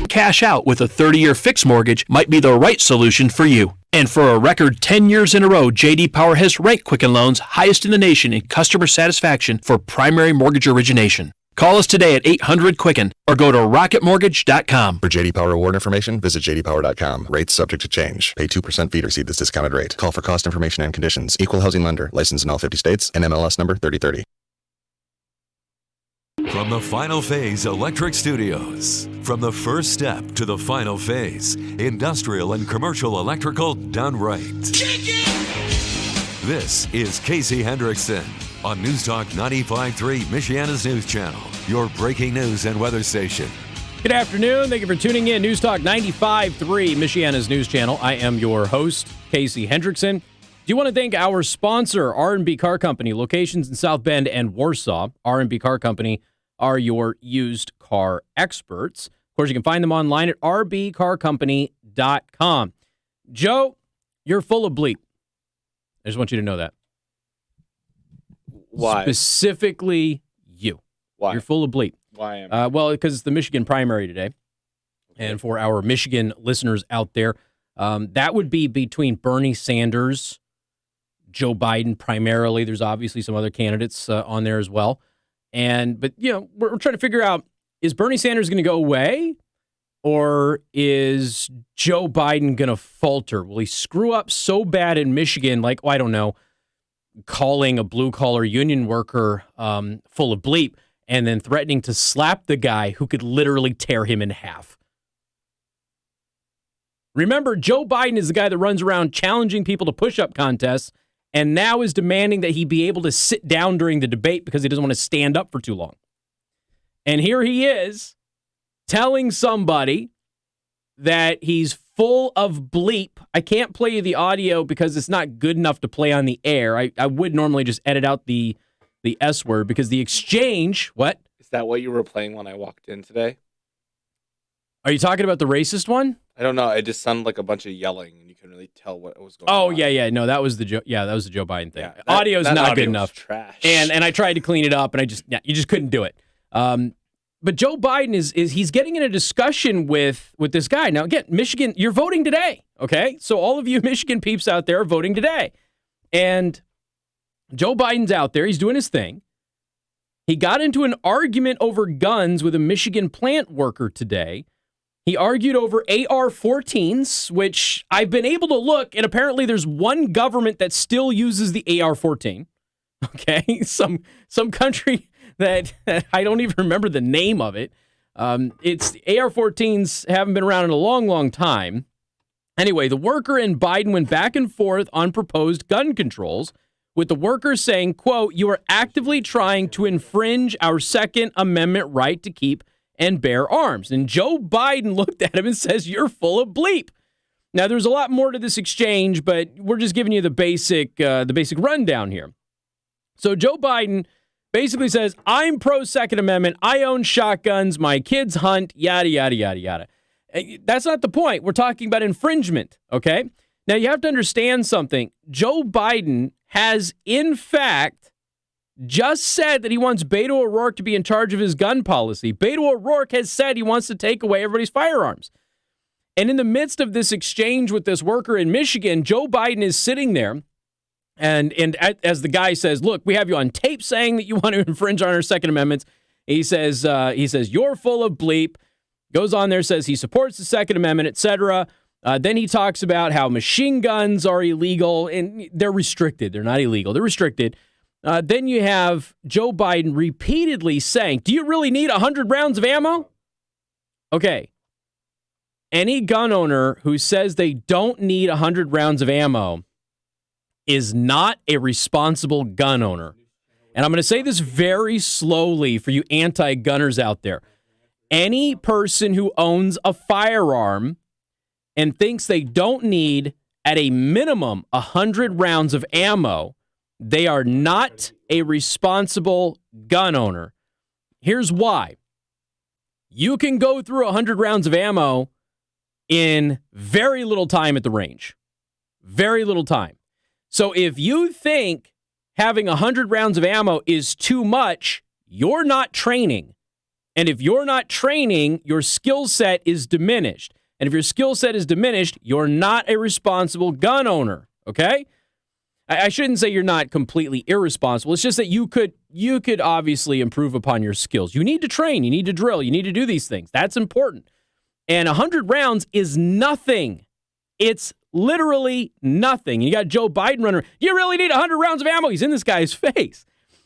cash out with a 30-year fixed mortgage might be the right solution for you. And for a record 10 years in a row, J.D. Power has ranked Quicken Loans highest in the nation in customer satisfaction for primary mortgage origination. Call us today at 800-QUICKEN or go to rocketmortgage.com. For J.D. Power award information, visit jdpower.com. Rates subject to change. Pay 2% fee to receive this discounted rate. Call for cost information and conditions. Equal housing lender. Licensed in all 50 states. NMLS number 3030. From the Final Phase Electric Studios. From the first step to the final phase. Industrial and commercial electrical done right. This is Casey Hendrickson on News Talk 95.3, Michiana's News Channel, your breaking news and weather station. Good afternoon. Thank you for tuning in. News Talk 95.3, Michiana's News Channel. I am your host, Casey Hendrickson. Do you want to thank our sponsor, R&B Car Company, locations in South Bend and Warsaw. R&B Car Company are your used car experts. Of course, you can find them online at rbcarcompany.com. Joe, you're full of bleep. I just want you to know that. Why? Specifically you. Why? You're full of bleep. Why am I? Well, because it's the Michigan primary today. Okay. And for our Michigan listeners out there, that would be between Bernie Sanders, Joe Biden primarily. There's obviously some other candidates on there as well. But we're trying to figure out, is Bernie Sanders going to go away or is Joe Biden going to falter? Will he screw up so bad in Michigan, like, I don't know, calling a blue-collar union worker full of bleep and then threatening to slap the guy who could literally tear him in half? Remember, Joe Biden is the guy that runs around challenging people to push-up contests and now is demanding that he be able to sit down during the debate because he doesn't want to stand up for too long. And here he is telling somebody that he's full of bleep. I can't play you the audio because it's not good enough to play on the air. I would normally just edit out the S word because the exchange, what? Is that what you were playing when I walked in today? Are you talking about the racist one? I don't know. It just sounded like a bunch of yelling, and you couldn't really tell what was going on. Oh, yeah. No, that was the Joe Biden thing. Yeah, Audio's that not audio good enough. Trash. And I tried to clean it up, and you just couldn't do it. But Joe Biden he's getting in a discussion with this guy. Now, again, Michigan, you're voting today, okay? So all of you Michigan peeps out there are voting today. And Joe Biden's out there. He's doing his thing. He got into an argument over guns with a Michigan plant worker today. He argued over AR-14s, which I've been able to look, and apparently there's one government that still uses the AR-14. Okay? Some country that I don't even remember the name of it. It's AR-14s haven't been around in a long, long time. Anyway, the worker and Biden went back and forth on proposed gun controls, with the worker saying, quote, "You are actively trying to infringe our Second Amendment right to keep and bear arms." And Joe Biden looked at him and says, "You're full of bleep." Now, there's a lot more to this exchange, but we're just giving you the basic rundown here. So Joe Biden basically says, "I'm pro Second Amendment. I own shotguns. My kids hunt, yada, yada, yada, yada." That's not the point. We're talking about infringement, okay? Now, you have to understand something. Joe Biden has, in fact, just said that he wants Beto O'Rourke to be in charge of his gun policy. Beto O'Rourke has said he wants to take away everybody's firearms. And in the midst of this exchange with this worker in Michigan, Joe Biden is sitting there, and as the guy says, "Look, we have you on tape saying that you want to infringe on our Second Amendment." He says, "You're full of bleep." Goes on there, says he supports the Second Amendment, etc. Then he talks about how machine guns are illegal, and they're restricted. They're not illegal. They're restricted. Then you have Joe Biden repeatedly saying, "Do you really need 100 rounds of ammo?" Okay. Any gun owner who says they don't need 100 rounds of ammo is not a responsible gun owner. And I'm going to say this very slowly for you anti-gunners out there. Any person who owns a firearm and thinks they don't need, at a minimum, 100 rounds of ammo, they are not a responsible gun owner. Here's why. You can go through 100 rounds of ammo in very little time at the range. Very little time. So if you think having 100 rounds of ammo is too much, you're not training. And if you're not training, your skill set is diminished. And if your skill set is diminished, you're not a responsible gun owner, okay? I shouldn't say you're not completely irresponsible. It's just that you could obviously improve upon your skills. You need to train, you need to drill, you need to do these things. That's important. And 100 rounds is nothing. It's literally nothing. You got Joe Biden running. You really need 100 rounds of ammo. He's in this guy's face.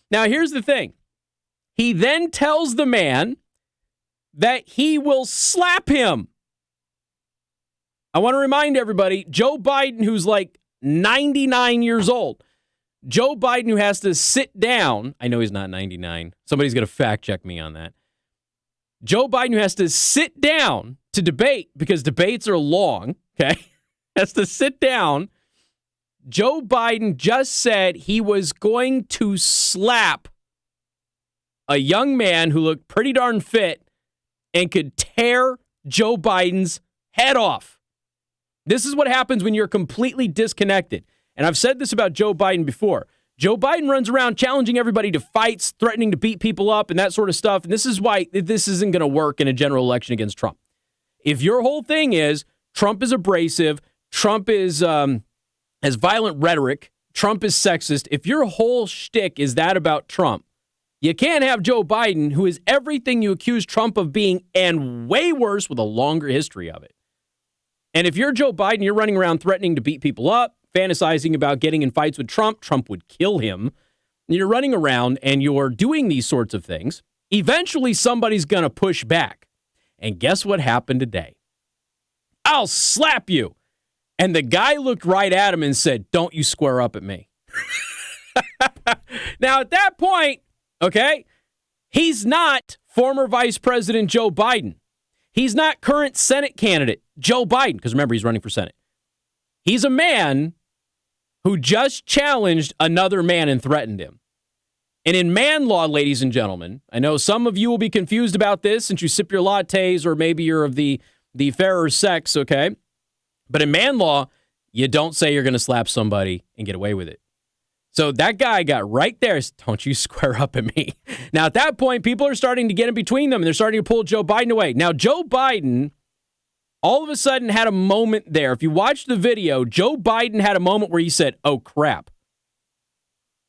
Now, here's the thing. He then tells the man that he will slap him. I want to remind everybody, Joe Biden, who's like 99 years old, Joe Biden, who has to sit down. I know he's not 99. Somebody's going to fact check me on that. Joe Biden, who has to sit down to debate because debates are long, okay, has to sit down. Joe Biden just said he was going to slap a young man who looked pretty darn fit and could tear Joe Biden's head off. This is what happens when you're completely disconnected. And I've said this about Joe Biden before. Joe Biden runs around challenging everybody to fights, threatening to beat people up and that sort of stuff. And this is why this isn't going to work in a general election against Trump. If your whole thing is Trump is abrasive, Trump is has violent rhetoric, Trump is sexist, if your whole shtick is that about Trump, you can't have Joe Biden, who is everything you accuse Trump of being and way worse with a longer history of it. And if you're Joe Biden, you're running around threatening to beat people up, fantasizing about getting in fights with Trump, Trump would kill him. And you're running around and you're doing these sorts of things. Eventually, somebody's going to push back. And guess what happened today? I'll slap you. And the guy looked right at him and said, don't you square up at me. Now, at that point, okay, he's not former Vice President Joe Biden. He's not current Senate candidate Joe Biden, because remember, he's running for Senate. He's a man who just challenged another man and threatened him. And in man law, ladies and gentlemen, I know some of you will be confused about this since you sip your lattes or maybe you're of the fairer sex, okay? But in man law, you don't say you're going to slap somebody and get away with it. So that guy got right there. Don't you square up at me. Now, at that point, people are starting to get in between them, and they're starting to pull Joe Biden away. Now, Joe Biden all of a sudden had a moment there. If you watch the video, Joe Biden had a moment where he said, oh, crap.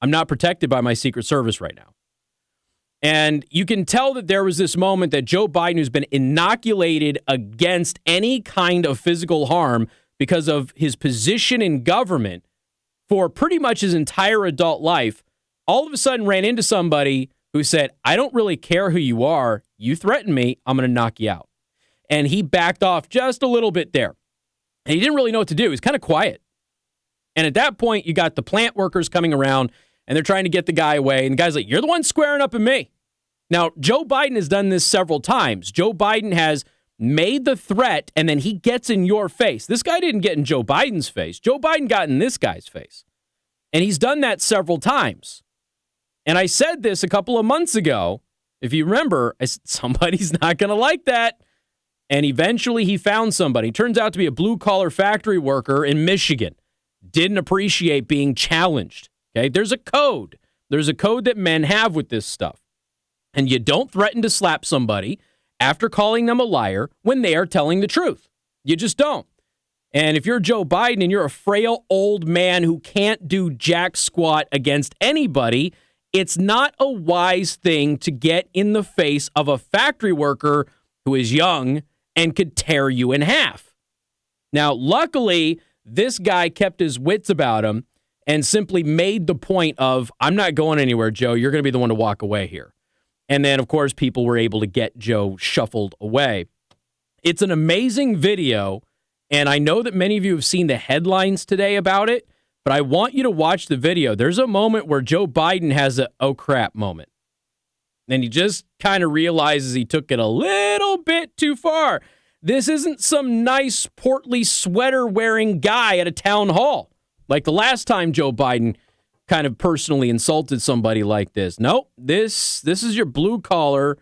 I'm not protected by my Secret Service right now. And you can tell that there was this moment that Joe Biden, who's been inoculated against any kind of physical harm because of his position in government for pretty much his entire adult life, all of a sudden ran into somebody who said, I don't really care who you are. You threaten me, I'm going to knock you out. And he backed off just a little bit there. And he didn't really know what to do. He was kind of quiet. And at that point, you got the plant workers coming around, and they're trying to get the guy away. And the guy's like, you're the one squaring up at me. Now, Joe Biden has done this several times. Joe Biden has made the threat, and then he gets in your face. This guy didn't get in Joe Biden's face. Joe Biden got in this guy's face. And he's done that several times. And I said this a couple of months ago. If you remember, I said, somebody's not going to like that. And eventually he found somebody. Turns out to be a blue-collar factory worker in Michigan. Didn't appreciate being challenged. Okay, there's a code. There's a code that men have with this stuff. And you don't threaten to slap somebody after calling them a liar when they are telling the truth. You just don't. And if you're Joe Biden and you're a frail old man who can't do jack squat against anybody, it's not a wise thing to get in the face of a factory worker who is young and could tear you in half. Now, luckily, this guy kept his wits about him and simply made the point of, I'm not going anywhere, Joe. You're going to be the one to walk away here. And then, of course, people were able to get Joe shuffled away. It's an amazing video, and I know that many of you have seen the headlines today about it, but I want you to watch the video. There's a moment where Joe Biden has a oh crap moment. And he just kind of realizes he took it a little bit too far. This isn't some nice, portly, sweater-wearing guy at a town hall, like the last time Joe Biden kind of personally insulted somebody like this. Nope, this is your blue-collar,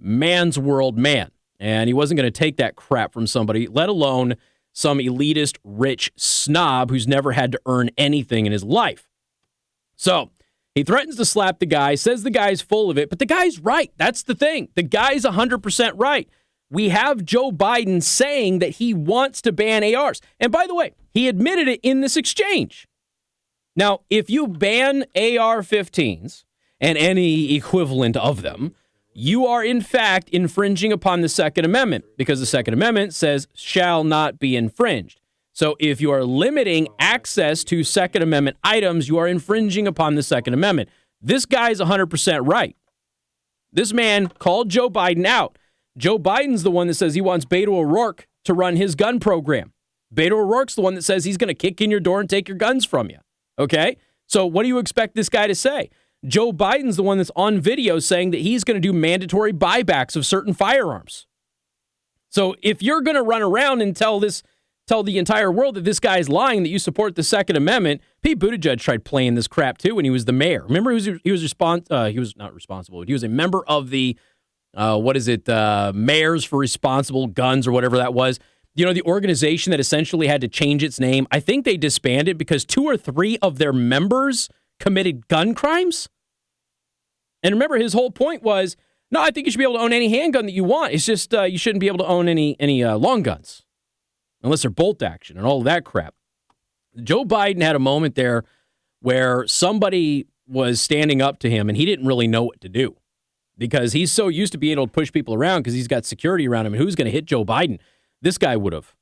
man's world man. And he wasn't going to take that crap from somebody, let alone some elitist, rich snob who's never had to earn anything in his life. So He threatens to slap the guy, says the guy's full of it, but the guy's right. That's the thing. The guy's 100% right. We have Joe Biden saying that he wants to ban ARs. And by the way, he admitted it in this exchange. Now, if you ban AR-15s and any equivalent of them, you are in fact infringing upon the Second Amendment because the Second Amendment says shall not be infringed. So if you are limiting access to Second Amendment items, you are infringing upon the Second Amendment. This guy's 100% right. This man called Joe Biden out. Joe Biden's the one that says he wants Beto O'Rourke to run his gun program. Beto O'Rourke's the one that says he's going to kick in your door and take your guns from you. Okay? So what do you expect this guy to say? Joe Biden's the one that's on video saying that he's going to do mandatory buybacks of certain firearms. So if you're going to run around and tell the entire world that this guy's lying, that you support the Second Amendment, Pete Buttigieg tried playing this crap too when he was the mayor. Remember, he was not responsible. He was a member of the Mayors for Responsible Guns or whatever that was. You know, the organization that essentially had to change its name. I think they disbanded because 2 or 3 of their members committed gun crimes. And remember, his whole point was, no, I think you should be able to own any handgun that you want. It's just you shouldn't be able to own any long guns unless they're bolt action and all of that crap. Joe Biden had a moment there where somebody was standing up to him and he didn't really know what to do because he's so used to being able to push people around because he's got security around him. And who's going to hit Joe Biden? This guy would have.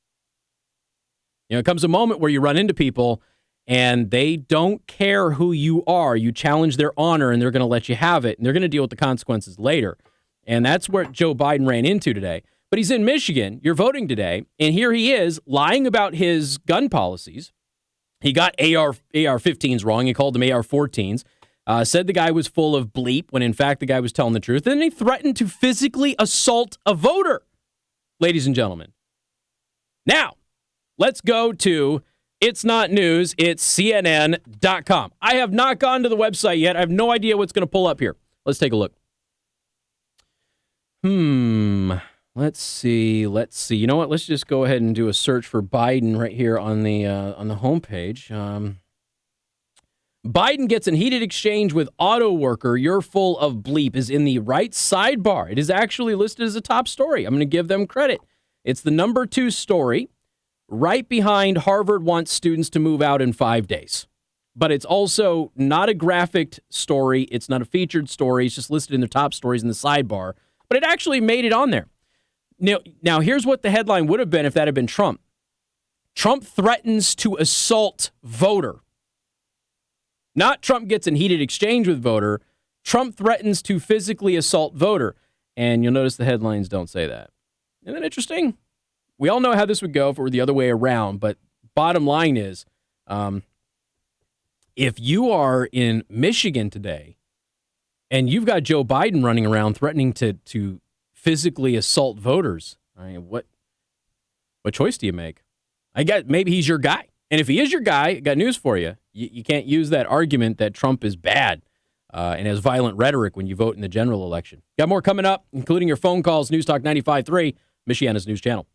You know, it comes a moment where you run into people and they don't care who you are. You challenge their honor and they're going to let you have it and they're going to deal with the consequences later. And that's where Joe Biden ran into today. But he's in Michigan. You're voting today. And here he is lying about his gun policies. He got AR-15s wrong. He called them AR-14s. Said the guy was full of BLEEP when in fact the guy was telling the truth. And then he threatened to physically assault a voter, ladies and gentlemen. Now, let's go to It's Not News. It's CNN.com. I have not gone to the website yet. I have no idea what's going to pull up here. Let's take a look. Let's see. You know what? Let's just go ahead and do a search for Biden right here on the homepage. Biden gets in heated exchange with auto worker. You're full of bleep is in the right sidebar. It is actually listed as a top story. I'm going to give them credit. It's the number 2 story, right behind Harvard wants students to move out in 5 days. But it's also not a graphic story. It's not a featured story. It's just listed in the top stories in the sidebar. But it actually made it on there. Now, here's what the headline would have been if that had been Trump. Trump threatens to assault voter. Not Trump gets in heated exchange with voter. Trump threatens to physically assault voter. And you'll notice the headlines don't say that. Isn't that interesting? We all know how this would go if it were the other way around, but bottom line is, if you are in Michigan today and you've got Joe Biden running around threatening to physically assault voters, I mean, what choice do you make? I guess maybe he's your guy. And if he is your guy, I got news for you. You can't use that argument that Trump is bad and has violent rhetoric when you vote in the general election. Got more coming up, including your phone calls. News Talk 95.3, Michiana's news channel.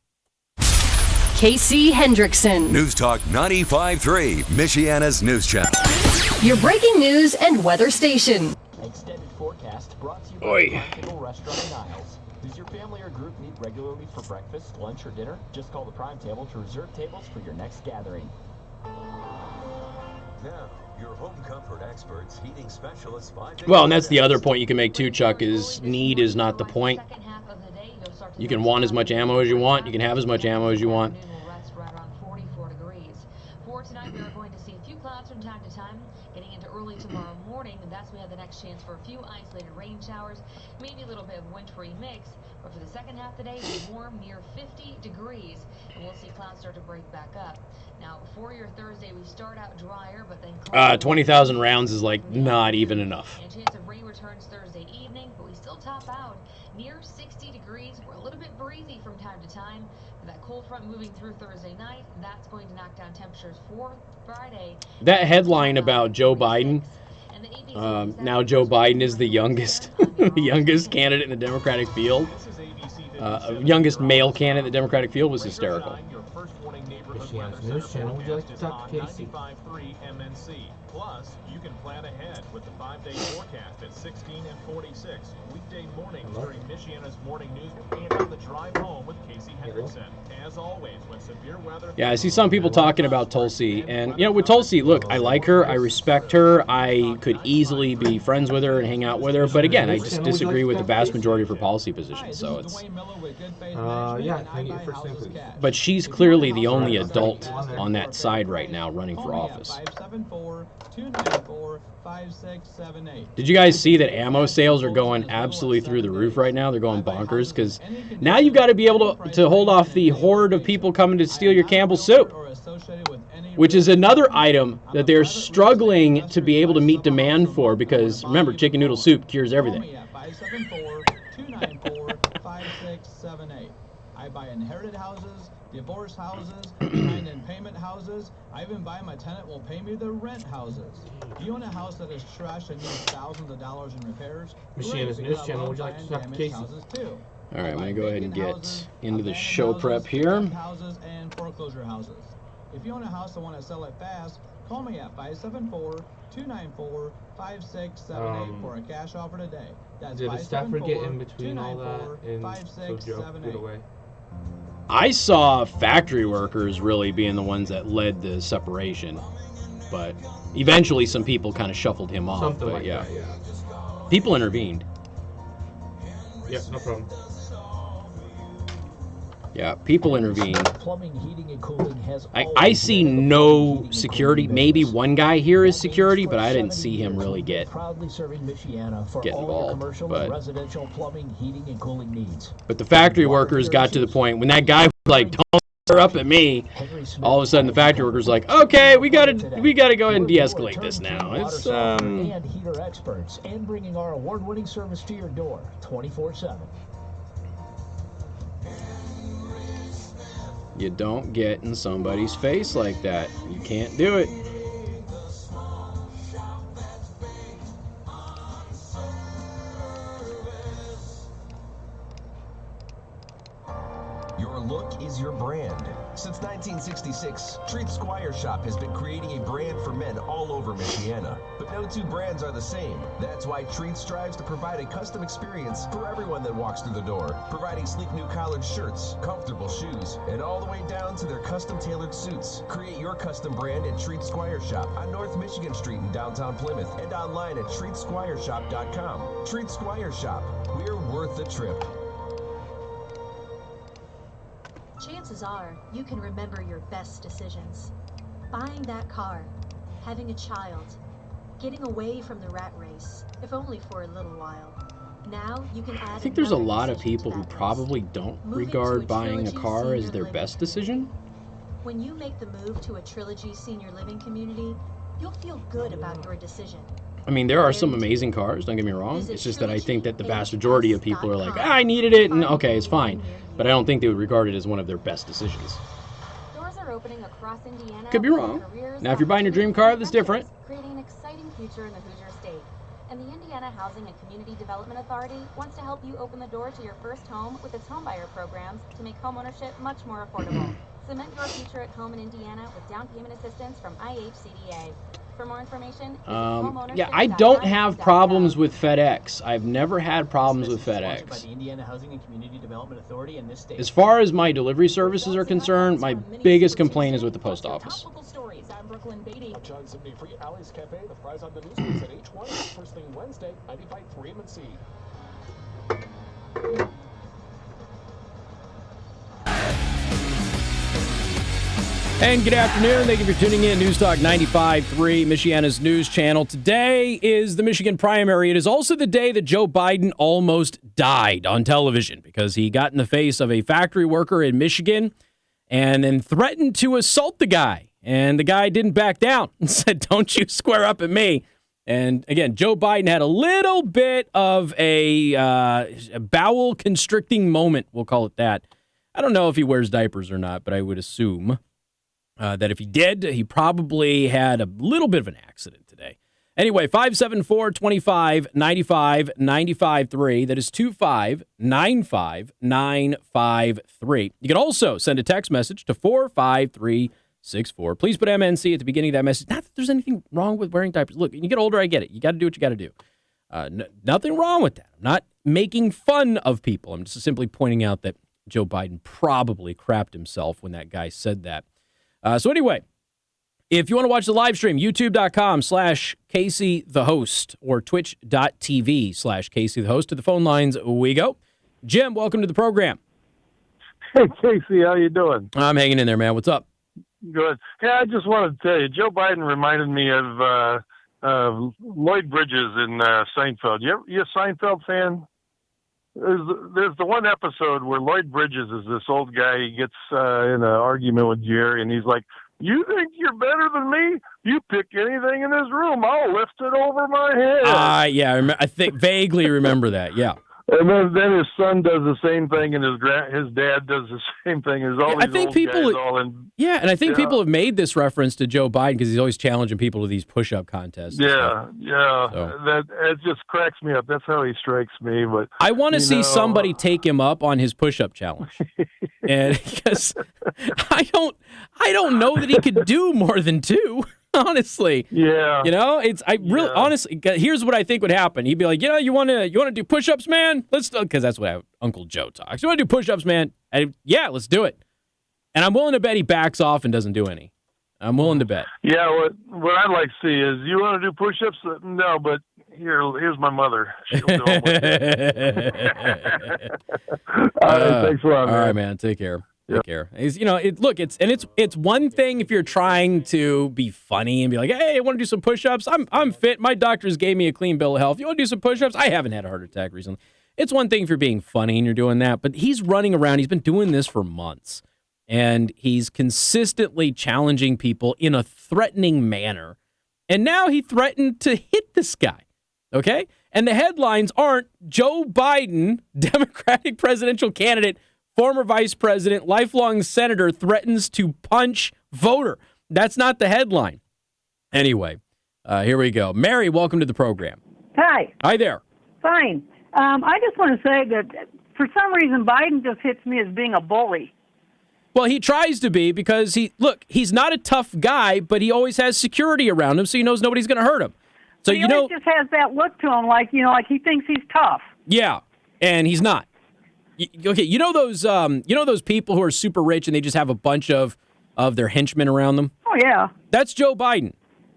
Casey Hendrickson. News Talk 95.3, Michiana's news channel. Your breaking news and weather station. Extended forecast brought to you by the Prime Table Restaurant in Niles. Does your family or group meet regularly for breakfast, lunch, or dinner? Just call the Prime Table to reserve tables for your next gathering. Now, your home comfort experts, heating specialists, 5 days. Well, and that's the other point you can make too, Chuck, is need is not the point. You can want as much ammo as you want. You can have as much ammo as you want. Right around 44 degrees. For tonight, we are going to see a few clouds from time to time. Getting into early tomorrow morning, and that's when we have the next chance for a few isolated rain showers, maybe a little bit of wintry mix. But for the second half of the day, it'll be warm, near 50 degrees, and we'll see clouds start to break back up. Now, for your Thursday, we start out drier, but then 20,000 rounds is like not even enough. And a chance of rain returns Thursday evening, but we still top out near 60 degrees. We're a little bit breezy from time to time. With that cold front moving through Thursday night, that's going to knock down temperatures for Friday. That headline about Joe Biden, now Joe Biden is the youngest, the youngest candidate in the Democratic field. youngest male candidate in the Democratic field was hysterical. Michiana's News Channel. Would you like to talk to Casey? Plus, you can plan ahead with the 5-day forecast at 16 and 46. Weekday mornings during Michiana's morning news and on the drive home with Casey Hendrickson. As always, when severe weather... Yeah, I see some people talking about Tulsi. And, with Tulsi, look, I like her. I respect her. I could easily be friends with her and hang out with her. But again, I just disagree with the vast majority of her policy positions. So it's... yeah, can I get your first name, please? But she's clearly the only adult on that side right now running for office. 574-294-5678. Did you guys see that ammo sales are going absolutely through the roof right now? They're going bonkers because now you've got to be able to hold off the horde of people coming to steal your Campbell's soup, which is another item that they're struggling to be able to meet demand for because, remember, chicken noodle soup cures everything. 574-294-5678. I buy inherited houses, divorce houses, behind in payment houses. I even buy my tenant will pay me the rent houses. Do you own a house that is trash and needs thousands of dollars in repairs? Michiana's News Channel. Would you like to talk to Casey? All right, I'm going to go ahead and get into the show prep here. Houses and foreclosure houses. If you own a house and want to sell it fast, call me at 574-294-5678 for a cash offer today. That's Did the staffer get in between all that and so Joe get away? I saw factory workers really being the ones that led the separation, but eventually some people kind of shuffled him off. Something but like yeah. that, yeah. People intervened. Yeah, no problem. Yeah, people intervened. Plumbing, heating, and cooling has I see no security. Maybe one guy here is security, but I didn't see him really get involved. residential plumbing, heating, and cooling needs. But the factory workers got to the point when that guy was like, "Don't stir up at me." All of a sudden, the factory workers like, "Okay, we gotta go ahead and de-escalate this now." It's and heater experts, and bringing our award-winning service to your door, 24/7. You don't get in somebody's face like that. You can't do it. Your look is your brand. Since 1966, Treat Squire Shop has been creating a brand for men all over Michiana. But no two brands are the same. That's why Treat strives to provide a custom experience for everyone that walks through the door, providing sleek new collared shirts, comfortable shoes, and all the way down to their custom-tailored suits. Create your custom brand at Treat Squire Shop on North Michigan Street in downtown Plymouth and online at treatsquireshop.com. Treat Squire Shop. We're worth the trip. Chances are, you can remember your best decisions. Buying that car, having a child, getting away from the rat race, if only for a little while. Now you can add. I think there's a lot of people who probably don't regard buying a car as their best decision. When you make the move to a Trilogy senior living community, you'll feel good about your decision. I mean, there are some amazing cars, don't get me wrong. It's just that I think that the vast majority of people are like, I needed it, and okay, it's fine. But I don't think they would regard it as one of their best decisions. Doors are opening across Indiana. Could be wrong. Now, if you're buying your dream car, that's different. Creating an exciting future in the Hoosier State. And the Indiana Housing and Community Development Authority wants to help you open the door to your first home with its homebuyer programs to make homeownership much more affordable. Cement your future at home in Indiana with down payment assistance from IHCDA. For more information, yeah, I don't have problems with FedEx. I've never had problems with FedEx. As far as my delivery services are concerned, my biggest complaint is with the post office. John Zimney Free Alley's Cafe, the fries on the news at H1, first thing Wednesday, 95.3 M&C. And good afternoon. Thank you for tuning in. News Talk 95.3, Michiana's news channel. Today is the Michigan primary. It is also the day that Joe Biden almost died on television because he got in the face of a factory worker in Michigan and then threatened to assault the guy. And the guy didn't back down and said, "Don't you square up at me." And again, Joe Biden had a little bit of a bowel constricting moment. We'll call it that. I don't know if he wears diapers or not, but I would assume that if he did, he probably had a little bit of an accident today. Anyway, 574-25-95-95-3. That is 25-95-953. You can also send a text message to 45364. Please put MNC at the beginning of that message. Not that there's anything wrong with wearing diapers. Look, when you get older, I get it. You got to do what you got to do. Nothing wrong with that. I'm not making fun of people. I'm just simply pointing out that Joe Biden probably crapped himself when that guy said that. So anyway, if you want to watch the live stream, youtube.com/CaseyTheHost or twitch.tv/CaseyTheHost. To the phone lines we go. Jim, welcome to the program. Hey, Casey, how you doing? I'm hanging in there, man. What's up? Good. Yeah, I just wanted to tell you, Joe Biden reminded me of Lloyd Bridges in Seinfeld. You a Seinfeld fan? There's the one episode where Lloyd Bridges is this old guy. He gets in an argument with Jerry, and he's like, "You think you're better than me? You pick anything in this room, I'll lift it over my head." Yeah, I think vaguely remember that. Yeah. And then his son does the same thing, and his dad does the same thing. There's all these old guys all in. Yeah, and I think people have made this reference to Joe Biden because he's always challenging people to these push-up contests. Yeah. So. That it just cracks me up. That's how he strikes me. But I want to see somebody take him up on his push-up challenge, and because I don't know that he could do more than 2. Honestly, yeah, honestly, here's what I think would happen. He'd be like, you want to do push-ups, man? Let's, because that's what Uncle Joe talks. You want to do push-ups, man? Yeah, let's do it. And I'm willing to bet he backs off and doesn't do any. I'm willing to bet. Yeah, what I'd like to see is, you want to do push-ups? No, but here's my mother. She'll do them with All right, thanks a lot, man. All right, man. Take care. Take care. It's one thing if you're trying to be funny and be like, hey, I want to do some push-ups. I'm fit. My doctors gave me a clean bill of health. You want to do some push-ups? I haven't had a heart attack recently. It's one thing if you're being funny and you're doing that, but he's running around. He's been doing this for months, and he's consistently challenging people in a threatening manner. And now he threatened to hit this guy. Okay? And the headlines aren't Joe Biden, Democratic presidential candidate, former vice president, lifelong senator, threatens to punch voter. That's not the headline. Anyway, here we go. Mary, welcome to the program. Hi. Hi there. Fine. I just want to say that for some reason Biden just hits me as being a bully. Well, he tries to be because he's not a tough guy, but he always has security around him, so he knows nobody's going to hurt him. So he always just has that look to him, like he thinks he's tough. Yeah, and he's not. Okay, you know those people who are super rich and they just have a bunch of their henchmen around them? Oh, yeah. That's Joe Biden.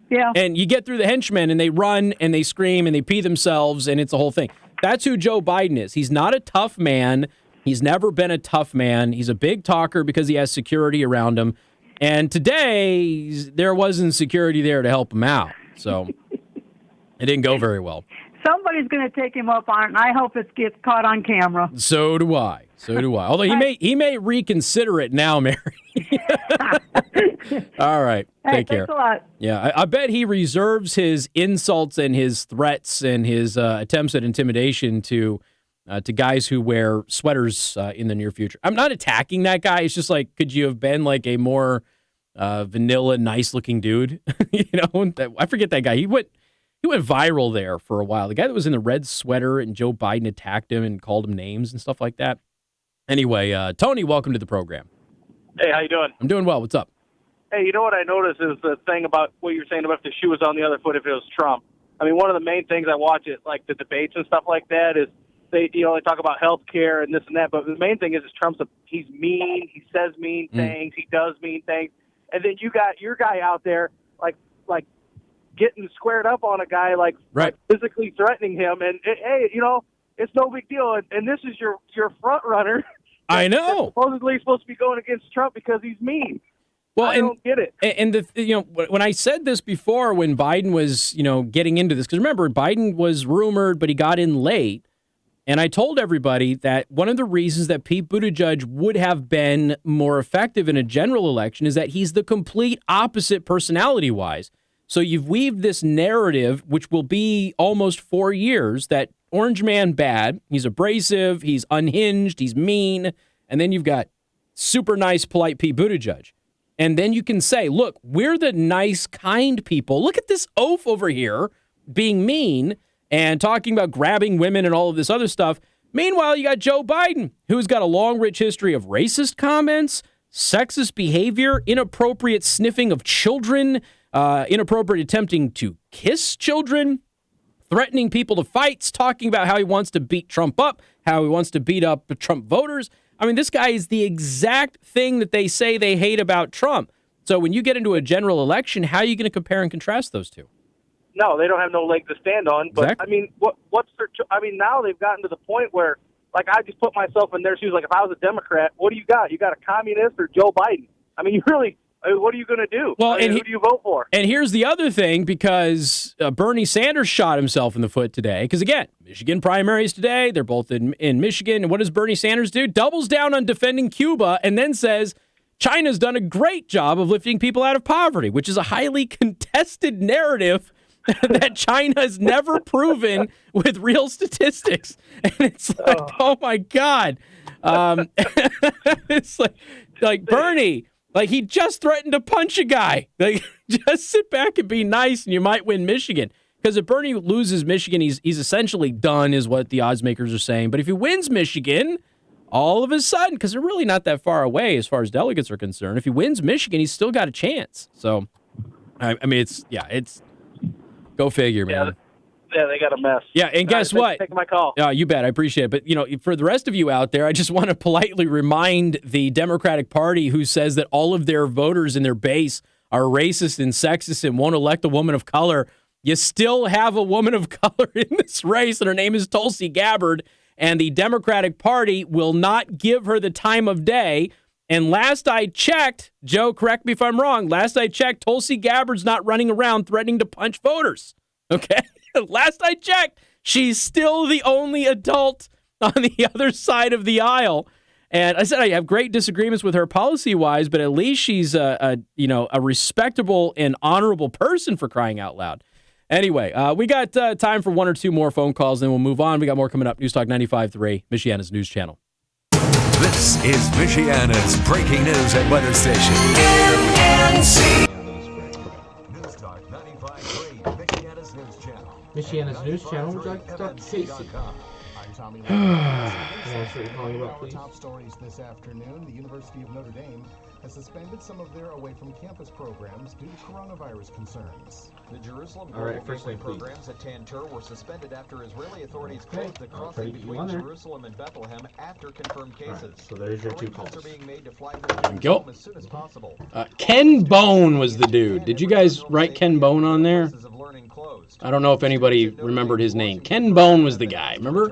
Yeah. And you get through the henchmen and they run and they scream and they pee themselves and it's a whole thing. That's who Joe Biden is. He's not a tough man. He's never been a tough man. He's a big talker because he has security around him. And today, there wasn't security there to help him out. So it didn't go very well. Somebody's going to take him up on it, and I hope it gets caught on camera. So do I. Although he may reconsider it now, Mary. All right. Take care. Thanks a lot. Yeah, I bet he reserves his insults and his threats and his attempts at intimidation to guys who wear sweaters in the near future. I'm not attacking that guy. It's just like, could you have been like a more vanilla, nice-looking dude? I forget that guy. He went viral there for a while. The guy that was in the red sweater and Joe Biden attacked him and called him names and stuff like that. Anyway, Tony, welcome to the program. Hey, how you doing? I'm doing well. What's up? Hey, you know what I noticed is the thing about what you're saying about if the shoe was on the other foot if it was Trump. I mean, one of the main things I watch it, like the debates and stuff like that, is they talk about health care and this and that, but the main thing is he's mean, he says mean things, he does mean things, and then you got your guy out there like getting squared up on a guy like physically threatening him, and hey, it's no big deal, and this is your front runner. I know. Supposedly supposed to be going against Trump because he's mean. Well, I don't get it. And when I said this before, when Biden was getting into this, because remember Biden was rumored, but he got in late, and I told everybody that one of the reasons that Pete Buttigieg would have been more effective in a general election is that he's the complete opposite personality-wise. So you've weaved this narrative, which will be almost 4 years, that Orange Man bad, he's abrasive, he's unhinged, he's mean, and then you've got super nice, polite Pete Buttigieg. And then you can say, look, we're the nice, kind people. Look at this oaf over here being mean and talking about grabbing women and all of this other stuff. Meanwhile, you got Joe Biden, who's got a long, rich history of racist comments, sexist behavior, inappropriate sniffing of children, inappropriate attempting to kiss children, threatening people to fights, talking about how he wants to beat Trump up, how he wants to beat up Trump voters. I mean, this guy is the exact thing that they say they hate about Trump. So when you get into a general election, how are you going to compare and contrast those two? No, they don't have no leg to stand on. But Exactly. I mean, what's their? I mean, now they've gotten to the point where, like, I just put myself in their shoes. Like, if I was a Democrat, what do you got? You got a communist or Joe Biden? I mean, you really. I mean, what are you going to do? Well, I mean, who do you vote for? And here's the other thing, because Bernie Sanders shot himself in the foot today. Because, again, Michigan primaries today. They're both in Michigan. And what does Bernie Sanders do? Doubles down on defending Cuba and then says China's done a great job of lifting people out of poverty, which is a highly contested narrative that China has never proven with real statistics. And it's like, oh my God. It's like Bernie, like he just threatened to punch a guy. Like, just sit back and be nice and you might win Michigan. Because if Bernie loses Michigan, he's essentially done, is what the odds makers are saying. But if he wins Michigan, all of a sudden, because they're really not that far away as far as delegates are concerned, if he wins Michigan, he's still got a chance. So, I mean, it's go figure, man. Yeah, they got a mess. Yeah, and guess what? Take my call. You bet. I appreciate it. But, you know, for the rest of you out there, I just want to politely remind the Democratic Party, who says that all of their voters in their base are racist and sexist and won't elect a woman of color. You still have a woman of color in this race, and her name is Tulsi Gabbard, and the Democratic Party will not give her the time of day. And last I checked, Joe, correct me if I'm wrong, last I checked, Tulsi Gabbard's not running around threatening to punch voters. Okay? Last I checked, she's still the only adult on the other side of the aisle. And I said I have great disagreements with her policy-wise, but at least she's a respectable and honorable person, for crying out loud. Anyway, we got time for one or two more phone calls, then we'll move on. We got more coming up. News Talk 95.3, Michiana's news channel. This is Michiana's breaking news and weather station. MNC. News Talk 95.3, Michiana's news channel. Michiana's news channel. Would you like to talk to Casey? I'm Tommy. That's what you're calling about, please. Top stories this afternoon. The University of Notre Dame has suspended some of their away-from-campus programs due to coronavirus concerns. The Jerusalem Gateway programs at Tantur were suspended after Israeli authorities closed the crossing between Jerusalem and Bethlehem after confirmed cases. So there's your two calls. Are being made to fly from Jerusalem as soon as possible. Ken Bone was the dude. Did you guys write Ken Bone on there? I don't know if anybody remembered his name. Ken Bone was the guy, remember?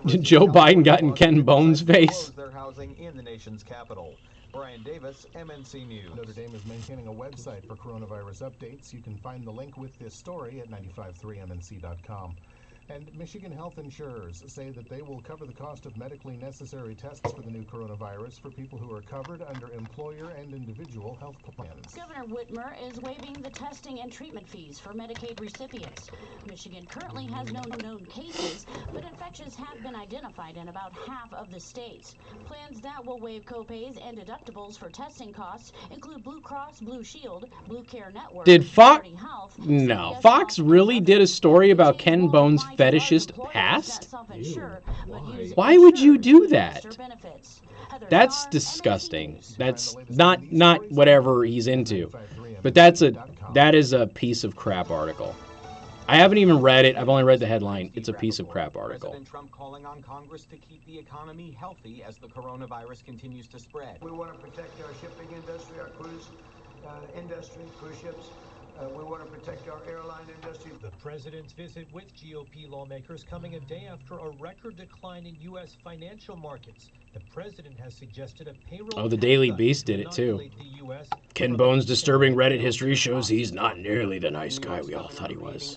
Joe Biden got in Ken Bone's face. Their housing in the nation's capital. Brian Davis, MNC News. Notre Dame is maintaining a website for coronavirus updates. You can find the link with this story at 953mnc.com. And Michigan health insurers say that they will cover the cost of medically necessary tests for the new coronavirus for people who are covered under employer and individual health plans. Governor Whitmer is waiving the testing and treatment fees for Medicaid recipients. Michigan currently has no known cases, but infections have been identified in about half of the states. Plans that will waive copays and deductibles for testing costs include Blue Cross, Blue Shield, Blue Care Network. Did Fox? No. Fox really did a story about Ken Bone's fetishist past? Why would you do that? That's disgusting. That's not whatever he's into. But that is a piece of crap article. I haven't even read it. I've only read the headline. It's a piece of crap article. President Trump calling on Congress to keep the economy healthy as the coronavirus continues to spread. We want to protect our shipping industry, our cruise industry, cruise ships. We want to protect our airline industry. The president's visit with GOP lawmakers coming a day after a record decline in U.S. financial markets. The president has suggested a payroll... Oh, the Daily Beast did it too. Ken Bone's disturbing Reddit history shows he's not nearly the nice guy we all thought he was.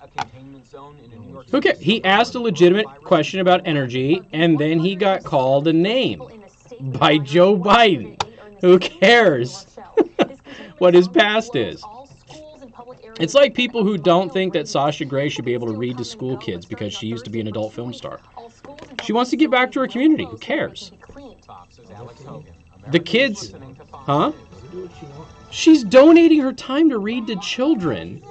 Okay, he asked a legitimate question about energy, and then he got called a name by Joe Biden. Who cares what his past is? It's like people who don't think that Sasha Grey should be able to read to school kids because she used to be an adult film star. She wants to give back to her community. Who cares? The kids, huh? She's donating her time to read to children.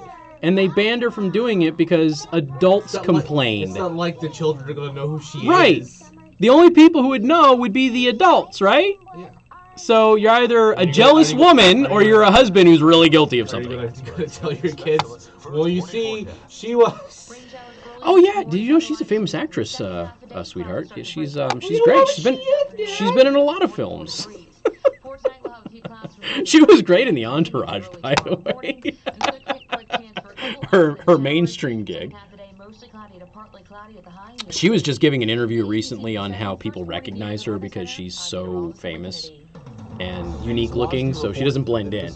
and they banned her from doing it because adults complained. It's not like the children are gonna know who she Right. is. The only people who would know would be the adults, right? Yeah. So you're either a jealous woman or you're a husband who's really guilty of Are you something. gonna tell your kids? Well, you see, she was. Oh yeah, did you know she's a famous actress, sweetheart? Yeah, she's great. She's been in a lot of films. She was great in The Entourage, by the way. her mainstream gig. She was just giving an interview recently on how people recognize her because she's so famous and unique looking, so she doesn't blend in.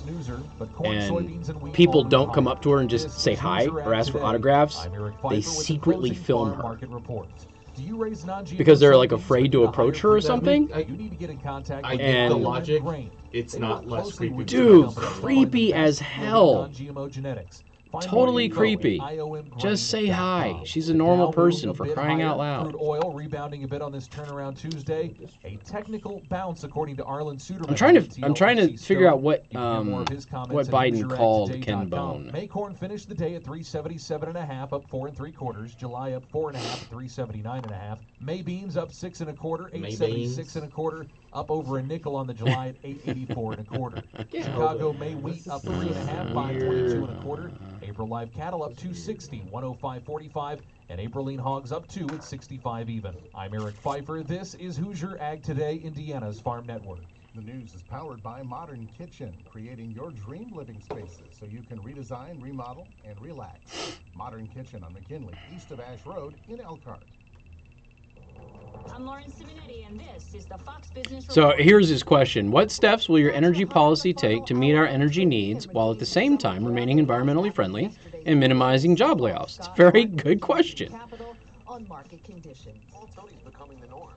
And people don't come up to her and just say hi or ask for autographs. They secretly film her because they're like afraid to approach her or something. I get the logic. It's not less creepy. Dude, creepy as hell. Totally creepy. Just say hi. She's a normal person, for crying out loud. Crude oil rebounding a bit on this turnaround Tuesday. A technical bounce, according to Arlen Suderman. I'm trying to figure out what Biden called Ken Bone. May corn finished the day at 377.5, up 4 3/4. July up 4.5 at 379.5. May beans up 6 1/4, 876 1/4. Up over a nickel on the July at 884 1/4. Chicago May wheat up 3 1/2, 522 1/4. April live cattle up 260, 105.45, and April lean hogs up 2 at 65 even. I'm Eric Pfeiffer. This is Hoosier Ag Today, Indiana's Farm Network. The news is powered by Modern Kitchen, creating your dream living spaces so you can redesign, remodel, and relax. Modern Kitchen on McKinley, east of Ash Road in Elkhart. I'm Lauren Simonetti, and this is the Fox Business So Report. here's his question. What steps will your energy policy take to meet our energy needs while at the same time remaining environmentally friendly and minimizing job layoffs? It's a very good question. On market conditions. Volatility is becoming the norm.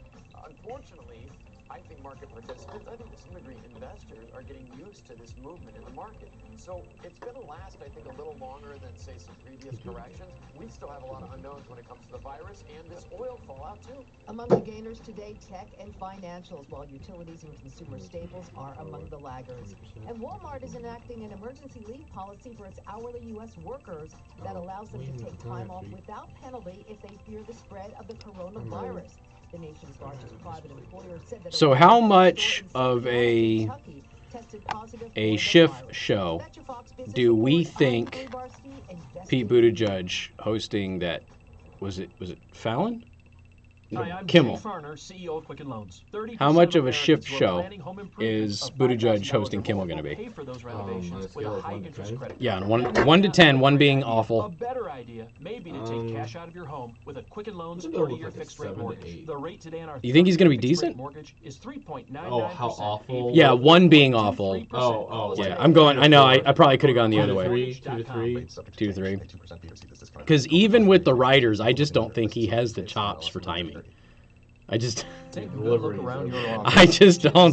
Unfortunately, I think market participants, I think to some degree investors, are getting used to this movement in the market. So it's going to last, I think, a little longer than, say, some previous corrections. We still have a lot of unknowns when it comes to the virus and this oil fallout, too. Among the gainers today, tech and financials, while utilities and consumer staples are among the laggards. And Walmart is enacting an emergency leave policy for its hourly U.S. workers that allows them to take time off without penalty if they fear the spread of the coronavirus. The nation's largest private employer said that So how much of a shift show do we think Pete Buttigieg hosting that, was it Fallon? Hi, I'm Kimmel. Jay Farner, CEO of Quicken Loans. How much of a shift show is Buttigieg hosting Kimmel going to be? Pay for those renovations with a high interest credit. Yeah, and 1 to 10, 1 being A awful. better idea may be to take cash out of your home with a Quicken Loans 30-year fixed rate mortgage. The rate today on our You think he's going to be 30-year fixed rate decent? mortgage is 3.99%. Oh, how awful. Yeah, 1 being awful. Yeah, I'm going. I know. I probably could have gone the other way. 2 to 3. 2 to 3. Because even with the writers, I just don't think he has the chops for timing. I just don't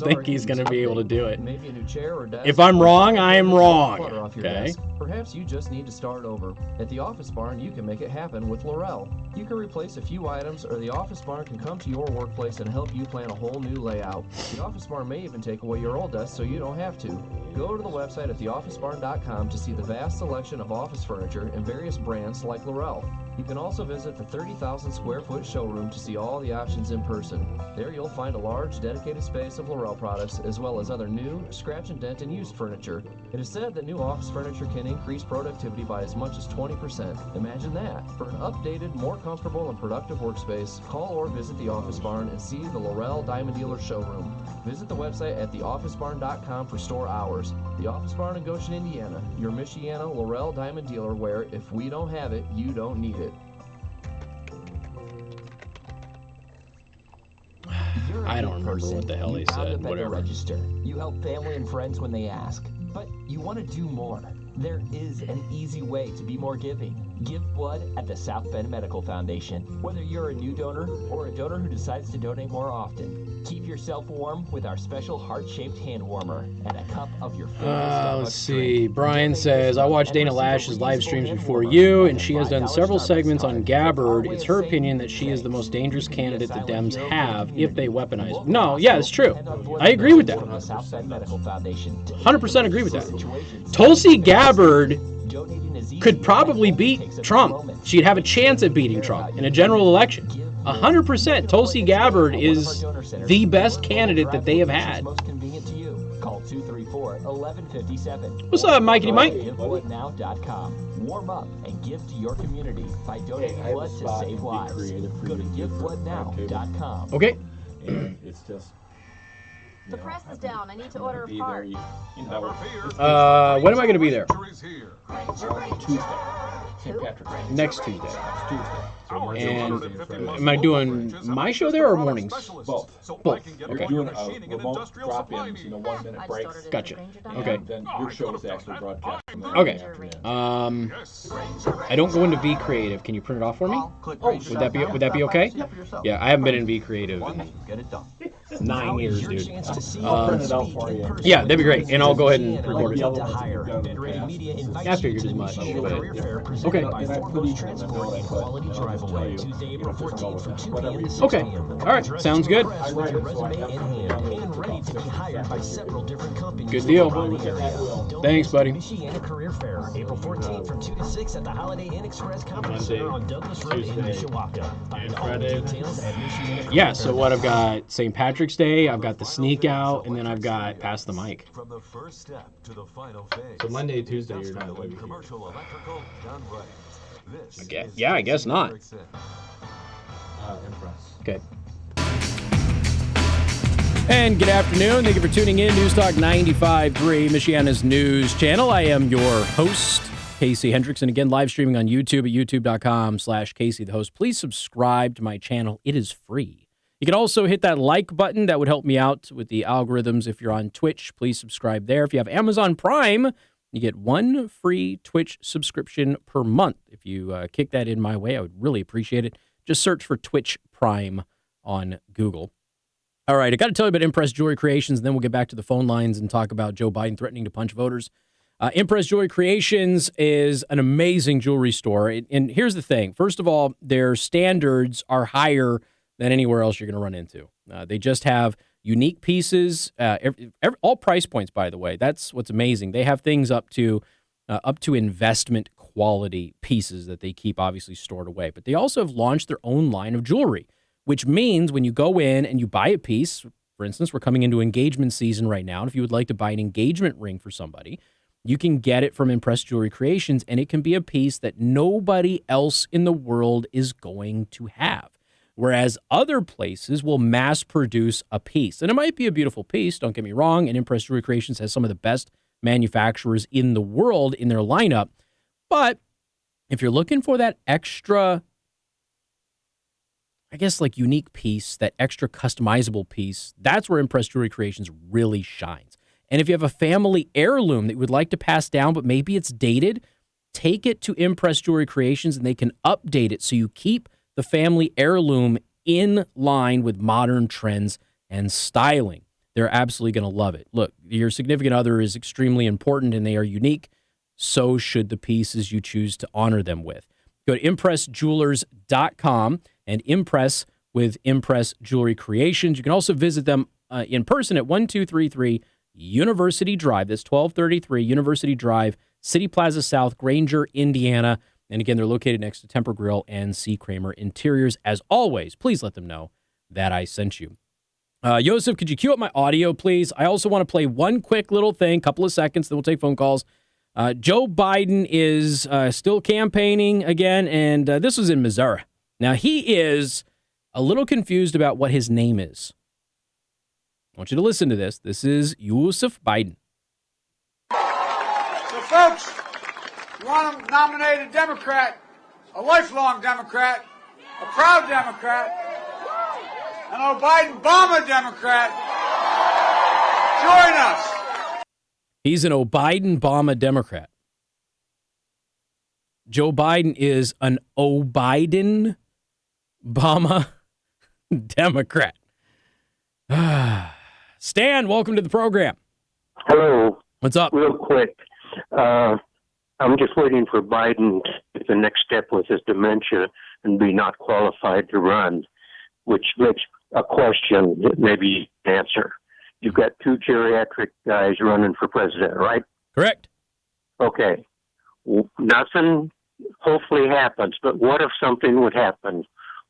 think he's going to be able to do it. Maybe a new chair or desk. If I'm wrong, I am wrong. Clutter off your Okay. desk. Perhaps you just need to start over. At the Office Barn, you can make it happen with Laurel. You can replace a few items, or the Office Barn can come to your workplace and help you plan a whole new layout. The Office Barn may even take away your old desk so you don't have to. Go to the website at theofficebarn.com to see the vast selection of office furniture and various brands like Laurel. You can also visit the 30,000 square foot showroom to see all the options in person. There you'll find a large dedicated space of Laurel products as well as other new, scratch and dent and used furniture. It is said that new office furniture can increase productivity by as much as 20%. Imagine that. For an updated, more comfortable and productive workspace, call or visit the Office Barn and see the Laurel Diamond Dealer showroom. Visit the website at theofficebarn.com for store hours. The Office Barn in Goshen, Indiana, your Michiana Laurel Diamond Dealer where if we don't have it, you don't need it. I don't remember what the hell they said. Whatever. Register. You help family and friends when they ask. But you want to do more. There is an easy way to be more giving. Give blood at the South Bend Medical Foundation. Whether you're a new donor or a donor who decides to donate more often, keep yourself warm with our special heart-shaped hand warmer and a cup of your favorite Starbucks Let's see. drink. Brian says, I watched Dana Lash's live streams before you, and she has done several segments on Gabbard. It's her opinion that she is the most dangerous candidate the Dems have if they weaponize. No, yeah, it's true. I agree with that. 100% agree with that. Tulsi Gabbard could probably beat Trump. She'd have a chance at beating Trump in a general election. 100%. Tulsi Gabbard is the best candidate that they have had. Call 234-1157. What's up, Mikey Mike? GiveBloodNow.com. Warm up and give to your community by donating blood to save lives. Go to GiveBloodNow.com. Okay. And it's just... The press is down. I need to order a part. When am I going to be there? Tuesday. St. Patrick's Day. Next Tuesday. Next Tuesday. So And am I doing my show there or mornings? Both. Both. You're Okay. doing remote drop-ins, 1-minute breaks. Gotcha. Okay. And then your show is actually broadcast. Okay. I don't go into Be Creative. Can you print it off for me? Would that be okay? Yeah, I haven't been in Be Creative in 9 years, dude. I'll print it out for you. Yeah, that'd be great, and I'll go ahead and record it. I figured as much. Okay. Okay. All right. Sounds good. Good deal. Thanks, buddy. Mishawaka Career Fair, April 14th from 2 to 6 at the Holiday Inn Express Conference Center on Douglas Road in Mishawaka. Find all the details at Mishawaka. Yeah, so what I've got St. Patrick's Day, I've got the sneak out, and then I've got Pass the Mic. From the first step to the final phase. So Monday, Tuesday, you're not going to be commercial electrical done right. This I guess not. Impress. Okay. And good afternoon. Thank you for tuning in. News Talk 95.3, Michiana's news channel. I am your host, Casey Hendrickson. Again, live streaming on YouTube at youtube.com/Casey the host. Please subscribe to my channel. It is free. You can also hit that like button. That would help me out with the algorithms. If you're on Twitch, please subscribe there. If you have Amazon Prime, you get 1 free Twitch subscription per month. If you kick that in my way, I would really appreciate it. Just search for Twitch Prime on Google. All right, I got to tell you about Impress Jewelry Creations, and then we'll get back to the phone lines and talk about Joe Biden threatening to punch voters. Impress Jewelry Creations is an amazing jewelry store. And here's the thing. First of all, their standards are higher than anywhere else you're going to run into. They just have unique pieces, all price points, by the way. That's what's amazing. They have things up to investment quality pieces that they keep obviously stored away. But they also have launched their own line of jewelry, which means when you go in and you buy a piece, for instance, we're coming into engagement season right now, and if you would like to buy an engagement ring for somebody, you can get it from Impress Jewelry Creations, and it can be a piece that nobody else in the world is going to have. Whereas other places will mass produce a piece. And it might be a beautiful piece, don't get me wrong, and Impress Jewelry Creations has some of the best manufacturers in the world in their lineup. But if you're looking for that extra, I guess, like unique piece, that extra customizable piece, that's where Impress Jewelry Creations really shines. And if you have a family heirloom that you would like to pass down, but maybe it's dated, take it to Impress Jewelry Creations and they can update it so you keep the family heirloom in line with modern trends and styling. They're absolutely going to love it. Look, your significant other is extremely important and they are unique. So should the pieces you choose to honor them with. Go to ImpressJewelers.com and impress with Impress Jewelry Creations. You can also visit them in person at 1233 University Drive. That's 1233 University Drive, City Plaza South, Granger, Indiana. And again, they're located next to Temper Grill and C. Kramer Interiors. As always, please let them know that I sent you. Joseph, could you cue up my audio, please? I also want to play one quick little thing, couple of seconds, then we'll take phone calls. Joe Biden is still campaigning again, and this was in Missouri. Now, he is a little confused about what his name is. I want you to listen to this. This is Yusuf Biden. So, folks, you want to nominate a Democrat, a lifelong Democrat, a proud Democrat, an Obama Democrat, join us. He's an O'Biden-Bama Democrat. Joe Biden is an O'Biden-Bama Democrat. Stan, welcome to the program. Hello. What's up? Real quick. I'm just waiting for Biden to take the next step with his dementia and be not qualified to run, which makes a question that maybe you can answer. You've got 2 geriatric guys running for president, right? Correct. Okay. Nothing hopefully happens, but what if something would happen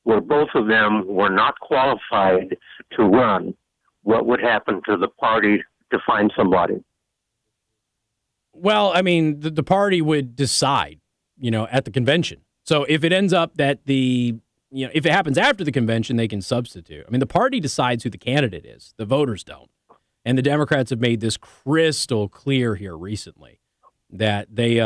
where both of them were not qualified to run? What would happen to the party to find somebody? Well, I mean, the party would decide, at the convention. So if it ends up that if it happens after the convention, they can substitute. I mean, the party decides who the candidate is. The voters don't. And the Democrats have made this crystal clear here recently that they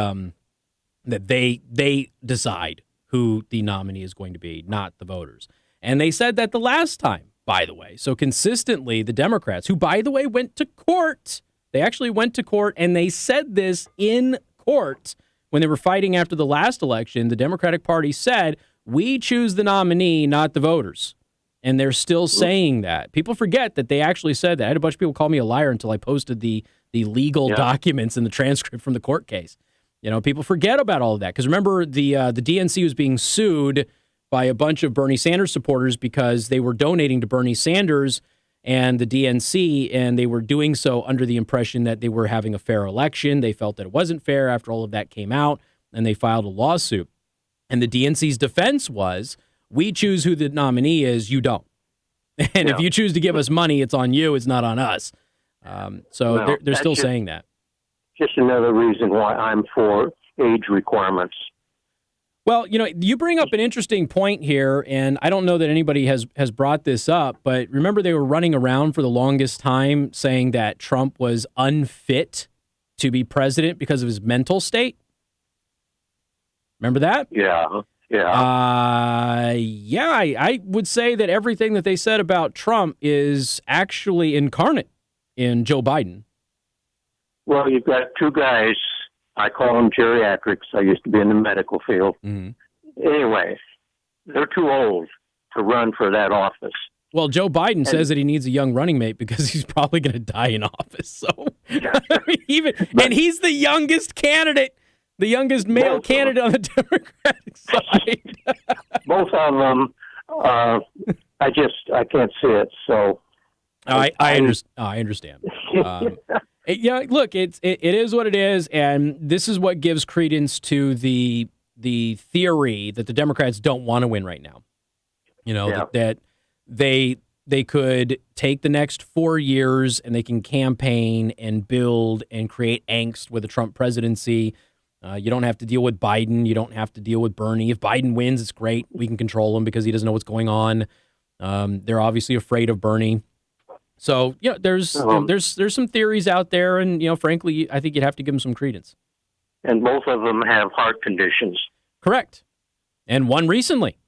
decide who the nominee is going to be, not the voters. And they said that the last time, by the way. So consistently, the Democrats, who, by the way, went to court, they actually went to court, and they said this in court when they were fighting after the last election. The Democratic Party said, we choose the nominee, not the voters. And they're still saying that. People forget that they actually said that. I had a bunch of people call me a liar until I posted the legal documents and the transcript from the court case. People forget about all of that. Because remember, the DNC was being sued by a bunch of Bernie Sanders supporters because they were donating to Bernie Sanders and the DNC, and they were doing so under the impression that they were having a fair election. They felt that it wasn't fair after all of that came out, and they filed a lawsuit. And the DNC's defense was, we choose who the nominee is, you don't. And if you choose to give us money, it's on you, it's not on us. So they're still saying that. Just another reason why I'm for age requirements. Well, you bring up an interesting point here, and I don't know that anybody has brought this up, but remember they were running around for the longest time saying that Trump was unfit to be president because of his mental state? Remember that? Yeah. I would say that everything that they said about Trump is actually incarnate in Joe Biden. Well, you've got two guys. I call them geriatrics. I used to be in the medical field. Mm-hmm. Anyway, they're too old to run for that office. Well, Joe Biden says that he needs a young running mate because he's probably going to die in office. So, and he's the youngest candidate, the youngest male candidate on the Democratic side. Both of them, I can't see it. So, I understand. Look, it is what it is, and this is what gives credence to the theory that the Democrats don't want to win right now. That they could take the next 4 years and they can campaign and build and create angst with the Trump presidency. You don't have to deal with Biden. You don't have to deal with Bernie. If Biden wins, it's great. We can control him because he doesn't know what's going on. They're obviously afraid of Bernie. So, there's some theories out there, and, frankly, I think you'd have to give them some credence. And both of them have heart conditions. Correct. And one recently.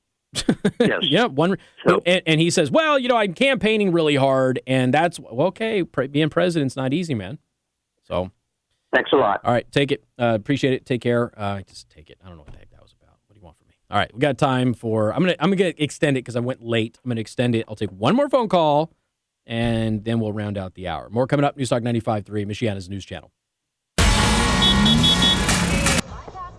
Yes. Yeah, one. So, and he says, well, I'm campaigning really hard, and that's, okay, being president's not easy, man. So. Thanks a lot. All right, take it. Appreciate it. Take care. Just take it. I don't know what the heck that was about. What do you want from me? All right, we got time for, I'm gonna extend it because I went late. I'm going to extend it. I'll take one more phone call, and then we'll round out the hour. More coming up. News Talk 95.3, Michiana's news channel. Bypass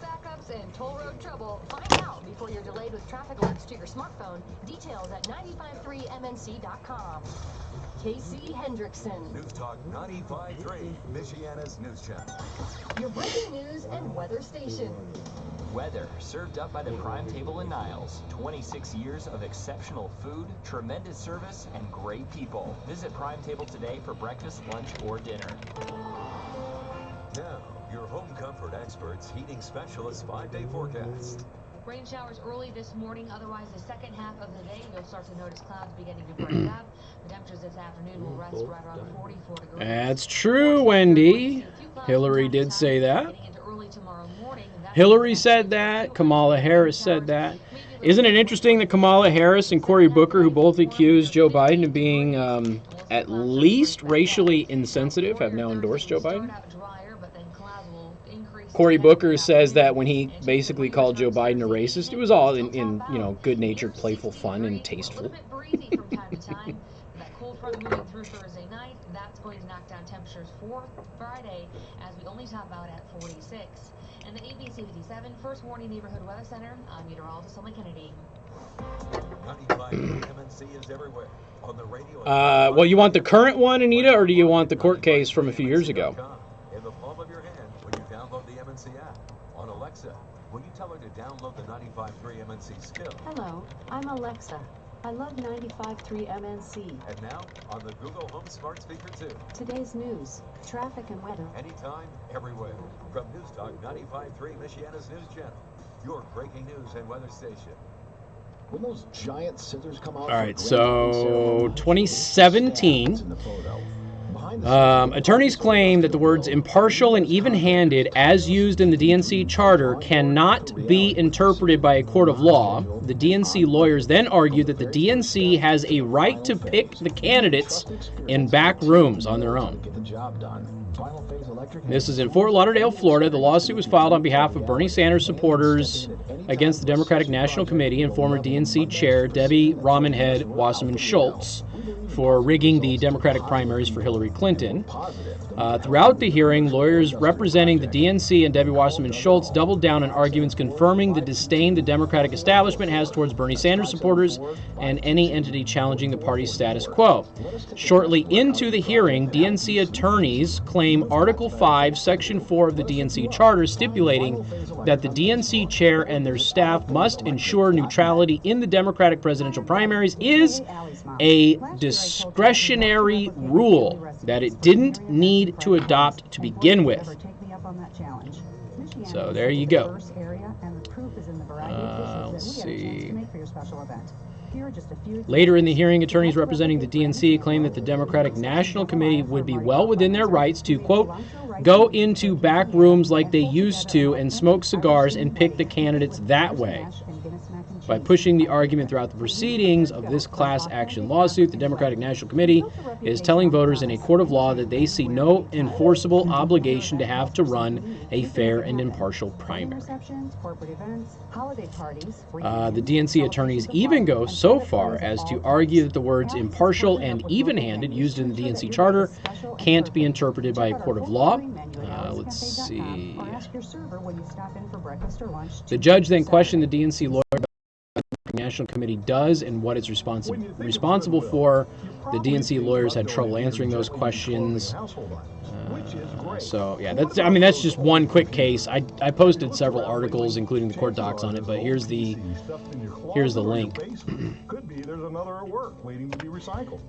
backups and toll road trouble. Find out before you're delayed with traffic alerts to your smartphone. Details at 953mnc.com. Casey Hendrickson. News Talk 95.3, Michiana's news channel. Your breaking news and weather station. Weather served up by the Prime Table in Niles. 26 years of exceptional food, tremendous service, and great people. Visit Prime Table today for breakfast, lunch, or dinner. Now, your home comfort experts, heating specialists, 5-day forecast. Rain showers early this morning. Otherwise, the second half of the day, you'll start to notice clouds beginning to break up. The temperatures this afternoon will rest right around 44 degrees. That's true, Wendy. Hillary did say that. Hillary said that. Kamala Harris said that. Isn't it interesting that Kamala Harris and Cory Booker, who both accused Joe Biden of being at least racially insensitive, have now endorsed Joe Biden? Cory Booker says that when he basically called Joe Biden a racist, it was all in good-natured, playful fun and tasteful. That cold front moving through Thursday night, that's going to knock down temperatures for Friday as we only top out at 46. And the ABC 57 First Warning Neighborhood Weather Center, I'm meteorologist Emily Kennedy. 95 MNC is everywhere. On the radio. Well, you want the current one, Anita, or do you want the court case from a few years ago? In the palm of your hand when you download the MNC app. On a Alexa, will you tell her to download the 95.3 MNC skill? Hello, I'm Alexa. I love 95.3 MNC. And now, on the Google Home Smart Speaker 2. Today's news, traffic and weather. Anytime, everywhere. From News Talk 95.3 Michiana's News Channel. Your breaking news and weather station. When those giant scissors come out. All right, so 2017. Attorneys claim that the words impartial and even-handed, as used in the DNC charter, cannot be interpreted by a court of law. The DNC lawyers then argued that the DNC has a right to pick the candidates in back rooms on their own. This is in Fort Lauderdale, Florida. The lawsuit was filed on behalf of Bernie Sanders supporters against the Democratic National Committee and former DNC chair Debbie Ramenhead Wasserman Schultz for rigging the Democratic primaries for Hillary Clinton. Throughout the hearing, lawyers representing the DNC and Debbie Wasserman Schultz doubled down on arguments confirming the disdain the Democratic establishment has towards Bernie Sanders supporters and any entity challenging the party's status quo. Shortly into the hearing, DNC attorneys claim Article 5, Section 4 of the DNC Charter stipulating that the DNC chair and their staff must ensure neutrality in the Democratic presidential primaries is a discretionary rule that it didn't need to adopt to begin with. So there you go. Let's see. Later in the hearing, attorneys representing the DNC claimed that the Democratic National Committee would be well within their rights to, quote, go into back rooms like they used to and smoke cigars and pick the candidates that way. By pushing the argument throughout the proceedings of this class action lawsuit, the Democratic National Committee is telling voters in a court of law that they see no enforceable obligation to have to run a fair and impartial primary. The DNC attorneys even go so far as to argue that the words impartial and even-handed used in the DNC charter can't be interpreted by a court of law. Let's see. The judge then questioned the DNC lawyer about what the National Committee does and what it's responsible for. The DNC lawyers had trouble answering those questions. So yeah, that's just one quick case. I posted several articles, including the court docs on it, but here's the link.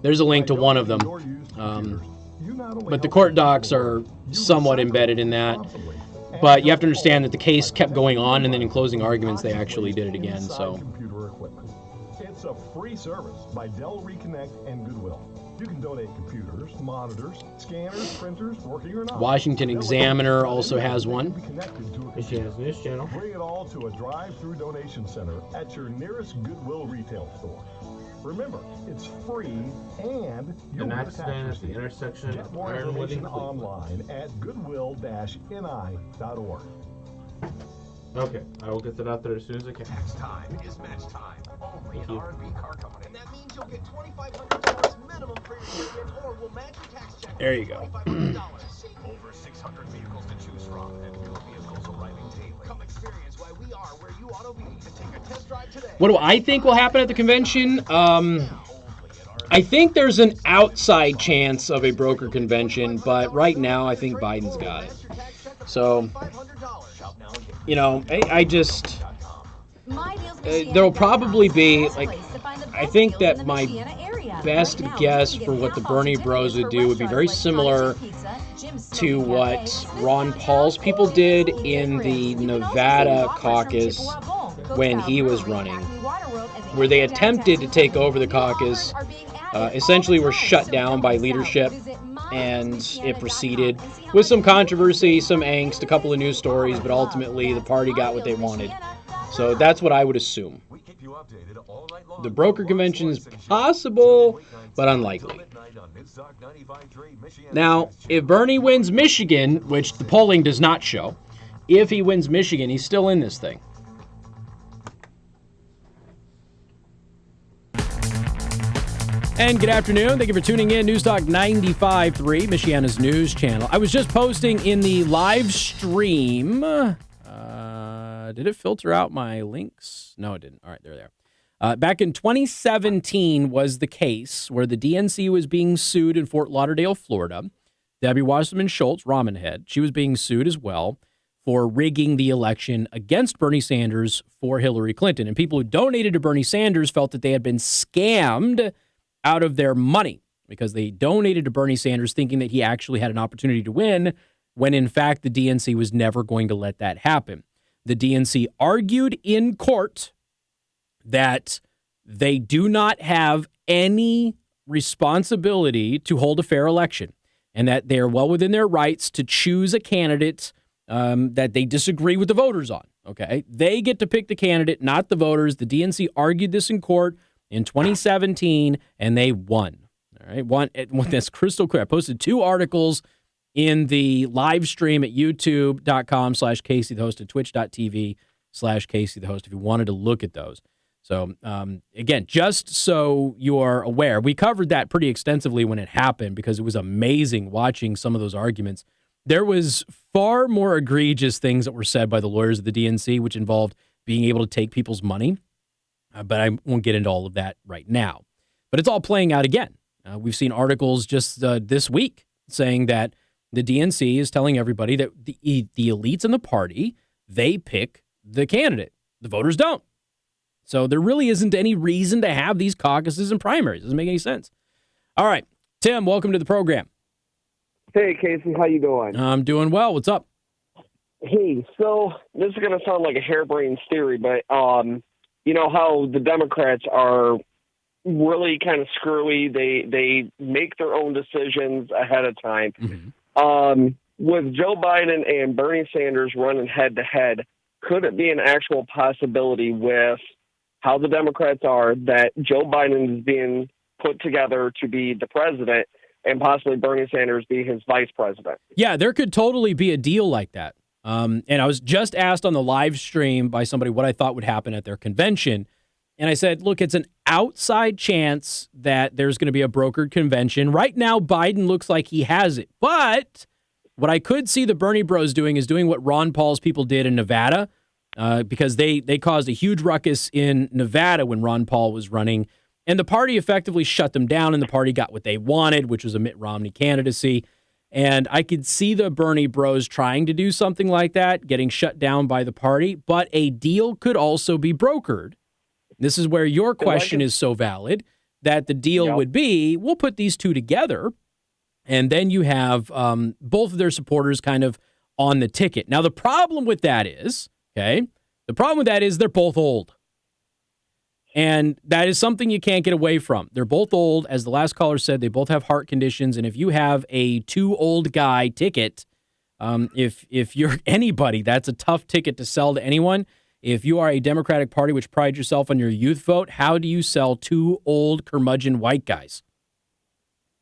There's a link to one of them, but the court docs are somewhat embedded in that. But you have to understand that the case kept going on, and then in closing arguments, they actually did it again. So. It's a free service by Dell Reconnect and Goodwill. You can donate computers, monitors, scanners, printers, working or not. Washington Examiner also has one. Michiana's News Channel. Bring it all to a drive-through donation center at your nearest Goodwill retail store. Remember, it's free and the next stand is the intersection Get more information online at goodwill-ni.org. Okay, I will get that out there as soon as I can. Tax time is match time. Only at R&B Car Company. And that means you'll get $2,500 minimum for your unit, or we'll match your tax check. There you go. Over 600 vehicles to choose from, and new vehicles arriving daily. Come experience why we are where you ought to be, and take a test drive today. What do I think will happen at the convention? I think there's an outside chance of a broker convention, but right now I think Biden's got it. So, I just... there will probably be, I think that my best guess for what the Bernie bros would do would be very similar to what Ron Paul's people did in the Nevada caucus when he was running, where they attempted to take over the caucus, essentially were shut down by leadership, and it proceeded with some controversy, some angst, a couple of news stories, but ultimately the party got what they wanted. So that's what I would assume. The broker convention is possible, but unlikely. Now, if Bernie wins Michigan, which the polling does not show, if he wins Michigan, he's still in this thing. And good afternoon. Thank you for tuning in. News Talk 95.3, Michiana's news channel. I was just posting in the live stream. Did it filter out my links? No, it didn't. All right, there they are. Back in 2017 was the case where the DNC was being sued in Fort Lauderdale, Florida. Debbie Wasserman Schultz, Ramenhead, she was being sued as well for rigging the election against Bernie Sanders for Hillary Clinton. And people who donated to Bernie Sanders felt that they had been scammed out of their money because they donated to Bernie Sanders thinking that he actually had an opportunity to win, when in fact the DNC was never going to let that happen. The DNC argued in court that they do not have any responsibility to hold a fair election and that they are well within their rights to choose a candidate that they disagree with the voters on. Okay, they get to pick the candidate, not the voters. The DNC argued this in court in 2017, and they won. All right, won. That's crystal clear. I posted 2 articles in the live stream at youtube.com/Casey the Host and twitch.tv/Casey the Host if you wanted to look at those. So, again, just so you are aware, we covered that pretty extensively when it happened because it was amazing watching some of those arguments. There was far more egregious things that were said by the lawyers of the DNC, which involved being able to take people's money. But I won't get into all of that right now. But it's all playing out again. We've seen articles just this week saying that the DNC is telling everybody that the elites in the party, they pick the candidate. The voters don't. So there really isn't any reason to have these caucuses and primaries. It doesn't make any sense. All right. Tim, welcome to the program. Hey, Casey. How you doing? I'm doing well. What's up? Hey, so this is going to sound like a harebrained theory, but you know how the Democrats are really kind of screwy. They make their own decisions ahead of time. Mm-hmm. With Joe Biden and Bernie Sanders running head-to-head, could it be an actual possibility with how the Democrats are that Joe Biden is being put together to be the president and possibly Bernie Sanders be his vice president? Yeah, there could totally be a deal like that. And I was just asked on the live stream by somebody what I thought would happen at their convention. And I said, look, it's an outside chance that there's going to be a brokered convention. Right now, Biden looks like he has it. But what I could see the Bernie bros doing is doing what Ron Paul's people did in Nevada, because they caused a huge ruckus in Nevada when Ron Paul was running. And the party effectively shut them down, and the party got what they wanted, which was a Mitt Romney candidacy. And I could see the Bernie bros trying to do something like that, getting shut down by the party. But a deal could also be brokered. This is where your question is so valid, that the deal would be, we'll put these two together, and then you have both of their supporters kind of on the ticket. Now, the problem with that is, they're both old. And that is something you can't get away from. They're both old. As the last caller said, they both have heart conditions. And if you have a too old guy ticket, if you're anybody, that's a tough ticket to sell to anyone. If you are a Democratic Party which prides yourself on your youth vote, how do you sell two old curmudgeon white guys?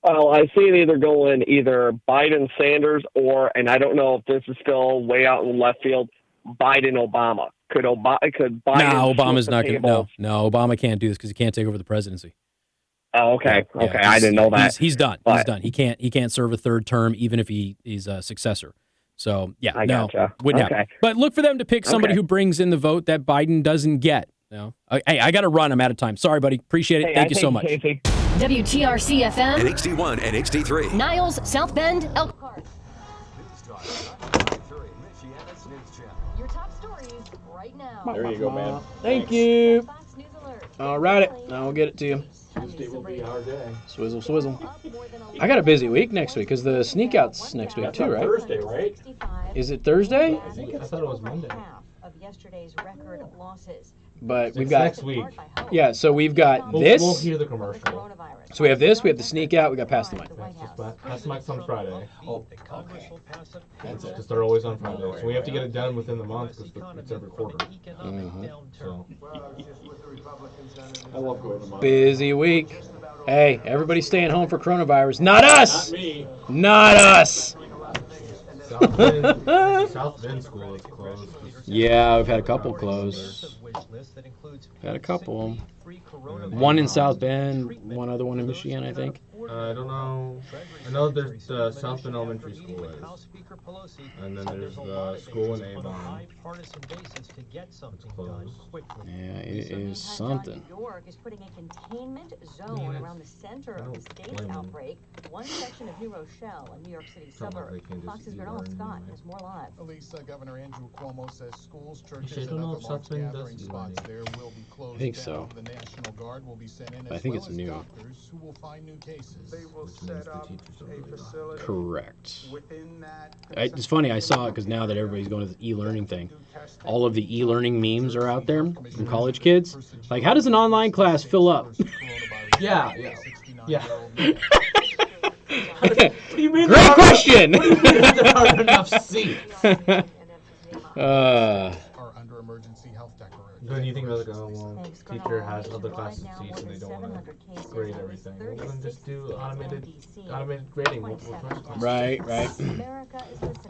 Well, I see it either going either Biden, Sanders, or, and I don't know if this is still way out in left field, Biden, Obama. Could Biden? No, Obama's not going to. No, Obama can't do this because he can't take over the presidency. Oh, okay. Yeah, okay, I didn't know that. He's done. But he's done. He can't serve a third term, even if he's a successor. So yeah, wouldn't happen. But look for them to pick somebody who brings in the vote that Biden doesn't get. No, hey, I got to run. I'm out of time. Sorry, buddy. Appreciate it. Thank you so much. WTRC FM. And HD1 and HD3. Niles, South Bend, Elk Park. Your top stories right now. There you go, man. Thank you. All right, I'll get it to you. Tuesday will be our day. Swizzle, swizzle. I got a busy week next week because the sneak out's next week too, right? Thursday, right? Is it Thursday? I thought it was Monday. But we've got next week. Yeah, so we've got this. We'll hear the commercial. So we have this. We have the sneak out. We got Pass the Mic. Pass the Mic's on Friday. Oh, okay. That's it. Because they're always on Friday, so we have to get it done within the month because it's every quarter. Mm-hmm. So I love going to Monday. Busy week. Hey, everybody's staying home for coronavirus. Not us. Not me. Not us. South Bend School is closed. Yeah, we've had a couple close. Had a couple. One in South Bend, one other one in Michigan, I think. I don't know. I know there's the South Bend Elementary School is. And then there's the school in Avon. It's closed. Yeah, it is something. New York is putting a containment zone around the center of the state's outbreak. One section of New Rochelle, a New York City suburb. Fox's Bernal Scott has more live. Elisa, Governor Andrew Cuomo says schools, churches, Actually, I don't and know other if large South Bend gathering does spots there will be closed I think down. so. The National Guard will be sent in, I as think well it's as new. doctors who will find new cases. They will set up a facility. Correct. Within that. It's funny, I saw it because now that everybody's going to the e-learning thing, all of the e-learning memes are out there from college kids. Like, how does an online class fill up? Yeah. You mean great question! There aren't enough seats. Are under emergency health declaration. Then you think like, oh well, teacher has other classes seats and they don't want to grade everything. Well, then just do automated grading. Right.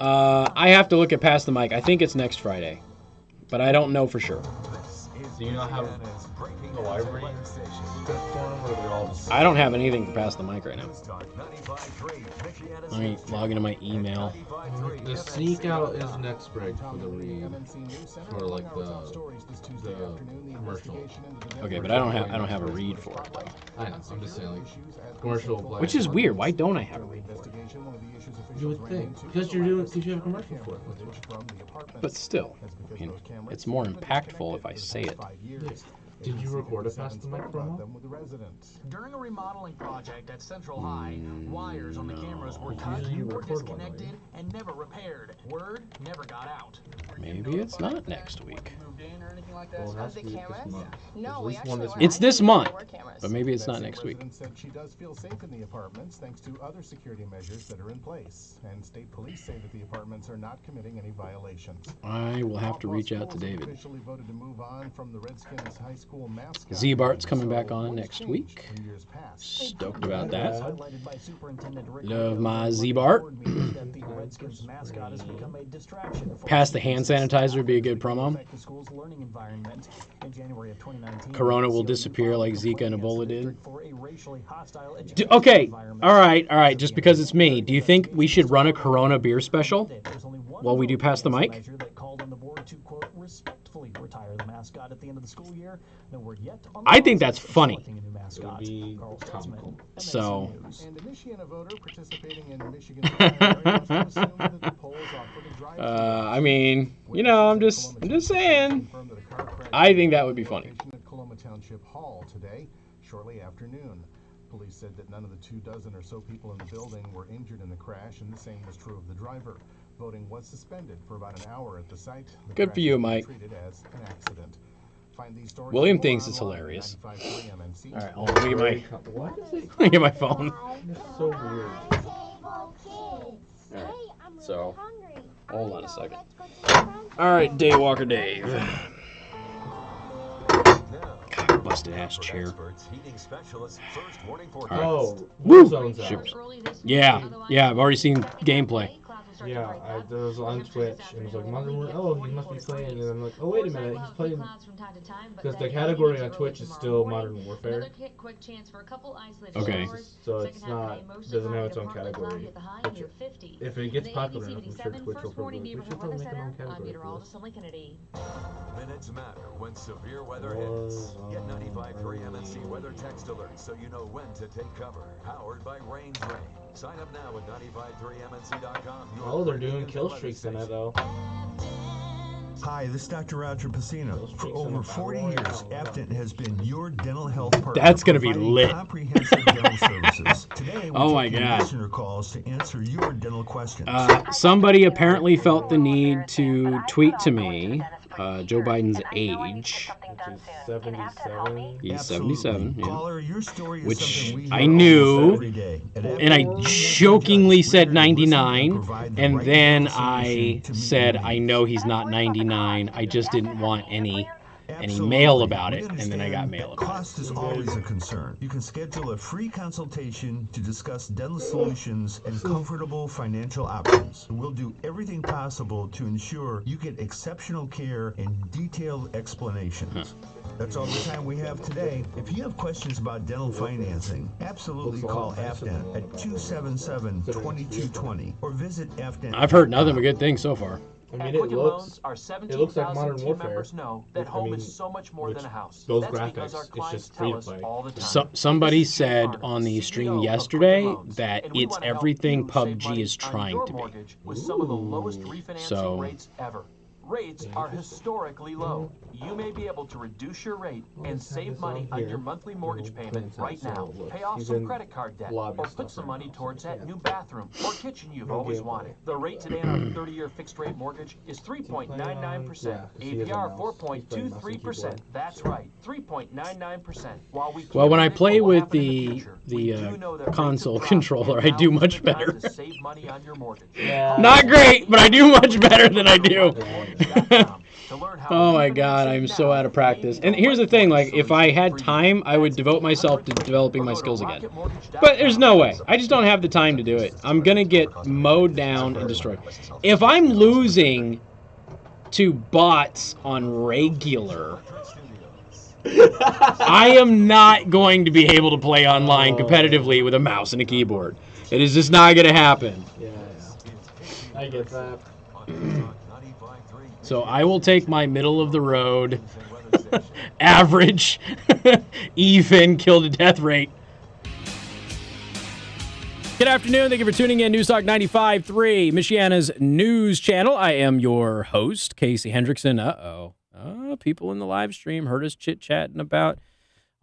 I have to look at Pass the Mic. I think it's next Friday, but I don't know for sure. Do you not have the library platform, or are they all just... I don't have anything for Pass the Mic right now. Let me log into my email. The sneak out is next break for the read, for like the commercial. Okay, but I don't have a read for it though. I know. I'm just saying, like commercial. Which is weird. Why don't I have a read for it? You would think because you have a commercial for it. But still, I mean, it's more impactful if I say it. Did you record a Pass the Mic promo? During a remodeling project at Central High, wires on the cameras were cut or disconnected and never repaired. Word never got out. Maybe it's not next week. Well, it has to be this month. No, we It's this month, but maybe it's not next week. Said she does feel safe in the apartments thanks to other security measures that are in place, and state police say that the apartments are not committing any violations. I will have to reach out to David. Officially voted to move on from the Redskins high school mascot. Z-Bart's coming back on next week. Stoked about that. Love my Z-Bart. Pass the hand sanitizer would be a good promo. Corona will disappear like Zika and Ebola did. Okay, all right. Just because it's me, do you think we should run a Corona beer special while we do Pass the Mic? I think that's funny. So. I mean, you know, I'm just saying. I think that would be funny. At Coloma Township Hall today, shortly after noon. Police said that none of the 24 or so people in the building were injured in the crash, and the same was true of the driver. Voting was suspended for about an hour at the site. Good for you, Mike. Treated as an accident. William thinks it's hilarious. All right, hold on. Let me get my phone. It's so weird. All right, so hold on a second. All right, Daywalker Dave. God, busted ass chair. All right. Oh, woo! Warzone's out. Yeah, I've already seen gameplay. Yeah, there was on Twitch, and it was like, oh, he must be playing, and I'm like, oh, wait a minute, he's playing, because the category on Twitch is still Modern Warfare. Okay. So it's not, doesn't have its own category. If it gets popular enough, I'm sure Twitch will probably make its own category for this. Minutes matter when severe weather hits. Get 95.3 MNC weather text alerts so you know when to take cover. Powered by Rain Train. Sign up now at 953mnc.com. Oh, they're doing kill streaks in it, though. Hi, this is Dr. Roger Pacino. For over 40 years, Apton has been your dental health partner. That's going to be lit. Comprehensive dental services. Today, oh my God. Listener calls to answer your dental questions. Somebody apparently felt the need to tweet to me Joe Biden's age. Which is 77. He's 77, yeah. Caller, your story is which we I knew, and I jokingly said 99, and then I said I know he's not 99. I just didn't want any mail about it, and then I got mail about it. Cost is always a concern. You can schedule a free consultation to discuss dental solutions and comfortable financial options. We'll do everything possible to ensure you get exceptional care and detailed explanations. That's all the time we have today. If you have questions about dental financing, absolutely call AFDENT at 277-2220 or visit AFDENT. I've heard nothing but good things so far. I mean, At it Quicken looks Loans, our like 17,000 Modern team Warfare. members know that home is so much more than a house. Those That's graphics, because our it's clients just free tell to us play. all the time. Somebody said on the stream yesterday that it's everything PUBG is trying to be. With some of the lowest refinancing So- rates ever. Rates are historically low. You may be able to reduce your rate and save money on your monthly mortgage payment right now. Pay off some credit card debt or put some money towards that new bathroom or kitchen you've always wanted. The rate today on our 30-year fixed-rate mortgage is 3.99%. APR 4.23%. That's right, 3.99%. Well, when I play with the console controller, I do much better. Not great, but I do much better than I do. Oh my God, I'm so out of practice. And here's the thing, like, if I had time, I would devote myself to developing my skills again. But there's no way. I just don't have the time to do it. I'm gonna get mowed down and destroyed. If I'm losing to bots on regular, I am not going to be able to play online competitively with a mouse and a keyboard. It is just not gonna happen. Yeah. I get that. So I will take my middle of the road, average, even kill to death rate. Good afternoon. Thank you for tuning in. News Talk 95.3, Michiana's news channel. I am your host, Casey Hendrickson. People in the live stream heard us chit-chatting about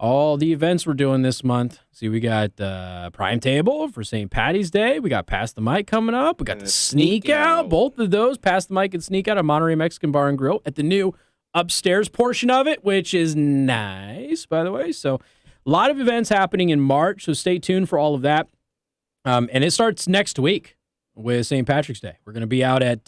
all the events we're doing this month. See, we got Prime Table for St. Patty's Day. We got Pass the Mic coming up. We got the Sneak Out. Both of those, Pass the Mic and Sneak Out, at Monterey Mexican Bar and Grill at the new upstairs portion of it, which is nice, by the way. So a lot of events happening in March, so stay tuned for all of that. And it starts next week with St. Patrick's Day. We're going to be out at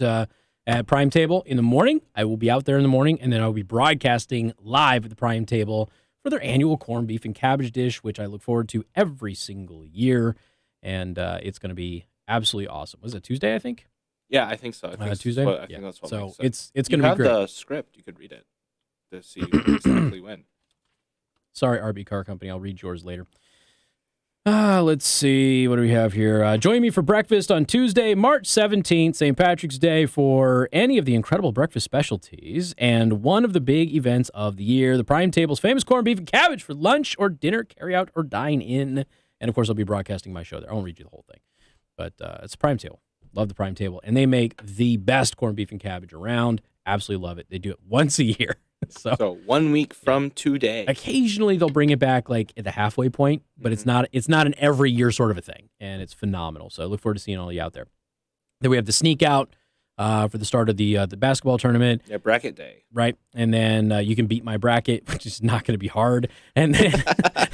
Prime Table in the morning. I will be out there in the morning, and then I'll be broadcasting live at the Prime Table for their annual corned beef and cabbage dish, which I look forward to every single year. And it's going to be absolutely awesome. Was it Tuesday, I think? Yeah, I think so. I think Tuesday? I think that's what so makes sense. it's going to be great. You have the script. You could read it to see exactly when. Sorry, RB Car Company. I'll read yours later. Let's see. What do we have here? Join me for breakfast on Tuesday, March 17th, St. Patrick's Day, for any of the incredible breakfast specialties and one of the big events of the year, the Prime Table's famous corned beef and cabbage for lunch or dinner, carry out, or dine in. And, of course, I'll be broadcasting my show there. I won't read you the whole thing. But it's Prime Table. Love the Prime Table. And they make the best corned beef and cabbage around. Absolutely love it. They do it once a year. So 1 week from today. Occasionally they'll bring it back like at the halfway point, but it's not an every year sort of a thing, and it's phenomenal. So I look forward to seeing all you out there. Then we have the Sneak Out for the start of the basketball tournament. Yeah, bracket day. Right, and then you can beat my bracket, which is not going to be hard. And then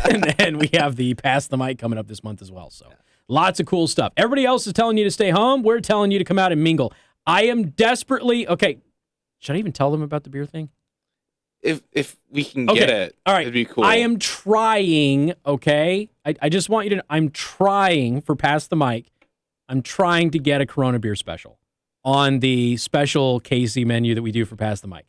and then we have the Pass the Mic coming up this month as well. So lots of cool stuff. Everybody else is telling you to stay home. We're telling you to come out and mingle. I am desperately okay. Should I even tell them about the beer thing? If we can get it, all right. It'd be cool. I am trying, okay? I just want you to know, I'm trying for Pass the Mic. I'm trying to get a Corona beer special on the special Casey menu that we do for Pass the Mic.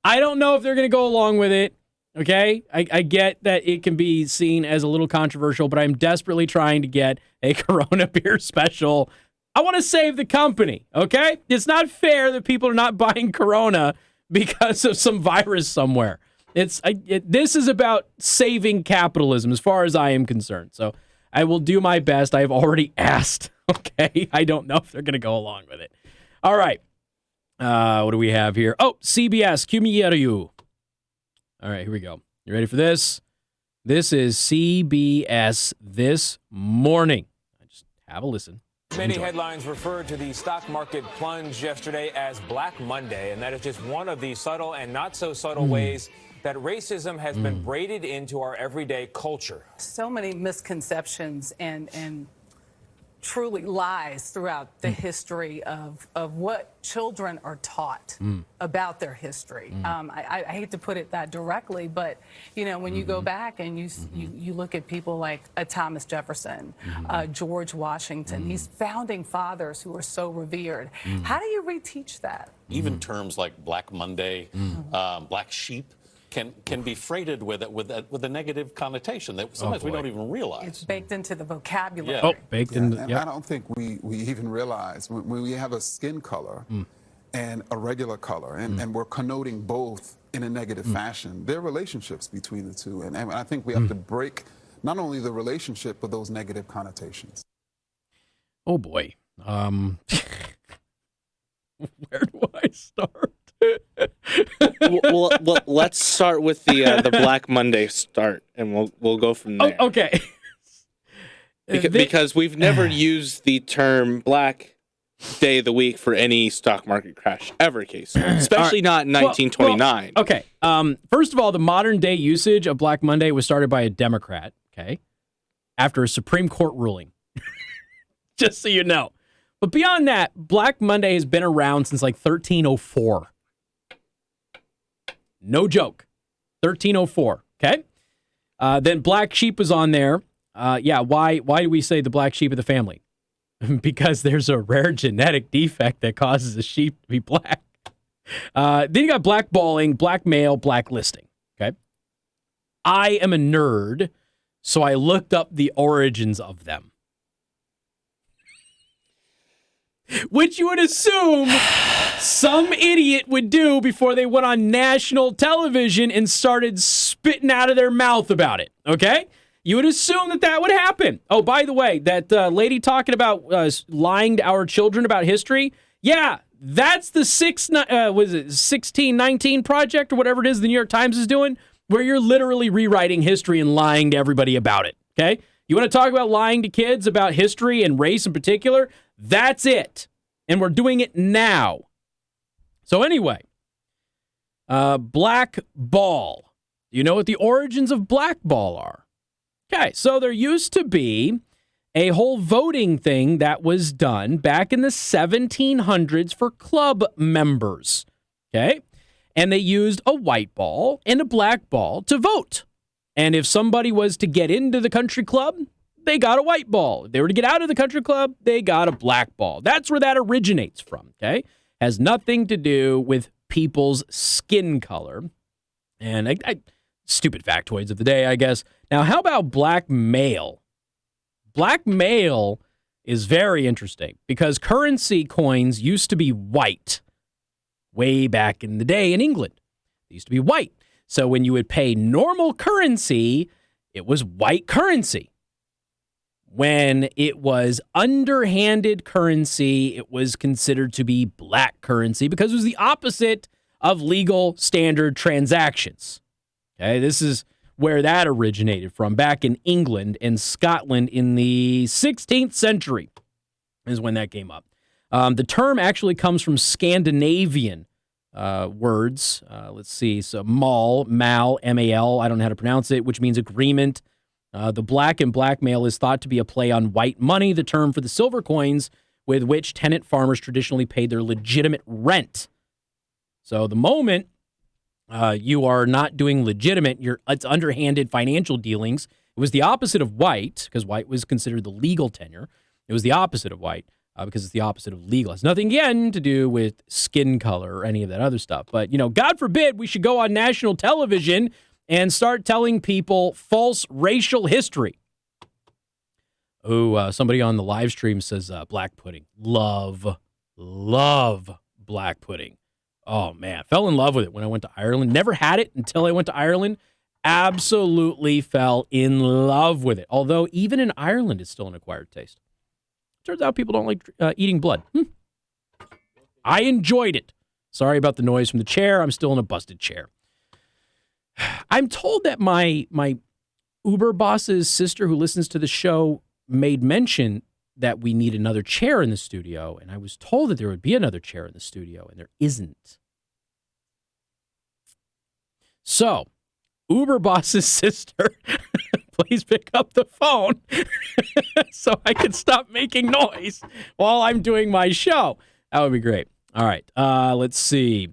I don't know if they're going to go along with it, okay? I get that it can be seen as a little controversial, but I'm desperately trying to get a Corona beer special. I want to save the company, okay? It's not fair that people are not buying Corona because of some virus somewhere. This is about saving capitalism as far as I am concerned. So I will do my best. I have already asked, okay? I don't know if they're going to go along with it. All right. What do we have here? Oh, CBS, Kumieru. All right, here we go. You ready for this? This is CBS This Morning. Just have a listen. Many headlines referred to the stock market plunge yesterday as Black Monday, and that is just one of the subtle and not so subtle ways that racism has been braided into our everyday culture. So many misconceptions and truly lies throughout the history of what children are taught about their history. I hate to put it that directly, but you know, when you go back and you look at people like Thomas Jefferson, George Washington, these founding fathers who are so revered, how do you reteach that? Even terms like Black Monday, Black Sheep can be freighted with a negative connotation that sometimes we don't even realize. It's baked into the vocabulary. Oh, baked into. And Yep. I don't think we even realize when we have a skin color and a regular color, and we're connoting both in a negative fashion. There are relationships between the two, and I think we have to break not only the relationship but those negative connotations. Oh boy. Where do I start? well, let's start with the Black Monday start, and we'll go from there. Oh, okay. Because we've never used the term Black Day of the Week for any stock market crash ever, Casey. Especially not in 1929. Well, okay. First of all, the modern day usage of Black Monday was started by a Democrat, okay, after a Supreme Court ruling. Just so you know. But beyond that, Black Monday has been around since like 1304. No joke. 1304, okay? Then Black Sheep was on there. Why do we say the black sheep of the family? Because there's a rare genetic defect that causes a sheep to be black. Then you got blackballing, blackmail, blacklisting, okay? I am a nerd, so I looked up the origins of them. Which you would assume some idiot would do before they went on national television and started spitting out of their mouth about it, okay? You would assume that would happen. Oh, by the way, that lady talking about lying to our children about history, yeah, that's the 1619 project or whatever it is the New York Times is doing, where you're literally rewriting history and lying to everybody about it, okay? You want to talk about lying to kids about history and race in particular? That's it. And we're doing it now. So anyway, black ball. Do you know what the origins of black ball are? Okay, so there used to be a whole voting thing that was done back in the 1700s for club members. Okay? And they used a white ball and a black ball to vote. And if somebody was to get into the country club, they got a white ball. If they were to get out of the country club, they got a black ball. That's where that originates from, okay? Has nothing to do with people's skin color. And I stupid factoids of the day, I guess. Now, how about blackmail? Blackmail is very interesting because currency coins used to be white way back in the day in England. They used to be white. So when you would pay normal currency, it was white currency. When it was underhanded currency, it was considered to be black currency because it was the opposite of legal standard transactions. Okay, this is where that originated from, back in England and Scotland in the 16th century is when that came up. The term actually comes from Scandinavian words. Let's see, so mal, M-A-L, I don't know how to pronounce it, which means agreement. The black and blackmail is thought to be a play on white money, the term for the silver coins with which tenant farmers traditionally paid their legitimate rent. So the moment you are not doing legitimate, it's underhanded financial dealings. It was the opposite of white, because white was considered the legal tenure. It was the opposite of white, because it's the opposite of legal. It has nothing, again, to do with skin color or any of that other stuff. But, God forbid we should go on national television and start telling people false racial history. Oh, somebody on the live stream says black pudding. Love black pudding. Oh, man. Fell in love with it when I went to Ireland. Never had it until I went to Ireland. Absolutely fell in love with it. Although even in Ireland, it's still an acquired taste. Turns out people don't like eating blood. I enjoyed it. Sorry about the noise from the chair. I'm still in a busted chair. I'm told that my Uber boss's sister who listens to the show made mention that we need another chair in the studio, and I was told that there would be another chair in the studio, and there isn't. So, Uber boss's sister, please pick up the phone so I can stop making noise while I'm doing my show. That would be great. All right, let's see.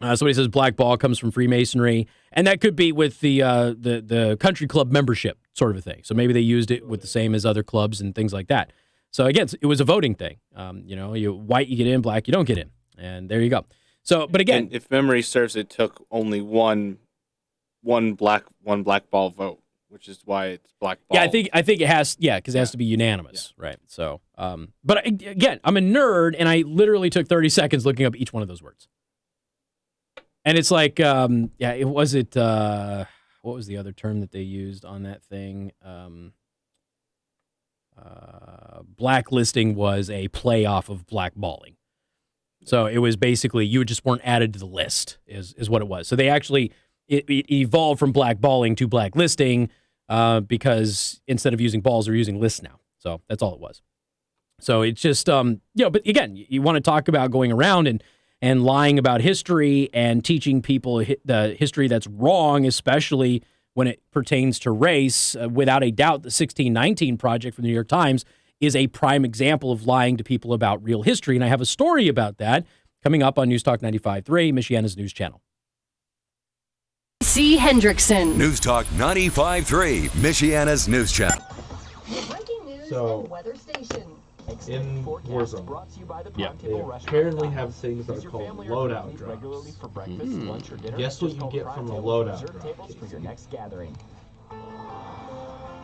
Somebody says black ball comes from Freemasonry, and that could be with the country club membership sort of a thing. So maybe they used it with the same as other clubs and things like that. So again, it was a voting thing. You white you get in, black you don't get in, and there you go. So, but again, and if memory serves, it took only one one black ball vote, which is why it's black ball. Yeah, I think it has. Yeah, because it has to be unanimous, right? So, but again, I'm a nerd, and I literally took 30 seconds looking up each one of those words. And it's like, it was it. What was the other term that they used on that thing? Blacklisting was a play off of blackballing. So it was basically you just weren't added to the list, is what it was. So they actually it evolved from blackballing to blacklisting because instead of using balls, they're using lists now. So that's all it was. So it's just but again, you want to talk about going around and lying about history and teaching people the history that's wrong, especially when it pertains to race. Without a doubt, the 1619 Project from the New York Times is a prime example of lying to people about real history. And I have a story about that coming up on News Talk 95.3, Michiana's news channel. C. Hendrickson. News Talk 95.3, Michiana's news channel. Breaking news So, and weather station. In Warzone, they apparently have things that are called loadout drops. Guess what you get from a loadout drop?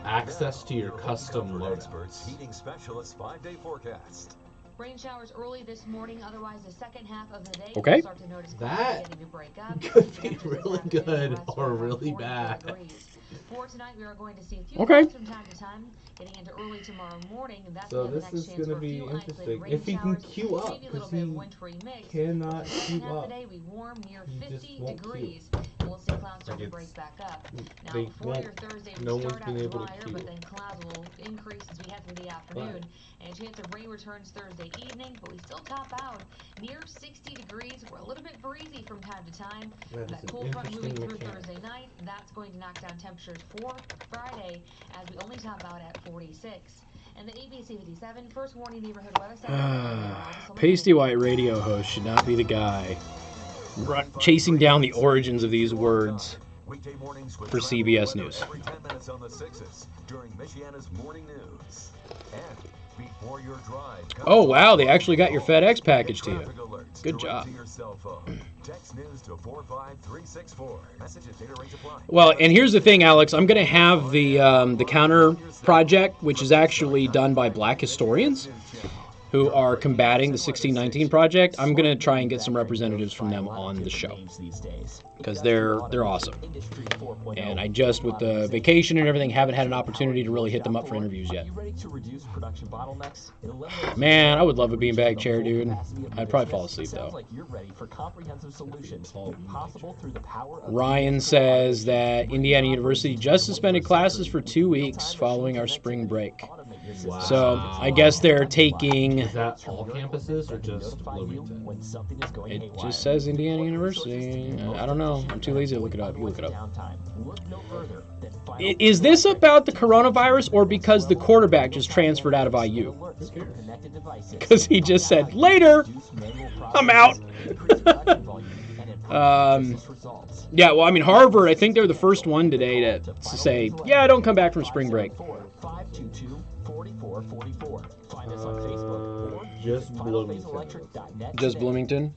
Access to your custom loadouts. Heating specialist 5-day forecast. Rain showers early this morning, otherwise the second half of the day. Okay. We'll start to notice That beginning to break up. could be really good or really bad. For tonight, we are going to see a few Okay. clouds from time to time, getting into early tomorrow morning, and that's So when the this next is chance going to for a be few isolated interesting. rain If he can showers, queue up, maybe a little because bit of he wintry mix. cannot The second queue half of up. the day, we warm near He just 50 won't queue. degrees. And we'll see clouds start to break back up. Now, They for your won't- Thursday, no we one's start been out able to drier, queue. but then clouds will increase as we head through the afternoon. And a chance of rain returns Thursday evening, but we still top out near 60 degrees. We're a little bit breezy from time to time. That is That an cold front moving interesting through mechanic. Thursday night, that's going to knock down temperatures for Friday as we only top out at 46. And the ABC 57 first warning neighborhood weather center. Pasty White radio host should not be the guy chasing down the origins of these words Weekday mornings with for travel CBS weather News. Every 10 minutes on the 6s during Michiana's morning news. And before your drive. Oh, wow, they actually got your FedEx package to you. Traffic alerts Good direct job. to your cell phone. Text news to 45364. Messages, data rates apply. Well, and here's the thing, Alex. I'm going to have the counter project, which is actually done by black historians who are combating the 1619 Project. I'm going to try and get some representatives from them on the show because they're awesome. And I just, with the vacation and everything, haven't had an opportunity to really hit them up for interviews yet. Man, I would love a beanbag chair, dude. I'd probably fall asleep, though. Ryan says that Indiana University just suspended classes for 2 weeks following our spring break. Wow. So I guess they're taking... Is that all campuses or just Bloomington? It just says Indiana University. I don't know. I'm too lazy to look it up. You look it up. Is this about the coronavirus or because the quarterback just transferred out of IU? Because he just said, later, I'm out. Yeah, well, I mean, Harvard, I think they're the first one today to say, yeah, don't come back from spring break. Just Bloomington. Just Bloomington?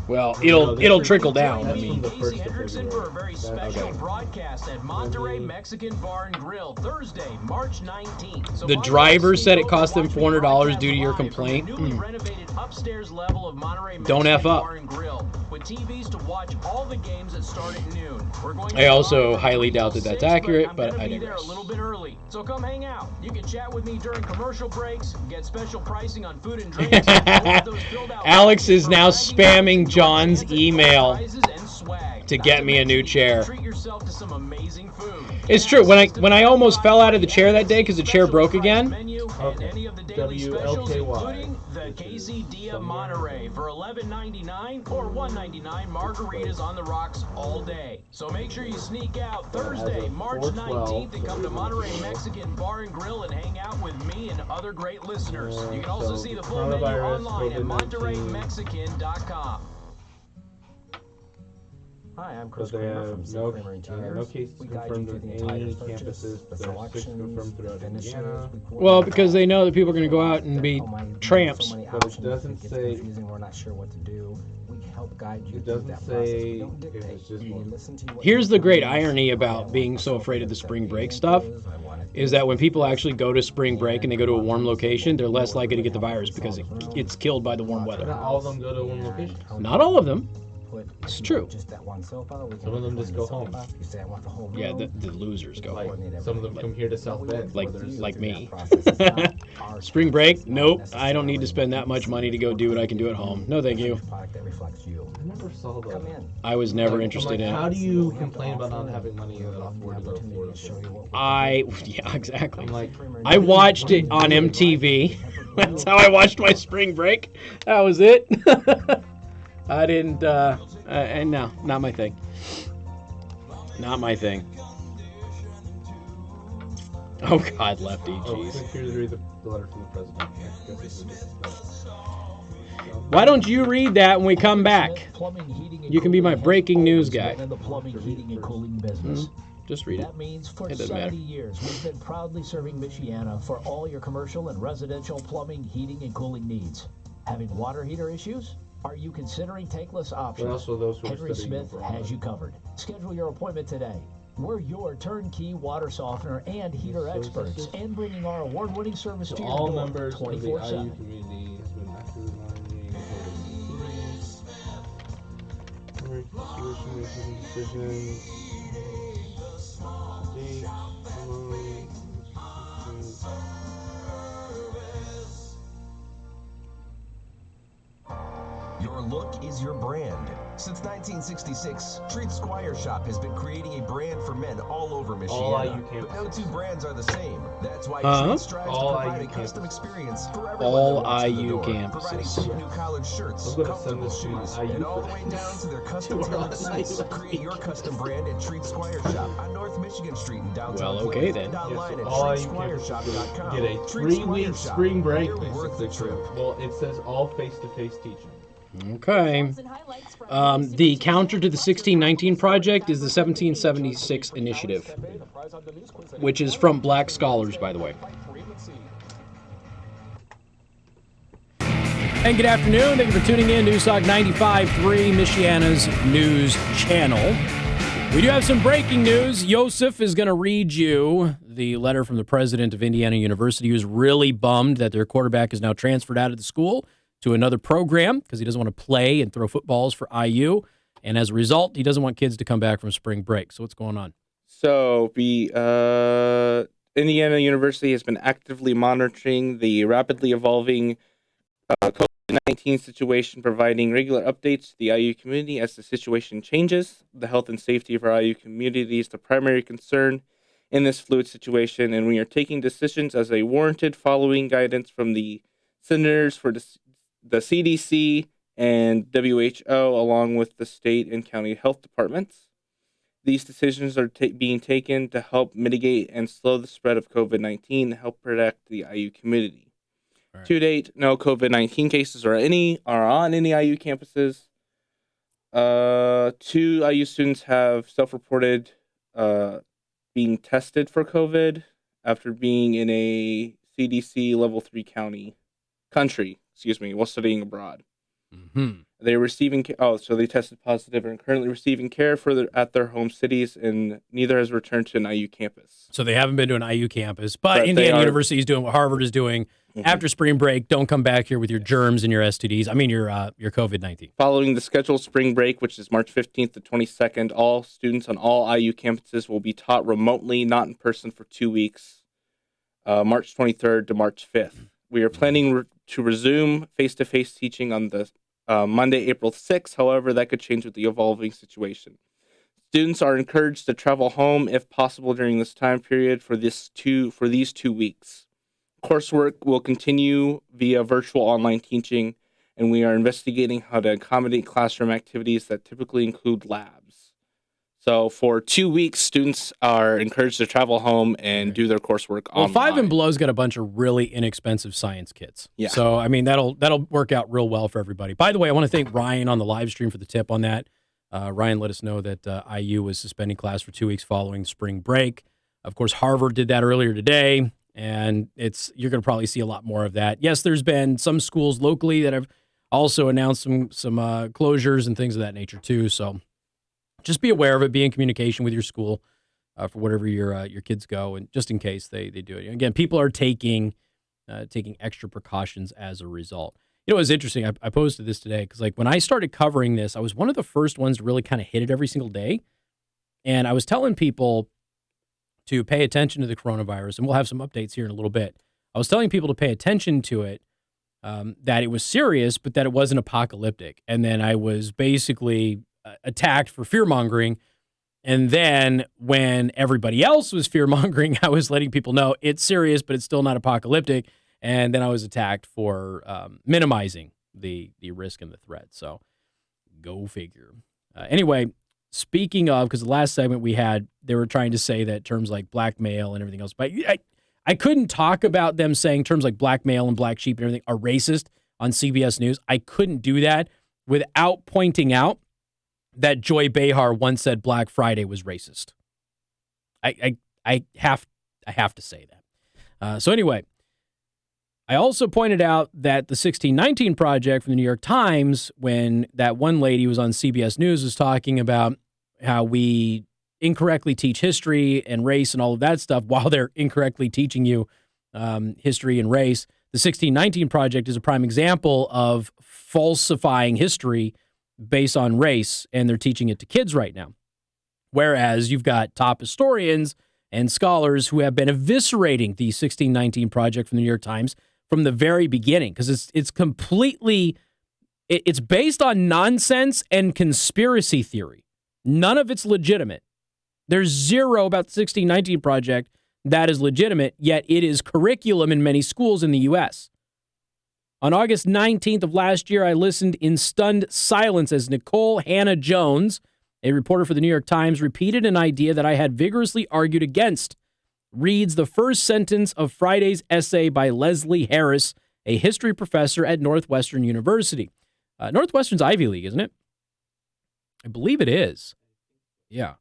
Well, it'll trickle down. I mean, Hendrickson for a very special broadcast at Monterey Mexican Bar and Grill Thursday, March 19th. So the driver said it cost them $400 due to your complaint. renovated upstairs level of Monterey Don't F up. Bar and Grill with TVs to watch all the games that start at noon. We're going I also highly doubt that that's accurate, but I be there a digress. little bit early. So come hang out. You can chat with me during commercial breaks, get special pricing on food and drinks. Alex is now spamming John's email to get me a new chair. Treat yourself to some amazing food. It's true. When I almost fell out of the chair that day because the chair broke again. WLKY. Including the Quesadilla Monterey for $11.99 or $1.99 margaritas on the rocks all day. So make sure you sneak out Thursday, March 19th and come to Monterey Mexican Bar and Grill and hang out with me and other great listeners. You can also see the full menu online at MontereyMexican.com. Hi, I'm But Chris they Kramer from have Z no, Kramer no Interiors. cases We guide you confirmed through on the entire any purchase, campuses. the There are 6 selections, confirmed the throughout finishes. Indiana. Well, because they know that people are going to go out and be tramps. So many But it options, doesn't gets say- confusing. We're not sure what to do. We help guide you It through doesn't that process. We say don't if dictate. it's just We one. listen to what Here's you the great want. irony I about want being the so sofa afraid of the that's spring got break the stuff inches. I want it is that when people actually go to spring break and they go to a warm location, they're less likely to get the virus because it's killed by the warm weather. Not all of them go to one location. Not all of them. Put, It's you true. know, just that one sofa. We can Some of them put just the go sofa. home. You say I want the whole room. Yeah, the losers go Like, home. some of them come here to South Bend. Like where there's- me. Process is not our Spring choice. break? It's not Nope. I don't need to necessarily spend that much money to go do what I can do at home. No, thank you. product that reflects you. I never saw the. Come in. I was never I'm interested like, in how it. do you complain about not having money and then afford to go to Florida? Yeah, exactly. I'm like, I watched it on MTV. That's how I watched my spring break. That was it. I didn't, and no, not my thing. Not my thing. Oh God, Lefty, jeez. click here to read the letter from the president. I guess this is just, Why don't you read that when we come back? You can be my breaking news guy. In the plumbing, heating, and cooling business. Just read it. That means for It doesn't 70 matter. years, we've been proudly serving Michiana for all your commercial and residential plumbing, heating, and cooling needs. Having water heater issues? Are you considering tankless options? also those who are Henry studying Smith abroad. has you covered. Schedule your appointment today. We're your turnkey water softener and heater experts, and bringing our award-winning service to your all door members of the IU 24/7. community has been actively monitoring situation decisions. Date, Your look is your brand. Since 1966, Treat Squire Shop has been creating a brand for men all over All Michiana. IU But no two brands are the same. That's why Huh? Treat strives All to provide IU a custom experience for everyone All that walks in the IU door. campuses. Providing cute new college shirts, I'm gonna send comfortable this to my shoes, IU and all the way friends. down to their custom tailored suits. Create your custom brand at Treat Squire Shop on North Michigan Street in downtown Well, okay Plymouth. then. And online at all IU treatsquireshop.com. get a Treat 3-week Squire Shop. spring break. You're worth the basically. trip. Well, it says all face-to-face teaching. Okay. The counter to the 1619 project is the 1776 initiative, which is from black scholars, by the way. And good afternoon. Thank you for tuning in. News Talk 95.3, Michiana's news channel. We do have some breaking news. Yosef is going to read you the letter from the president of Indiana University, who's really bummed that their quarterback is now transferred out of the school to another program because he doesn't want to play and throw footballs for IU. And as a result, he doesn't want kids to come back from spring break. So what's going on? So Indiana University has been actively monitoring the rapidly evolving COVID-19 situation, providing regular updates to the IU community as the situation changes. The health and safety of our IU community is the primary concern in this fluid situation, and we are taking decisions as a warranted following guidance from the Centers for the CDC and WHO, along with the state and county health departments. These decisions are being taken to help mitigate and slow the spread of COVID-19 and help protect the IU community. Right. To date, no COVID-19 cases are on any IU campuses. 2 IU students have self-reported being tested for COVID after being in a CDC level 3 country, while studying abroad. Mm-hmm. They're receiving, so they tested positive and are currently receiving care at their home cities, and neither has returned to an IU campus. So they haven't been to an IU campus, but Indiana University is doing what Harvard is doing. Mm-hmm. After spring break, don't come back here with your germs and your STDs. I mean, your COVID-19. Following the scheduled spring break, which is March 15th to 22nd, all students on all IU campuses will be taught remotely, not in person, for 2 weeks, March 23rd to March 5th. We are planning to resume face-to-face teaching on the Monday, April 6th. However, that could change with the evolving situation. Students are encouraged to travel home if possible during this time period for these 2 weeks. Coursework will continue via virtual online teaching, and we are investigating how to accommodate classroom activities that typically include labs. So for 2 weeks, students are encouraged to travel home and do their coursework online. Well, Five and Below's got a bunch of really inexpensive science kits. Yeah. So, I mean, that'll work out real well for everybody. By the way, I want to thank Ryan on the live stream for the tip on that. Ryan let us know that IU was suspending class for 2 weeks following spring break. Of course, Harvard did that earlier today, and you're going to probably see a lot more of that. Yes, there's been some schools locally that have also announced some closures and things of that nature too. So just be aware of it. Be in communication with your school for whatever your kids go, and just in case they do it. Again, people are taking extra precautions as a result. You know, it was interesting. I posted this today because, like, when I started covering this, I was one of the first ones to really kind of hit it every single day. And I was telling people to pay attention to the coronavirus, and we'll have some updates here in a little bit. I was telling people to pay attention to it, that it was serious, but that it wasn't apocalyptic. And then I was basically attacked for fear-mongering. And then when everybody else was fear-mongering, I was letting people know it's serious, but it's still not apocalyptic. And then I was attacked for minimizing the risk and the threat. So go figure. Anyway, speaking of, because the last segment we had, they were trying to say that terms like blackmail and everything else, but I couldn't talk about them saying terms like blackmail and black sheep and everything are racist on CBS News. I couldn't do that without pointing out that Joy Behar once said Black Friday was racist. I have to say that. So anyway, I also pointed out that the 1619 Project from the New York Times, when that one lady was on CBS News, was talking about how we incorrectly teach history and race and all of that stuff while they're incorrectly teaching you history and race. The 1619 Project is a prime example of falsifying history based on race, and they're teaching it to kids right now. Whereas you've got top historians and scholars who have been eviscerating the 1619 Project from the New York Times from the very beginning, because it's completely, it's based on nonsense and conspiracy theory. None of it's legitimate. There's zero about the 1619 Project that is legitimate, yet it is curriculum in many schools in the U.S. On August 19th of last year, I listened in stunned silence as Nicole Hannah-Jones, a reporter for the New York Times, repeated an idea that I had vigorously argued against. Reads the first sentence of Friday's essay by Leslie Harris, a history professor at Northwestern University. Northwestern's Ivy League, isn't it? I believe it is. Yeah.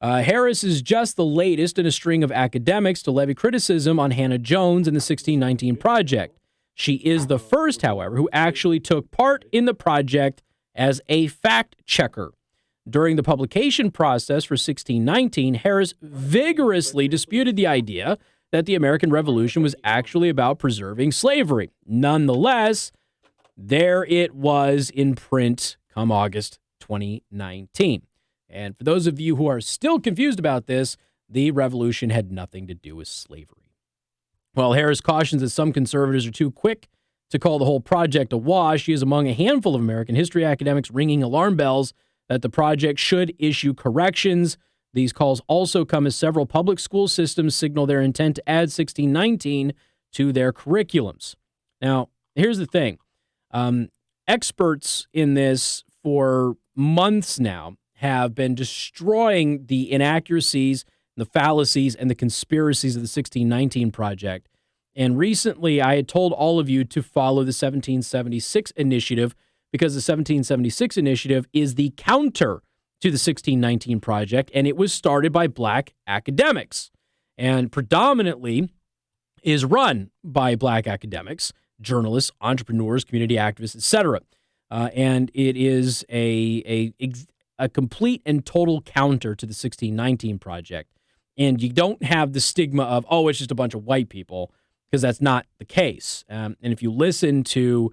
Harris is just the latest in a string of academics to levy criticism on Hannah-Jones and the 1619 Project. She is the first, however, who actually took part in the project as a fact checker. During the publication process for 1619, Harris vigorously disputed the idea that the American Revolution was actually about preserving slavery. Nonetheless, there it was in print come August 2019. And for those of you who are still confused about this, the revolution had nothing to do with slavery. While Harris cautions that some conservatives are too quick to call the whole project a wash, she is among a handful of American history academics ringing alarm bells that the project should issue corrections. These calls also come as several public school systems signal their intent to add 1619 to their curriculums. Now, here's the thing. Experts in this for months now have been destroying the inaccuracies, the fallacies, and the conspiracies of the 1619 Project. And recently, I had told all of you to follow the 1776 initiative, because the 1776 initiative is the counter to the 1619 Project, and it was started by black academics and predominantly is run by black academics, journalists, entrepreneurs, community activists, etc. And it is a complete and total counter to the 1619 Project. And you don't have the stigma of, oh, it's just a bunch of white people, because that's not the case. And if you listen to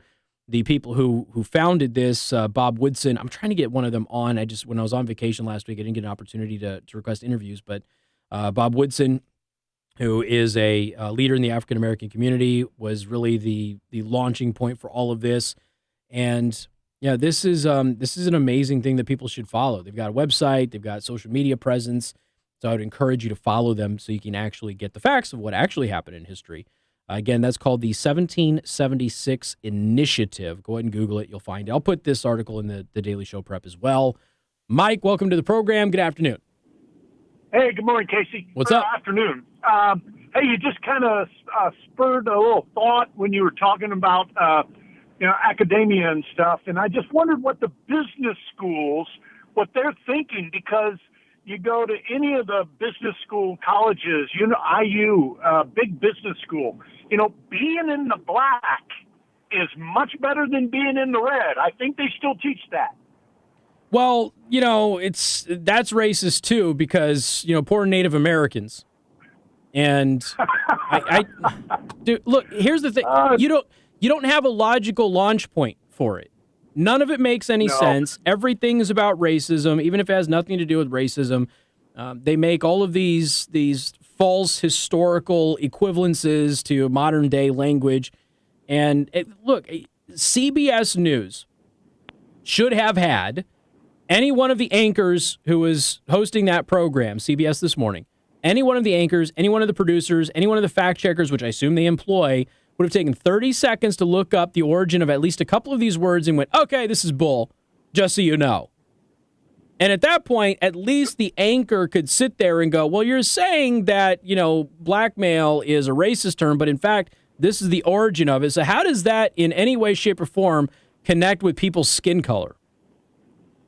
the people who founded this, Bob Woodson, I'm trying to get one of them on. When I was on vacation last week, I didn't get an opportunity to request interviews, but Bob Woodson, who is a leader in the African-American community, was really the launching point for all of this. And yeah, this is an amazing thing that people should follow. They've got a website, they've got social media presence. So I would encourage you to follow them so you can actually get the facts of what actually happened in history. Again, that's called the 1776 Initiative. Go ahead and Google it. You'll find it. I'll put this article in the Daily Show prep as well. Mike, welcome to the program. Good afternoon. Hey, good morning, Casey. What's up? Afternoon. Hey, you just kind of spurred a little thought when you were talking about, academia and stuff, and I just wondered what the business schools what they're thinking, because you go to any of the business school colleges, IU, big business school, being in the black is much better than being in the red. I think they still teach that. Well, that's racist too, because poor Native Americans. And dude, look, here's the thing: you don't have a logical launch point for it. None of it makes any sense. Everything is about racism, even if it has nothing to do with racism. They make all of these false historical equivalences to modern day language. And look, CBS News should have had any one of the anchors who was hosting that program, CBS This Morning, any one of the anchors, any one of the producers, any one of the fact checkers, which I assume they employ, would have taken 30 seconds to look up the origin of at least a couple of these words and went, okay, this is bull, just so you know. And at that point, at least the anchor could sit there and go, well, you're saying that, blackmail is a racist term, but in fact, this is the origin of it. So how does that in any way, shape, or form connect with people's skin color?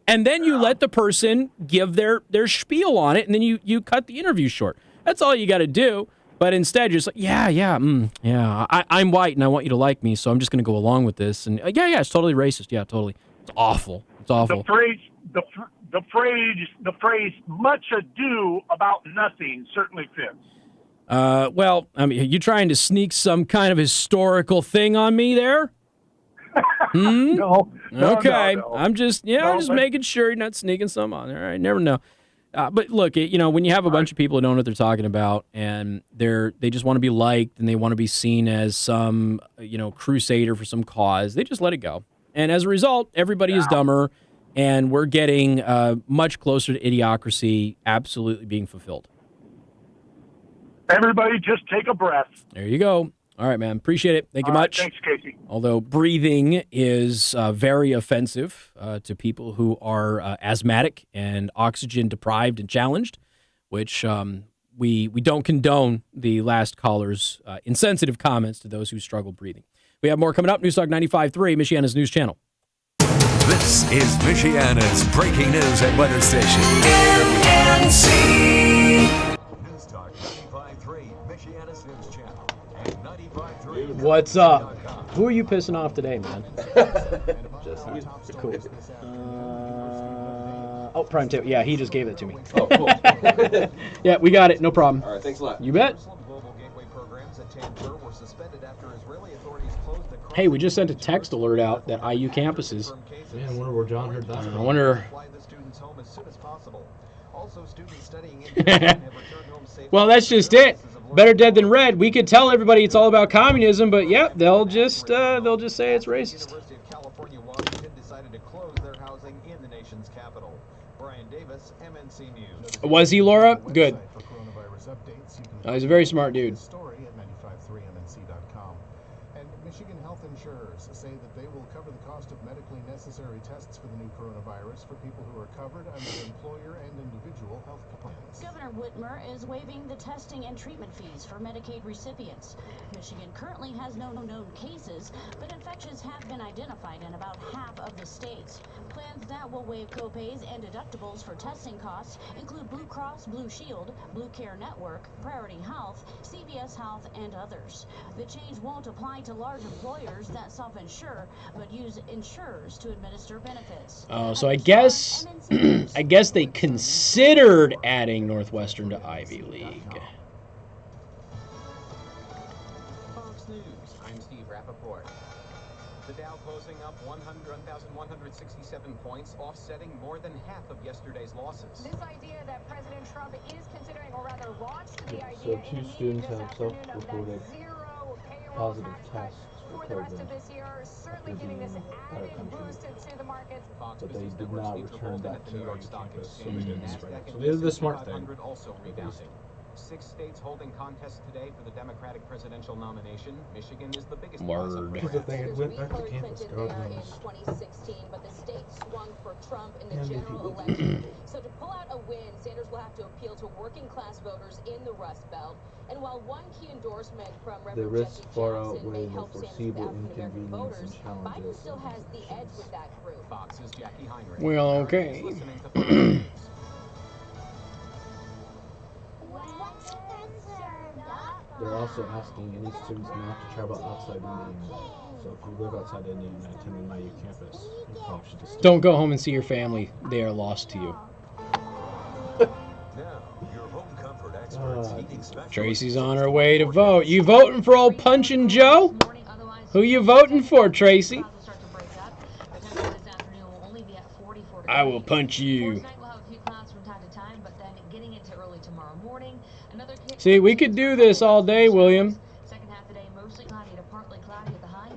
And then you let the person give their spiel on it, and then you cut the interview short. That's all you got to do. But instead, you're just like, yeah, I'm white, and I want you to like me, so I'm just going to go along with this. And yeah, it's totally racist. Yeah, totally. It's awful. It's awful. The phrase "much ado about nothing" certainly fits. Well, I mean, you trying to sneak some kind of historical thing on me there? No. Okay. No. I'm just making sure you're not sneaking some on there. I never know. But look, when you have a bunch of people who don't know what they're talking about, and they just want to be liked, and they want to be seen as some, crusader for some cause, they just let it go. And as a result, everybody is dumber, and we're getting much closer to idiocracy absolutely being fulfilled. Everybody just take a breath. There you go. All right, man. Appreciate it. Thank you much. Thanks, Casey. Although breathing is very offensive to people who are asthmatic and oxygen deprived and challenged, which we don't condone the last caller's insensitive comments to those who struggle breathing. We have more coming up. Newstalk 95.3, Michiana's news channel. This is Michiana's breaking news and weather station. MNC. Newstalk 95.3, Michiana's news channel. And 95.3. What's up? Who are you pissing off today, man? Jesse. Cool. Prime tip. Yeah, he just gave it to me. Oh, cool. Yeah, we got it. No problem. All right, thanks a lot. You bet. Hey, we just sent a text alert out that IU campuses. Man, I wonder where John heard that I from. wonder. Well, that's just it. Better dead than red. We could tell everybody it's all about communism, but yep, they'll just say it's racist. Was he, Laura? Good. He's a very smart dude. Michigan health insurers say that they will cover the cost of medically necessary tests for the new coronavirus for people who are covered under employer and individual health plans. Governor Whitmer is waiving the testing and treatment fees for Medicaid recipients. Michigan currently has no known cases, but infections have been identified in about half of the states. Plans that will waive copays and deductibles for testing costs include Blue Cross Blue Shield, Blue Care Network, Priority Health, CVS Health, and others. The change won't apply to large employers that self-insure, but use insurers to administer benefits. Oh, so I guess they considered adding Northwestern to Ivy League. Fox News, I'm Steve Rappaport. The Dow closing up 1,167 points, offsetting more than half of yesterday's losses. This idea that President Trump is considering, or rather launched the idea So two students have self-reported positive tests for the rest of COVID this year, certainly giving this added boost to the markets. but they did not return back to their campus, so they didn't spread it. So they did the smart thing. Also rebounding. 6 states holding contests today for the Democratic presidential nomination. Michigan is the biggest. Word. Because if they had went back to campus, God in knows. 2016, but the state swung for Trump in the general election. So to pull out a win, Sanders will have to appeal to working-class voters in the Rust Belt. And while one key endorsement from The Reverend risks Jesse far Jackson outweigh may the help Sanders with foreseeable African-American inconvenience voters, and challenges. Biden still has the edge with that group. Fox's Jackie Heinrich. Well, America is okay. listening to Fox News. They're also asking any students not to travel outside Indiana. So if you live outside Indiana and attend an IU campus, you probably should just Don't go home and see your family. They are lost to you. Now, your home comfort experts, heating specialists. Tracy's on her way to vote. You voting for old Punchin' Joe? Who you voting for, Tracy? I will punch you. See, we could do this all day, William.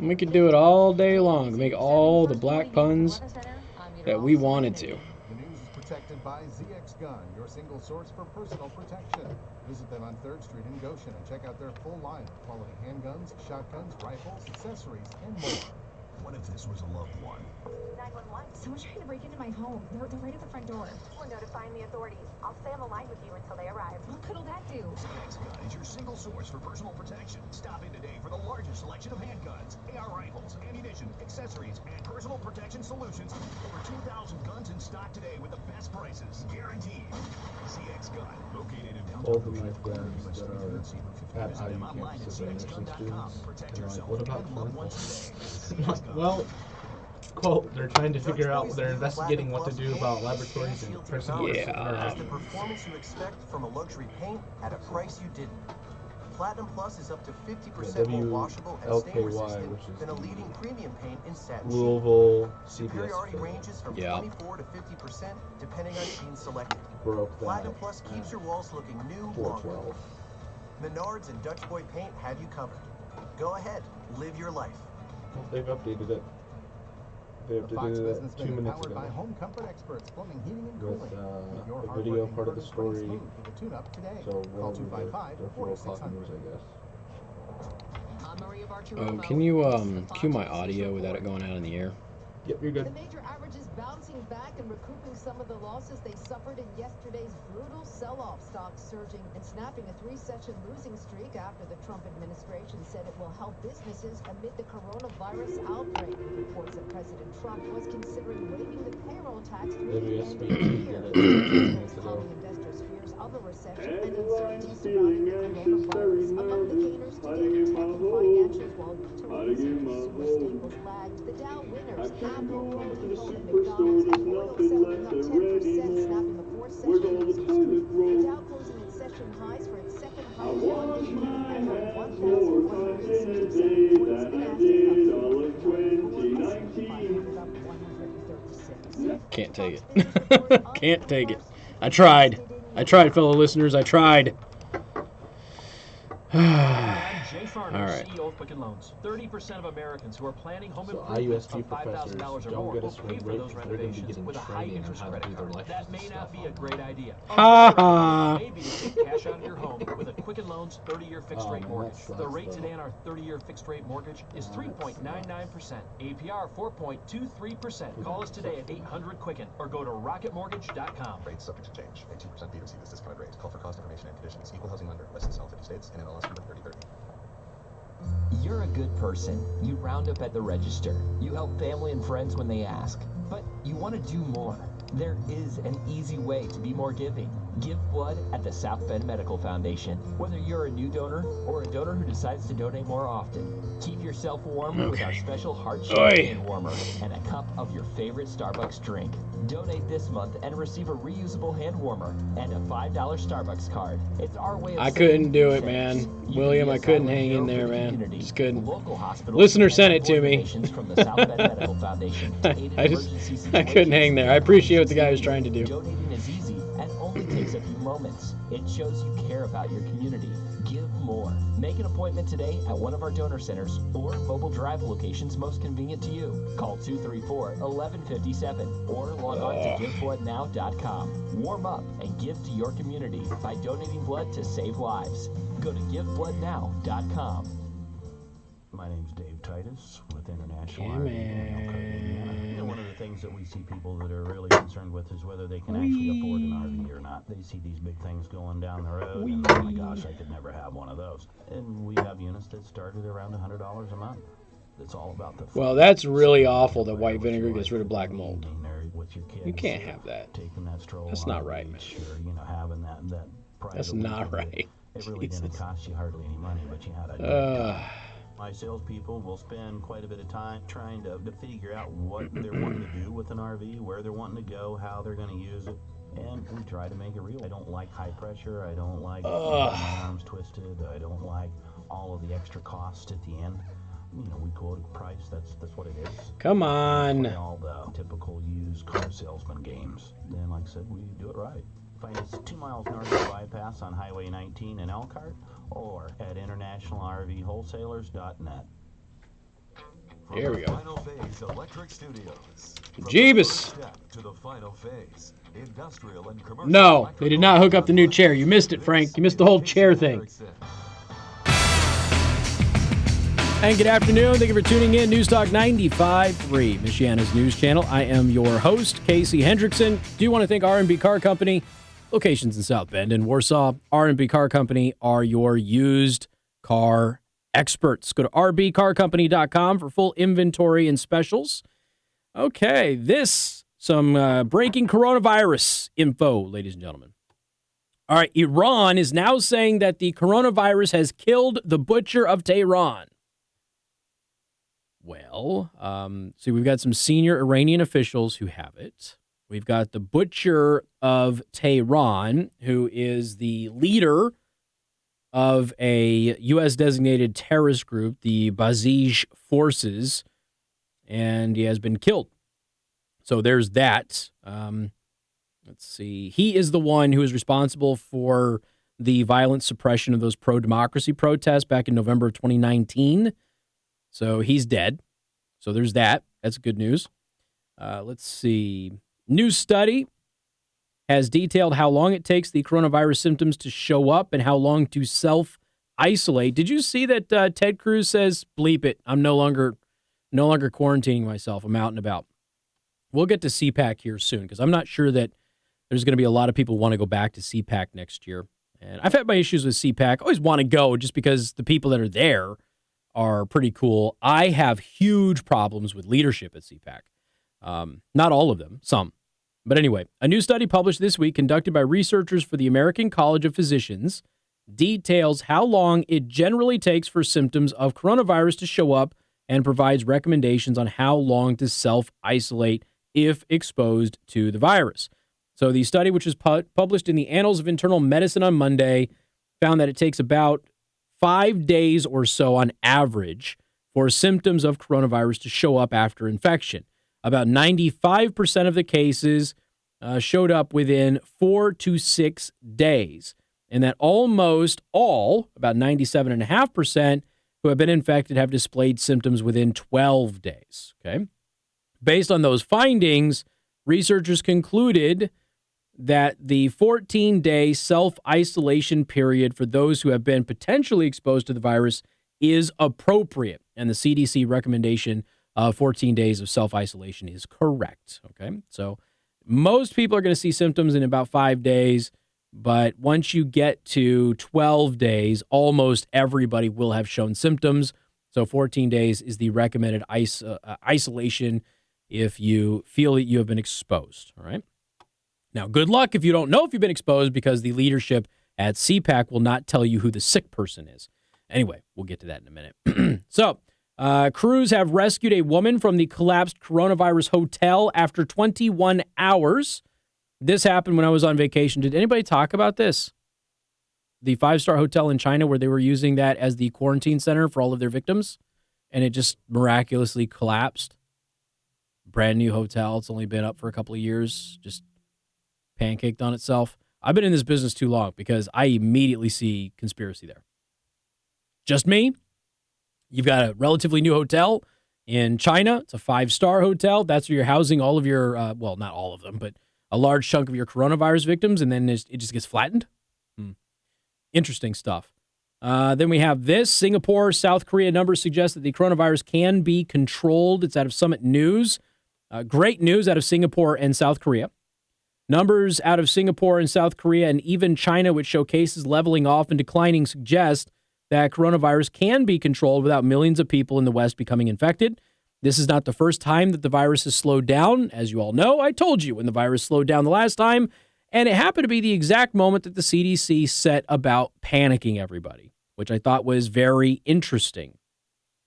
We could do it all day long. Make all the black puns that we wanted to. The news is protected by ZX Gun, your single source for personal protection. Visit them on 3rd Street in Goshen and check out their full line of quality handguns, shotguns, rifles, accessories, and more. What if this was a loved one? 911. Someone's trying to break into my home. They're right at the front door. We're notifying the authorities. I'll stay on the line with you until they arrive. What could all that do? ZX Gun is your single source for personal protection. Stop in today for the largest selection of handguns, AR rifles, ammunition, accessories, and personal protection solutions. Over 2,000 guns in stock today with the best prices. Guaranteed. ZX Gun, located in all downtown the knife brands that are at IU campuses are nursing students. And like, what about clinical? Well, quote, they're trying to figure out, they're investigating what to do about laboratories and personal It's the performance you expect from a luxury paint at a price you didn't. Platinum Plus is up to 50% more washable and stain resistant than a leading premium paint in satin sheen. Louisville Superiority CBS ranges from 24 to 50% depending on sheen selected. broke that Platinum Plus keeps your walls looking new longer. 412. Menards and Dutch Boy Paint have you covered. Go ahead, live your life. Well, they've updated it. They The Fox updated Business it 2 Minute, minutes powered ago. by home comfort experts, plumbing, heating, and With cooling. Get your a video hard-working part of the burgers story. running smooth with a tune-up today. So Call whatever their 4 o'clock 255-4600. news, I guess. Oh, can you cue my audio without it going out in the air? Yep, you're good. The major averages bouncing back and recouping some of the losses they suffered in yesterday's brutal sell-off. Stocks surging and snapping a 3-session losing streak after the Trump administration said it will help businesses amid the coronavirus outbreak. Reports that President Trump was considering waiving the payroll tax through the end of the year. Calming investors' fears of a recession and uncertainty surrounding the coronavirus. Among the gainers today, tech and financials, while utilities and consumer staples lagged. The Dow winners, Apple, Home Depot, and McDonald's, and oil settling up 10%, snapping a 4-session losing streak. The Dow closing in session highs for its second highest volume ever, 1,167 points. The Nasdaq Can't take it. Can't take it. I tried, fellow listeners. I tried. Jay Farner, All right. CEO of Quicken Loans. 30% of Americans who are planning home So improvements IUSD of $5,000 or professors more don't get will a pay swing for rate those because they're going to be renovations getting with a high training on interest how to credit do their card. life That may not be a great idea. Ha ha. Maybe to take cash out of your home with a Quicken Loans 30-year fixed rate mortgage. The rate today on our 30-year fixed rate mortgage is 3.99%. APR 4.23%. Call us today at 800-QUICKEN or go to rocketmortgage.com. Rates subject to change. Pay 2% fee to receive this discounted rate. Call for cost information and conditions. Equal housing lender. Licensed in all 50 states and NMLS number 3030. You're a good person. You round up at the register. You help family and friends when they ask. But you want to do more. There is an easy way to be more giving. Give blood at the South Bend Medical Foundation. Whether you're a new donor or a donor who decides to donate more often, keep yourself warm with our special heart-shaped hand warmer and a cup of your favorite Starbucks drink. Donate this month and receive a reusable hand warmer and a $5 Starbucks card. It's our way of I saying couldn't do it, thanks. man. You can William, be a I couldn't silent hang hero in for there, the man. community. Just couldn't. Local hospitals Listener and sent it to avoid me. donations from the South Bend Medical Foundation to aid in emergency I couldn't hang there. I appreciate what the guy was trying to do. Donating is easy and only takes a few moments. It shows you care about your community. Give more. Make an appointment today at one of our donor centers or mobile drive locations most convenient to you. Call 234-1157 or log on to GiveBloodNow.com. Warm up and give to your community by donating blood to save lives. Go to GiveBloodNow.com. My name's Dave Titus with International Yeah, Army in Elkhart, Indiana. man. And one of the things things that we see people that are really concerned with is whether they can actually afford an RV or not. They see these big things going down the road, and oh my gosh, I could never have one of those. And we have units that start at around $100 a month. It's all about the. Well, that's really awful that white vinegar gets rid of black mold. You can't have that. That's not right, man. Having that That's not right. It really didn't cost you hardly any money, but you had a great time. My salespeople will spend quite a bit of time trying to figure out what they're wanting to do with an RV, where they're wanting to go, how they're going to use it, and we try to make it real. I don't like high pressure. I don't like my arms twisted. I don't like all of the extra cost at the end. We quote a price. That's what it is. Come on. All the typical used car salesman games. Then, like I said, we do it right. Find us 2 miles north of Bypass on Highway 19 in Elkhart, or at internationalrvwholesalers.net. Here we go. Final Phase Electric Studios. Jeebus. To the final phase, industrial and commercial. No, they did not hook up the new chair. You missed it, Frank. You missed the whole chair thing. And good afternoon. Thank you for tuning in. News Talk 95.3, Michiana's news channel. I am your host, Casey Hendrickson. Do you want to thank R&B Car Company? Locations in South Bend and Warsaw. R&B Car Company are your used car experts. Go to rbcarcompany.com for full inventory and specials. Okay, some breaking coronavirus info, ladies and gentlemen. All right, Iran is now saying that the coronavirus has killed the butcher of Tehran. Well, see, we've got some senior Iranian officials who have it. We've got the butcher of Tehran, who is the leader of a U.S.-designated terrorist group, the Basij Forces, and he has been killed. So there's that. Let's see. He is the one who is responsible for the violent suppression of those pro-democracy protests back in November of 2019. So he's dead. So there's that. That's good news. Let's see. New study has detailed how long it takes the coronavirus symptoms to show up and how long to self-isolate. Did you see that Ted Cruz says, bleep it, I'm no longer quarantining myself. I'm out and about. We'll get to CPAC here soon because I'm not sure that there's going to be a lot of people who want to go back to CPAC next year. And I've had my issues with CPAC. I always want to go just because the people that are there are pretty cool. I have huge problems with leadership at CPAC. Not all of them, some. But anyway, a new study published this week conducted by researchers for the American College of Physicians details how long it generally takes for symptoms of coronavirus to show up and provides recommendations on how long to self-isolate if exposed to the virus. So the study, which was published in the Annals of Internal Medicine on Monday, found that it takes about 5 days or so on average for symptoms of coronavirus to show up after infection. About 95% of the cases showed up within 4 to 6 days, and that almost all, about 97.5%, who have been infected have displayed symptoms within 12 days. Okay, based on those findings, researchers concluded that the 14-day self-isolation period for those who have been potentially exposed to the virus is appropriate, and the CDC recommendation of 14 days of self-isolation is correct. Okay, so most people are going to see symptoms in about 5 days, but once you get to 12 days, almost everybody will have shown symptoms. So 14 days is the recommended isolation if you feel that you have been exposed. All right. Now, good luck if you don't know if you've been exposed, because the leadership at CPAC will not tell you who the sick person is. Anyway, we'll get to that in a minute. So, crews have rescued a woman from the collapsed coronavirus hotel after 21 hours. This happened when I was on vacation. Did anybody talk about this? The 5-star hotel in China where they were using that as the quarantine center for all of their victims, and it just miraculously collapsed. Brand new hotel. It's only been up for a couple of years. Just pancaked on itself. I've been in this business too long because I immediately see conspiracy there. Just me? You've got a relatively new hotel in China. It's a 5-star hotel. That's where you're housing all of your, well, not all of them, but a large chunk of your coronavirus victims, and then it just gets flattened. Interesting stuff. Then we have this. Singapore, South Korea numbers suggest that the coronavirus can be controlled. It's out of Summit News. Great news out of Singapore and South Korea. Numbers out of Singapore and South Korea and even China, which show cases leveling off and declining, suggest that coronavirus can be controlled without millions of people in the West becoming infected. This is not the first time that the virus has slowed down. As you all know, I told you when the virus slowed down the last time, and it happened to be the exact moment that the CDC set about panicking everybody, which I thought was very interesting.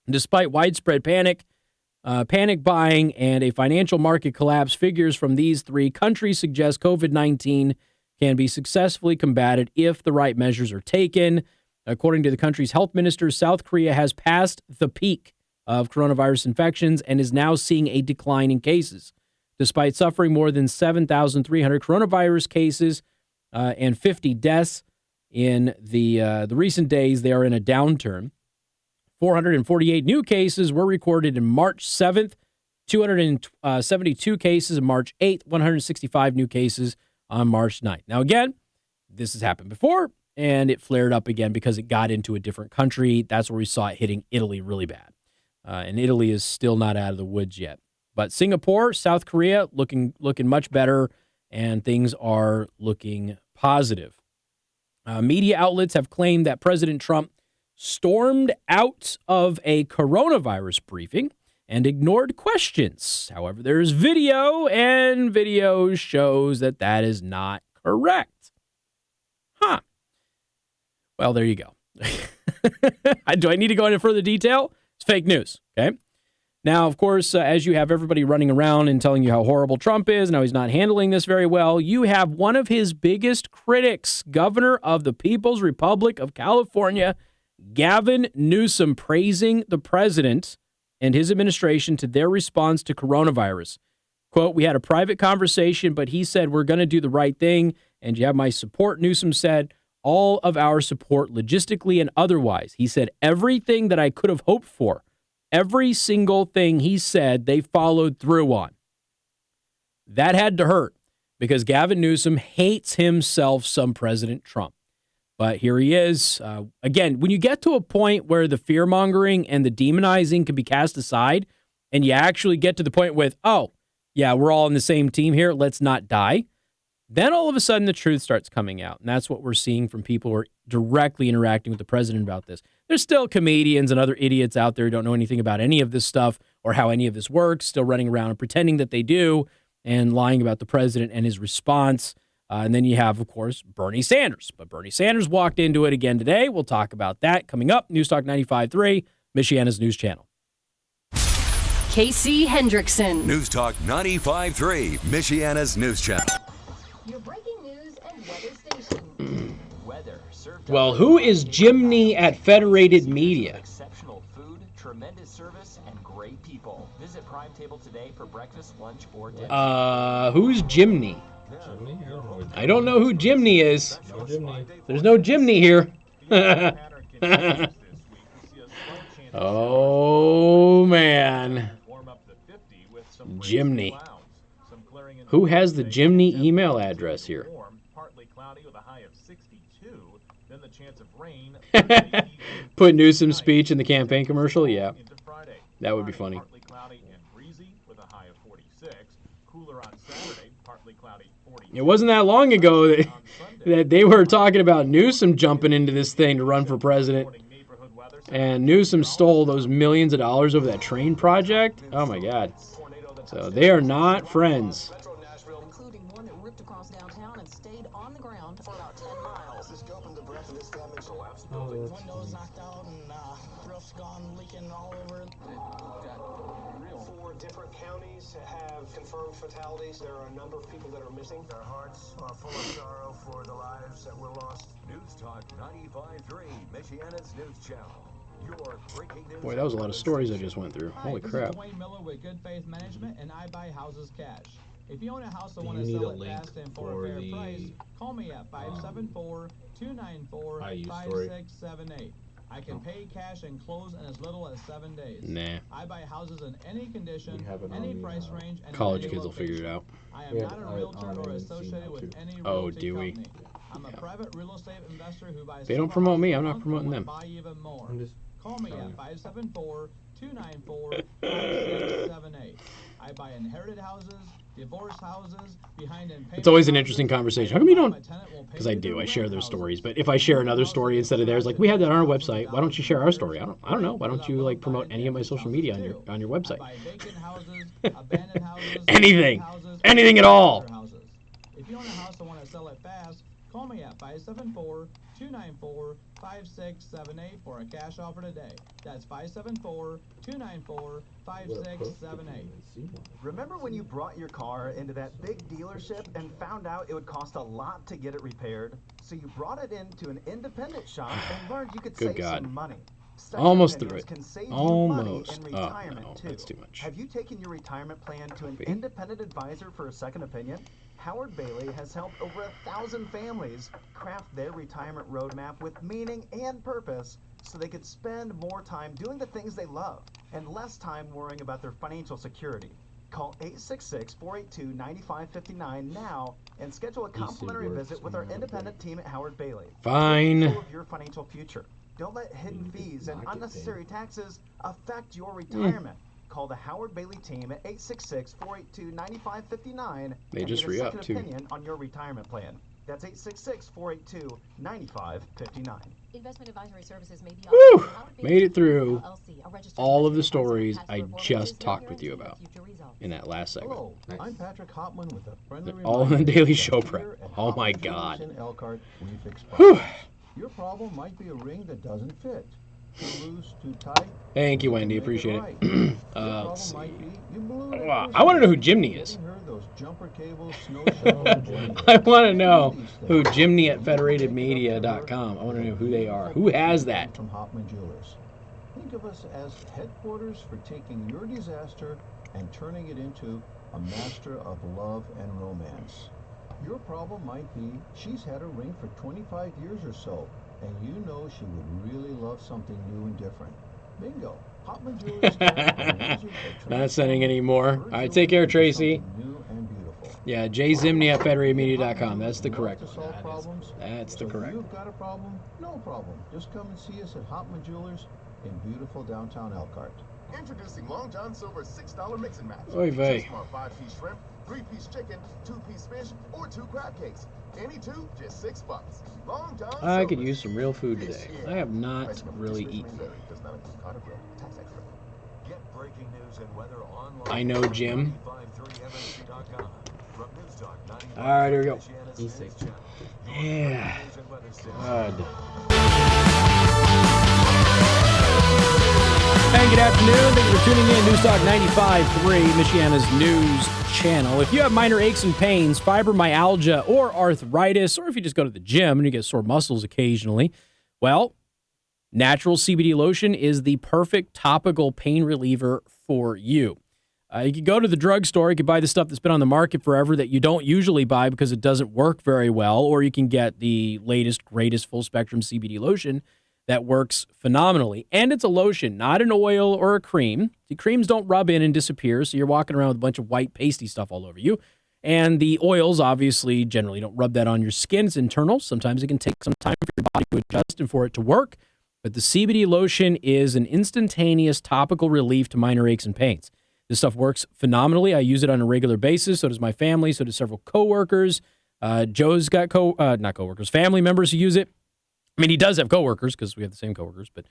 Despite widespread panic buying, and a financial market collapse, figures from these three countries suggest COVID-19 can be successfully combated if the right measures are taken. According to the country's health minister, South Korea has passed the peak of coronavirus infections and is now seeing a decline in cases. Despite suffering more than 7,300 coronavirus cases and 50 deaths in the recent days, they are in a downturn. 448 new cases were recorded in March 7th, 272 cases on March 8th, 165 new cases on March 9th. Now, again, this has happened before, and it flared up again because it got into a different country. That's where we saw it hitting Italy really bad. And Italy is still not out of the woods yet. But Singapore, South Korea, looking much better, and things are looking positive. Media outlets have claimed that President Trump stormed out of a coronavirus briefing and ignored questions. However, there's video, and video shows that that is not correct. Huh. Well, there you go. Do I need to go into further detail? It's fake news, okay? Now, of course, as you have everybody running around and telling you how horrible Trump is and how he's not handling this very well, you have one of his biggest critics, Governor of the People's Republic of California, Gavin Newsom, praising the president and his administration to their response to coronavirus. Quote, "We had a private conversation, but he said we're going to do the right thing, and you have my support," Newsom said. "All of our support, logistically and otherwise." He said everything that I could have hoped for. Every single thing he said, they followed through on. That had to hurt because Gavin Newsom hates himself some President Trump. But here he is. Again, when you get to a point where the fear-mongering and the demonizing can be cast aside, and you actually get to the point with, oh, yeah, we're all on the same team here, let's not die, then all of a sudden the truth starts coming out. And that's what we're seeing from people who are directly interacting with the president about this. There's still comedians and other idiots out there who don't know anything about any of this stuff or how any of this works, still running around and pretending that they do and lying about the president and his response. And then you have, of course, Bernie Sanders. But Bernie Sanders walked into it again today. We'll talk about that coming up. News Talk 95.3, Michiana's news channel. Casey Hendrickson. News Talk 95.3, Michiana's news channel. Your breaking news and weather station. Weather served Well, who is Jimny at Federated Media? exceptional food, tremendous service, and great people. Visit Prime Table today for breakfast, lunch, or dinner. Who's Jimny? I don't know who Jimny is. No Jimny. There's no Jimny here. Oh, man. Jimny. Who has the Jimny email address here? Put Newsom's speech in the campaign commercial? Yeah. That would be funny. It wasn't that long ago that they were talking about Newsom jumping into this thing to run for president. And Newsom stole those millions of dollars over that train project. Oh, my God. So they are not friends. Including one that ripped across downtown and stayed on the ground for about 10 miles. The scope and the breadth of this damage collapsed building. Windows knocked out and roofs gone, leaking all over. 4 different counties have confirmed fatalities. There are a number of people that are missing. Our hearts are full of sorrow for the lives that were lost. News Talk 95.3, Michiana's news channel. Your breaking news. Boy, that was a lot of stories I just went through. Holy crap. This is Wayne Miller with Good Faith Management, and I buy houses cash. If you own a house and Do want you to need sell a it link fast and for for a fair the, price, call me at 574-294-5678. I can pay cash and close in as little as 7 days. Nah. I buy houses in any condition, any price range, and College any kids will figure it out. I am not a realtor or associated with any realty company. I'm a private real estate investor who buys. They don't promote me. I'm not promoting them. Buy even more. Call me at 294-5678. I buy inherited houses, divorced houses, behind and It's always an interesting conversation. How come you don't? Because I do. I share their stories. But if I share another story instead of theirs, like we had that on our website, why don't you share our story? I don't know. Why don't you like promote any of my social media on your website? Anything at all. If you own a house and want to sell it fast, call me at 574-294-5678 for a cash offer today. That's 574-294-5678. Remember when you brought your car into that big dealership and found out it would cost a lot to get it repaired? So you brought it into an independent shop and learned you could save some money. Almost through it. Can save Almost. You money in retirement no, too. that's too much. Have you taken your retirement plan to an independent advisor for a second opinion? Howard Bailey has helped over 1,000 families craft their retirement roadmap with meaning and purpose so they could spend more time doing the things they love and less time worrying about their financial security. Call 866-482-9559 now and schedule a complimentary visit with our independent team at Howard Bailey. Fine. Take control of your financial future. Don't let hidden fees and unnecessary taxes affect your retirement. Call the Howard Bailey team at 866-482-9559 They and just get a re-up, second too. opinion on your retirement plan. That's 866-482-9559. Investment advisory services may be Woo! offered. Made it through all of the stories I just talked with you about in that last segment. Hello, I'm Patrick Hopman with a friendly All in the reminder Daily that Show here prep. at Oh my Hopman God. Jewelers in Elkhart, we fix Whew. problems. Your problem might be a ring that doesn't fit. Too loose, too tight. Thank you, We can Wendy. make Appreciate right. it. Your Let's problem see. might be you blew it Wow, at I want to know who Christmas. Jimny is. Getting her those jumper cables, snow shovels, I want to know who Jimny at federatedmedia.com. I want to know who they are. Who has that? From Hopman Jewelers. Think of us as headquarters for taking your disaster and turning it into a master of love and romance. Your problem might be she's had a ring for 25 years or so, and you know she would really love something new and different. Bingo. Hopman Jewelers staff are lasers that Not sending any transform more. her All right, take care, jewelry into Tracy. something new and beautiful. Yeah, Jzimny at federatedmedia.com. That's the correct To solve problems. That's the So if correct you've got a problem, no problem. Just come and see us at Hopman Jewelers in beautiful downtown Elkhart. Introducing Long John Silver's $6 mix and match. Oy vey. Choose from our 5-piece shrimp, 3-piece chicken, 2-piece fish, or 2 crab cakes. Any two, just $6. Long John I could Silver's. use some real food today. I have not really eaten. Does not include cottage grill, tax extra. Get breaking news and weather online. I know, Jim. 953mnc.com. From News Talk 95. All right, here we go. Easy. Yeah. God. And good afternoon. Thank you for tuning in. News Talk 95.3, Michiana's news channel. If you have minor aches and pains, fibromyalgia, or arthritis, or if you just go to the gym and you get sore muscles occasionally, well, natural CBD lotion is the perfect topical pain reliever for you. You can go to the drugstore. You can buy the stuff that's been on the market forever that you don't usually buy because it doesn't work very well, or you can get the latest, greatest full-spectrum CBD lotion that works phenomenally. And it's a lotion, not an oil or a cream. The creams don't rub in and disappear, so you're walking around with a bunch of white pasty stuff all over you. And the oils, obviously, generally don't rub that on your skin. It's internal. Sometimes it can take some time for your body to adjust and for it to work. But the CBD lotion is an instantaneous topical relief to minor aches and pains. This stuff works phenomenally. I use it on a regular basis. So does my family. So does several coworkers. Joe's got family members who use it. I mean, he does have coworkers because we have the same coworkers, but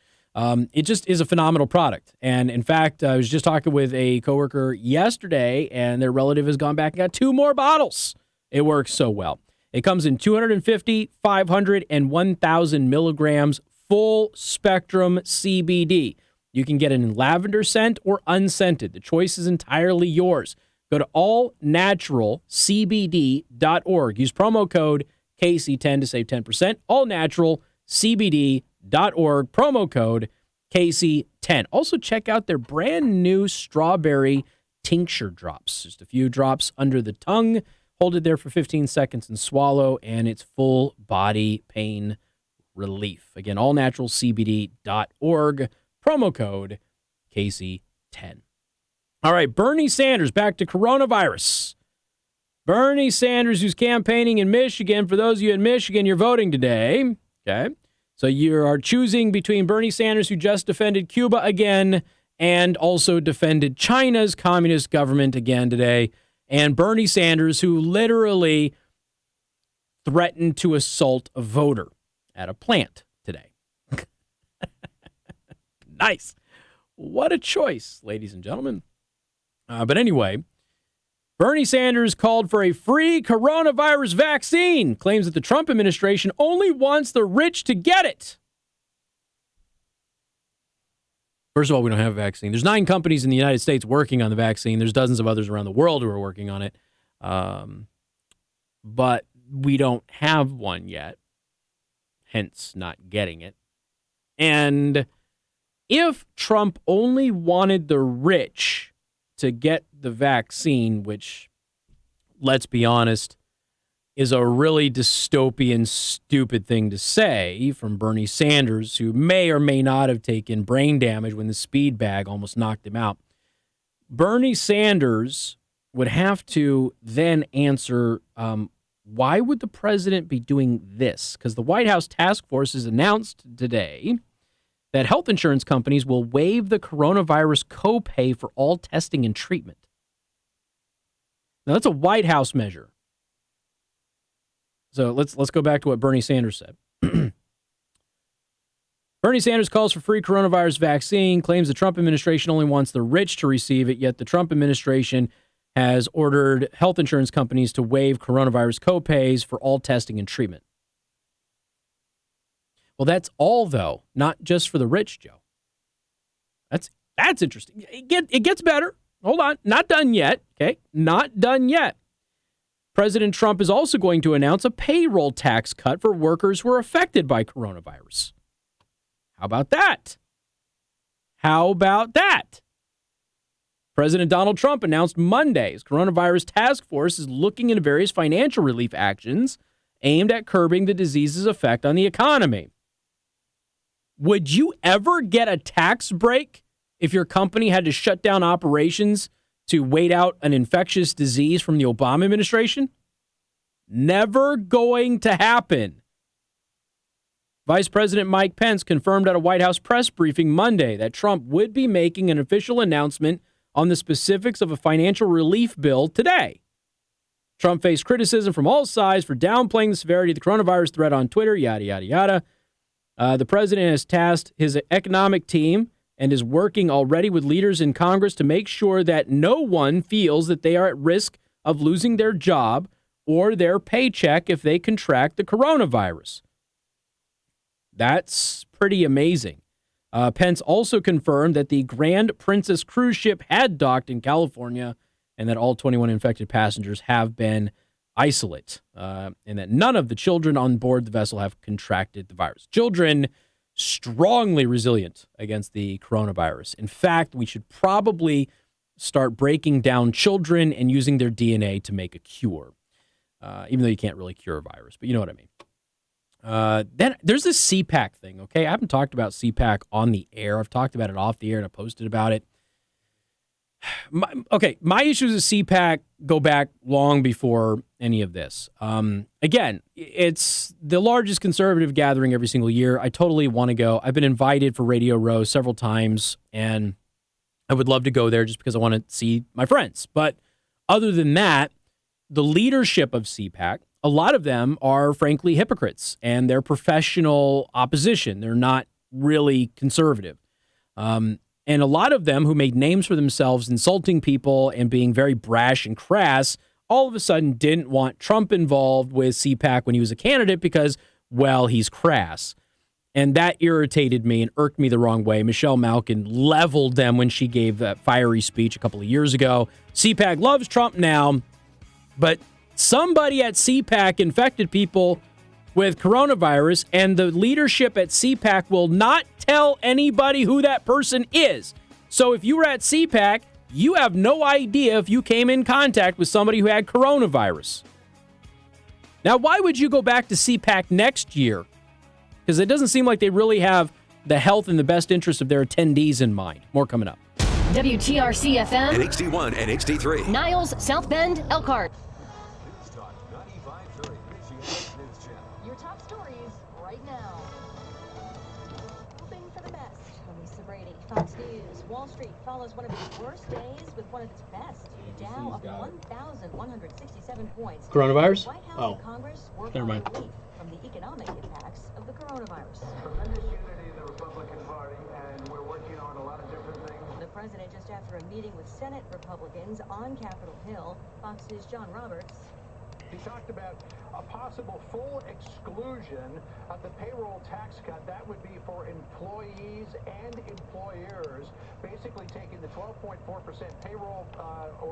it just is a phenomenal product. And in fact, I was just talking with a coworker yesterday, and their relative has gone back and got 2 more bottles. It works so well. It comes in 250, 500, and 1,000 milligrams full spectrum CBD. You can get it in lavender scent or unscented. The choice is entirely yours. Go to allnaturalcbd.org. Use promo code KC10 to save 10%. allnaturalcbd.org, promo code KC10. Also, check out their brand new strawberry tincture drops. Just a few drops under the tongue. Hold it there for 15 seconds and swallow, and it's full body pain relief. Again, allnaturalcbd.org, promo code KC10. All right, Bernie Sanders, back to coronavirus. Bernie Sanders, who's campaigning in Michigan. For those of you in Michigan, you're voting today. Okay. So you are choosing between Bernie Sanders, who just defended Cuba again, and also defended China's communist government again today, and Bernie Sanders, who literally threatened to assault a voter at a plant today. Nice. What a choice, ladies and gentlemen. But anyway, Bernie Sanders called for a free coronavirus vaccine, claims that the Trump administration only wants the rich to get it. First of all, we don't have a vaccine. There's 9 companies in the United States working on the vaccine. There's dozens of others around the world who are working on it. But we don't have one yet, hence not getting it. And if Trump only wanted the rich to get the vaccine, which, let's be honest, is a really dystopian, stupid thing to say from Bernie Sanders, who may or may not have taken brain damage when the speed bag almost knocked him out. Bernie Sanders would have to then answer, why would the president be doing this? Because the White House task force has announced today that health insurance companies will waive the coronavirus copay for all testing and treatment. Now, that's a White House measure. So let's go back to what Bernie Sanders said. Bernie Sanders calls for free coronavirus vaccine, claims the Trump administration only wants the rich to receive it, yet the Trump administration has ordered health insurance companies to waive coronavirus copays for all testing and treatment. Well, that's all, though, not just for the rich, Joe. That's interesting. It gets better. Hold on. Not done yet, okay? Not done yet. President Trump is also going to announce a payroll tax cut for workers who are affected by coronavirus. How about that? How about that? President Donald Trump announced Monday his coronavirus task force is looking into various financial relief actions aimed at curbing the disease's effect on the economy. Would you ever get a tax break if your company had to shut down operations to wait out an infectious disease from the Obama administration? Never going to happen. Vice President Mike Pence confirmed at a White House press briefing Monday that Trump would be making an official announcement on the specifics of a financial relief bill today. Trump faced criticism from all sides for downplaying the severity of the coronavirus threat on Twitter, yada, yada, yada. The president has tasked his economic team and is working already with leaders in Congress to make sure that no one feels that they are at risk of losing their job or their paycheck if they contract the coronavirus. That's pretty amazing. Pence also confirmed that the Grand Princess cruise ship had docked in California and that all 21 infected passengers have been isolate, and that none of the children on board the vessel have contracted the virus. Children strongly resilient against the coronavirus. In fact, we should probably start breaking down children and using their DNA to make a cure, even though you can't really cure a virus, but you know what I mean. Then there's this CPAC thing, okay? I haven't talked about CPAC on the air. I've talked about it off the air and I posted about it. My issues with CPAC go back long before any of this. Again, it's the largest conservative gathering every single year. I totally want to go. I've been invited for Radio Row several times, and I would love to go there just because I want to see my friends. But other than that, the leadership of CPAC, a lot of them are frankly hypocrites, and they're professional opposition. They're not really conservative. And a lot of them who made names for themselves insulting people and being very brash and crass, all of a sudden didn't want Trump involved with CPAC when he was a candidate because, well, he's crass. And that irritated me and irked me the wrong way. Michelle Malkin leveled them when she gave that fiery speech a couple of years ago. CPAC loves Trump now, but somebody at CPAC infected people with coronavirus, and the leadership at CPAC will not tell anybody who that person is. So if you were at CPAC, you have no idea if you came in contact with somebody who had coronavirus. Now, why would you go back to CPAC next year? Because it doesn't seem like they really have the health and the best interest of their attendees in mind. More coming up. WTRC-FM. And HD1 and HD3. Niles, South Bend, Elkhart. Your top stories right now. Hoping for the best. Lisa Brady, Fox News. Wall Street follows one of its worst days with one of its best. Dow up 1,167 points. Coronavirus? White House Oh, and Congress work never on mind. relief from the economic impacts of the coronavirus. Tremendous unity in the Republican Party, and we're working on a lot of different things. The president just after a meeting with Senate Republicans on Capitol Hill. Fox's John Roberts. He talked about a possible full exclusion of the payroll tax cut. That would be for employees and employers, basically taking the 12.4% payroll.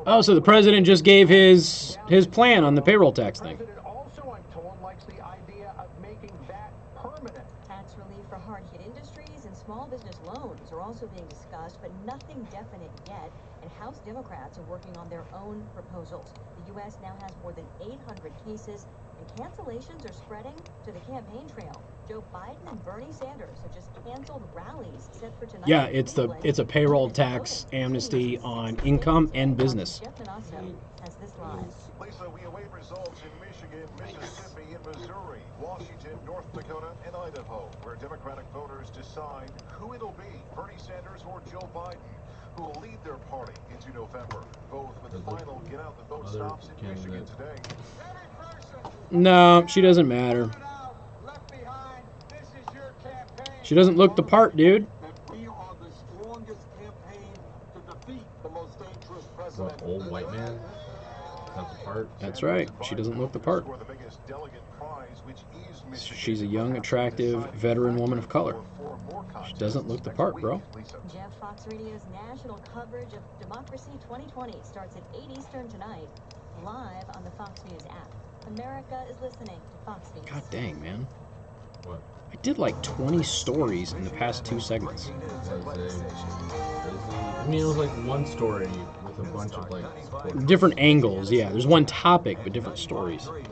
Oh, so the president just gave his plan on the payroll tax thing. The president also, I'm told, likes the idea of making that permanent. Tax relief for hard-hit industries and small business loans are also being discussed, but nothing definite yet. And House Democrats are working on their own proposals. The U.S. now has more than 800 cases, and cancellations are spreading to the campaign trail. Joe Biden and Bernie Sanders have just canceled rallies set for tonight. Yeah, it's a payroll tax amnesty on income and business. Jeff Donato has this live. Lisa, we await results in Michigan, Mississippi, and Missouri, Washington, North Dakota, and Idaho, where Democratic voters decide who it'll be, Bernie Sanders or Joe Biden, who will lead their party into November. Both with the final get-out-the-vote stops in Michigan today. No, she doesn't matter. She doesn't look the part, dude. We are the strongest campaign to defeat the most dangerous president. What, old white man? Not the part? That's right. She doesn't look the part. She's a young, attractive, veteran woman of color. She doesn't look the part, bro. Jeff, Fox Radio's national coverage of Democracy 2020 starts at 8 Eastern tonight, live on the Fox News app. America is listening to Fox News. God dang, man. What? I did like 20 stories in the past 2 segments. I mean, it was like one story with a bunch of like Different angles, yeah. There's one topic, but different stories. I'm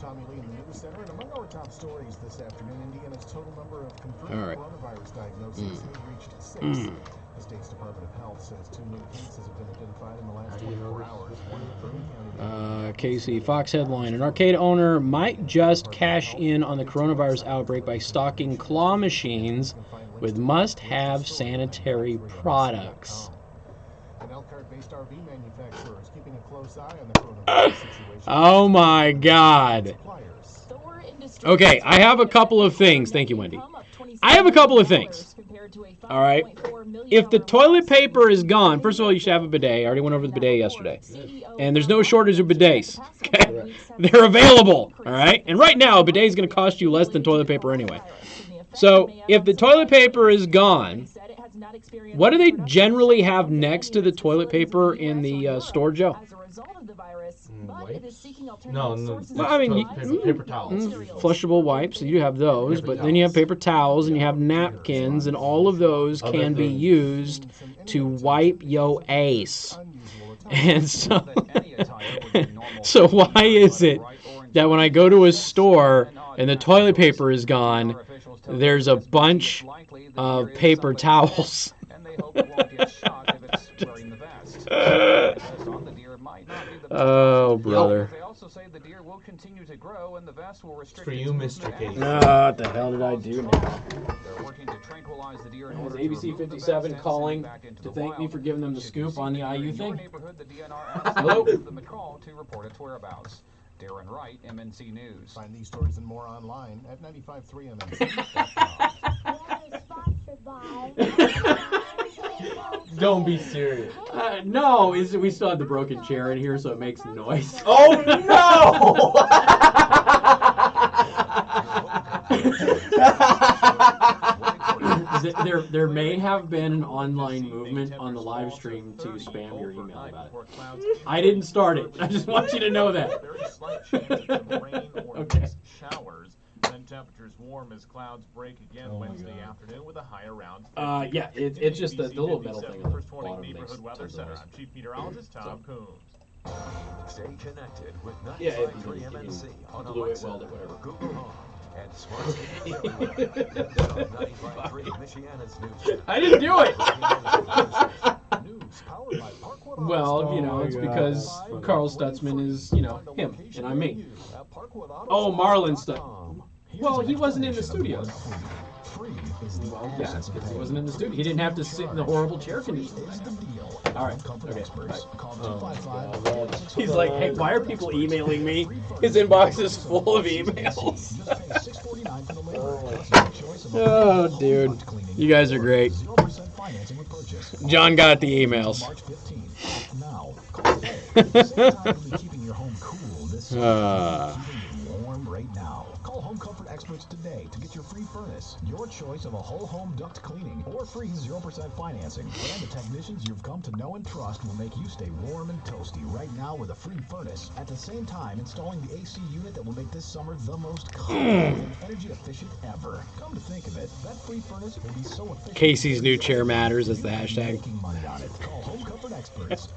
Tommy Lee in the News Center, and among our top stories this afternoon, Indiana's total number of confirmed coronavirus diagnoses has reached 6. The state's Department of Health says 2 new cases have been identified in the last 24 hours. One in Bergen County. Casey, Fox headline. An arcade owner might just cash in on the coronavirus outbreak by stocking claw machines with must-have sanitary products. An Elkhart-based RV manufacturer is keeping a close eye on the coronavirus situation. Oh my God. Okay, I have a couple of things. Thank you, Wendy. I have a couple of things. All right. If the toilet paper is gone, first of all, you should have a bidet. I already went over the bidet yesterday. And there's no shortage of bidets. Okay? They're available. All right. And right now, a bidet is going to cost you less than toilet paper anyway. So if the toilet paper is gone, what do they generally have next to the toilet paper in the store, Joe? Wipes? No. Well, I mean, paper towels. Flushable wipes, so you have those, but then you have paper towels and you have napkins, and all of those can be used to wipe your ace. And so, so why is it that when I go to a store and the toilet paper is gone, there's a bunch of paper towels? Oh, brother. They also say the deer will continue to grow and the vest will restrict For you, Mr. Casey. What the hell did I do now? They're working to tranquilize the deer in order to ABC 57 calling to thank me for giving them the scoop on the IU thing. Hello? The McCall to report its whereabouts. Darren Wright, MNC News. Find these stories and more online at 953mnc.com. Don't be serious. No, we still have the broken chair in here, so it makes noise. Oh no! There may have been an online movement on the live stream to spam your email about it. I didn't start it. I just want you to know that. Very slight chance of some rain or Okay. showers. Then temperatures warm as clouds break again Wednesday afternoon with a high around. Yeah, it's just the little metal thing on the First 20 bottom Neighborhood Weather Center. I'm Chief Meteorologist Tom Coombs. Stay connected with Yeah, 95.3 MNC on blew it, Alexa, weld it, whatever. Google Home, and Smart speakers everywhere. From 95.3 Michiana's News. I didn't do it. News powered by Parkwood Well, it's because Carl Stutzman is, him, and I'm me. Oh, Marlon Stutzman. Well, he wasn't in the studio. Free is the Yeah, because he wasn't in the studio. He didn't have to sit in the horrible chair conditions. Is the deal. All right. Comfort Okay. experts. Call Oh, 255. He's like, hey, why are people emailing me? His inbox is full of emails. Just pay $6.49 for the labor. Plus your choice of a Oh, dude. You guys are great. 0% financing with purchase. John got the emails. March 15th. Now, call today. At the same time, you'll be keeping your home cool this summer. Keeping it warm right now. Call Home Comfort Experts today to get your free furnace, your choice of a whole home duct cleaning, or free 0% financing. And the technicians you've come to know and trust will make you stay warm and toasty right now with a free furnace. At the same time, installing the AC unit that will make this summer the most comfortable and energy efficient ever. Come to think of it, that free furnace will be so efficient. Casey's new chair matters is the hashtag. Making money on it. Call Home Comfort Experts.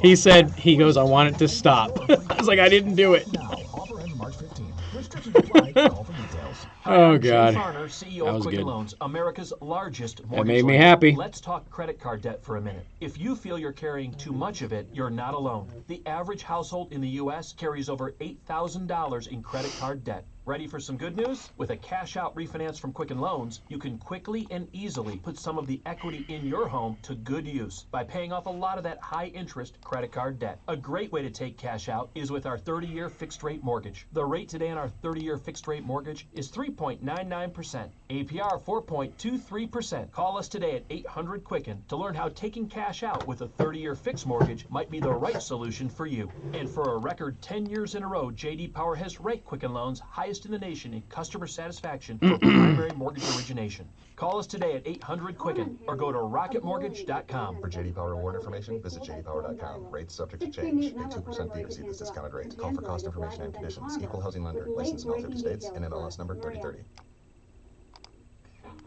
He said, he goes, I want it to stop. I was like, I didn't do it. Now, offer ends March 15th. Restrictions apply. Call for details. Oh, God. Jay Farner, CEO That of was Quicken good. Loans, America's largest mortgage That made me lender. happy. Let's talk credit card debt for a minute. If you feel you're carrying too much of it, you're not alone. The average household in the U.S. carries over $8,000 in credit card debt. Ready for some good news? With a cash-out refinance from Quicken Loans, you can quickly and easily put some of the equity in your home to good use by paying off a lot of that high-interest credit card debt. A great way to take cash out is with our 30-year fixed-rate mortgage. The rate today on our 30-year fixed-rate mortgage is 3.99%. APR 4.23%. Call us today at 800-QUICKEN to learn how taking cash out with a 30-year fixed mortgage might be the right solution for you. And for a record 10 years in a row, J.D. Power has ranked Quicken Loans highest in the nation in customer satisfaction for primary mortgage origination. Call us today at 800-QUICKEN or go to rocketmortgage.com. For JD Power award information, visit jdpower.com. Rates subject to change. Pay 2% fee to receive this discounted rate. Call for cost information and conditions. Equal housing lender. Licensed in all 50 states. NMLS number 3030.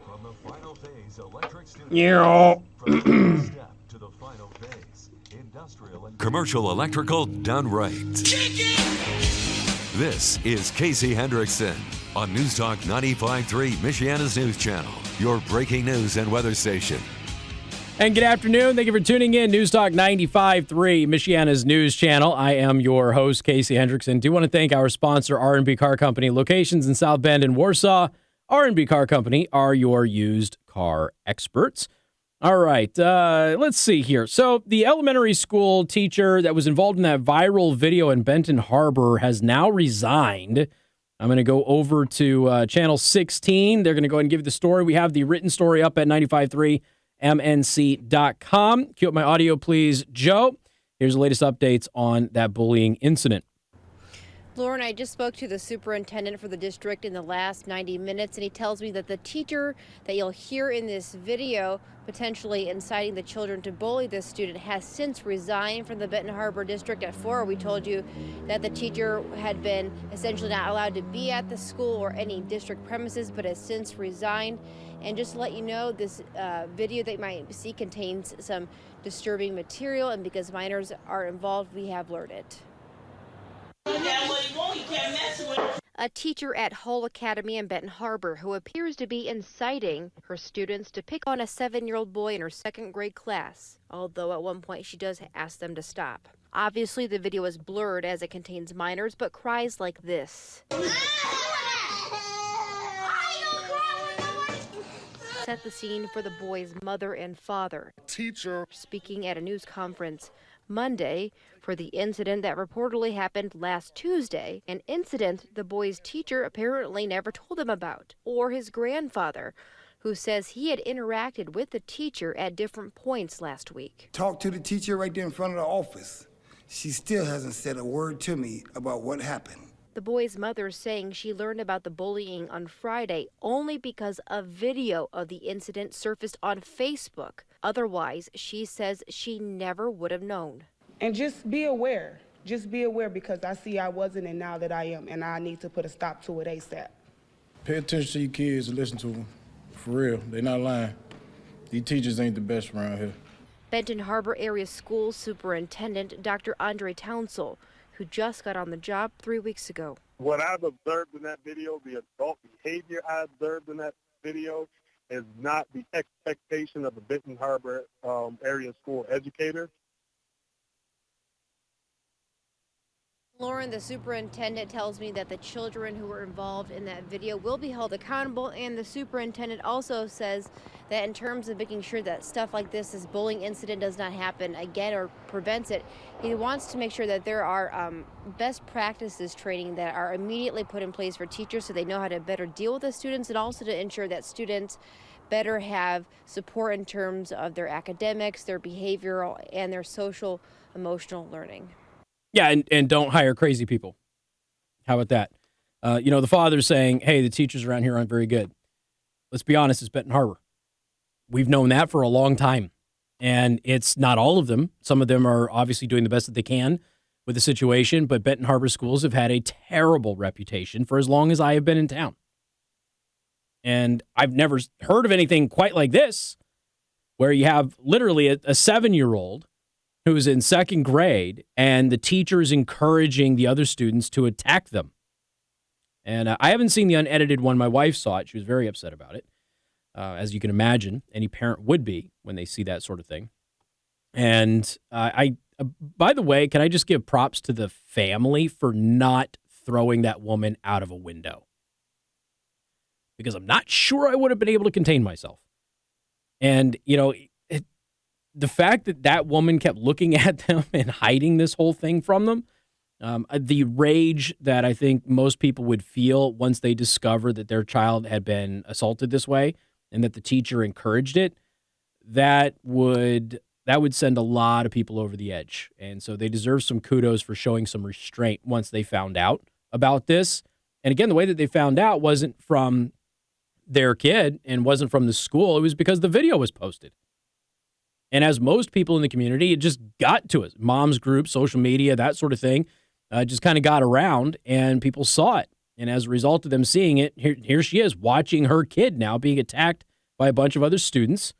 From the final phase electric studio. Yeah. From the first step to the final phase, industrial and Commercial electrical done right. This is Casey Hendrickson on News Talk 95.3, Michiana's news channel, your breaking news and weather station. And good afternoon. Thank you for tuning in. News Talk 95.3, Michiana's news channel. I am your host, Casey Hendrickson. Do want to thank our sponsor, R&B Car Company. Locations in South Bend and Warsaw. R&B Car Company are your used car experts. All right, let's see here. So the elementary school teacher that was involved in that viral video in Benton Harbor has now resigned. I'm going to go over to Channel 16. They're going to go ahead and give you the story. We have the written story up at 953mnc.com. Cue up my audio, please, Joe. Here's the latest updates on that bullying incident. Lauren, I just spoke to the superintendent for the district in the last 90 minutes, and he tells me that the teacher that you'll hear in this video potentially inciting the children to bully this student has since resigned from the Benton Harbor district. At 4, we told you that the teacher had been essentially not allowed to be at the school or any district premises, but has since resigned. And just to let you know, this video that you might see contains some disturbing material, and because minors are involved, we have blurred it. A teacher at Hull Academy in Benton Harbor who appears to be inciting her students to pick on a 7-year-old boy in her 2nd grade class, although at one point she does ask them to stop. Obviously, the video is blurred as it contains minors, but cries like this set the scene for the boy's mother and father. Teacher speaking at a news conference Monday for the incident that reportedly happened last Tuesday, an incident the boy's teacher apparently never told him about, or his grandfather, who says he had interacted with the teacher at different points last week. Talked to the teacher right there in front of the office. She still hasn't said a word to me about what happened. The boy's mother saying she learned about the bullying on Friday only because a video of the incident surfaced on Facebook. Otherwise, she says she never would have known. And just be aware. Just be aware, because I see I wasn't and now that I am, and I need to put a stop to it ASAP. Pay attention to your kids and listen to them. For real, they're not lying. These teachers ain't the best around here. Benton Harbor Area School Superintendent Dr. Andre Townsell, who just got on the job 3 weeks ago. What I've observed in that video, the adult behavior I observed in that video, is not the expectation of the Benton Harbor area school educator. Lauren, the superintendent, tells me that the children who were involved in that video will be held accountable, and the superintendent also says that in terms of making sure that stuff like this bullying incident does not happen again or prevents it, he wants to make sure that there are best practices training that are immediately put in place for teachers so they know how to better deal with the students, and also to ensure that students better have support in terms of their academics, their behavioral, and their social emotional learning. Yeah, and don't hire crazy people. How about that? The father's saying, hey, the teachers around here aren't very good. Let's be honest, it's Benton Harbor. We've known that for a long time. And it's not all of them. Some of them are obviously doing the best that they can with the situation, but Benton Harbor schools have had a terrible reputation for as long as I have been in town. And I've never heard of anything quite like this, where you have literally a 7-year-old who's in second grade, and the teacher is encouraging the other students to attack them. And I haven't seen the unedited one. My wife saw it. She was very upset about it. As you can imagine, any parent would be when they see that sort of thing. And by the way, can I just give props to the family for not throwing that woman out of a window? Because I'm not sure I would have been able to contain myself. And, the fact that that woman kept looking at them and hiding this whole thing from them, the rage that I think most people would feel once they discover that their child had been assaulted this way and that the teacher encouraged it, that would send a lot of people over the edge. And so they deserve some kudos for showing some restraint once they found out about this. And again, the way that they found out wasn't from their kid and wasn't from the school. It was because the video was posted. And as most people in the community, it just got to us. Moms groups, social media, that sort of thing, just kind of got around and people saw it. And as a result of them seeing it, here she is watching her kid now being attacked by a bunch of other students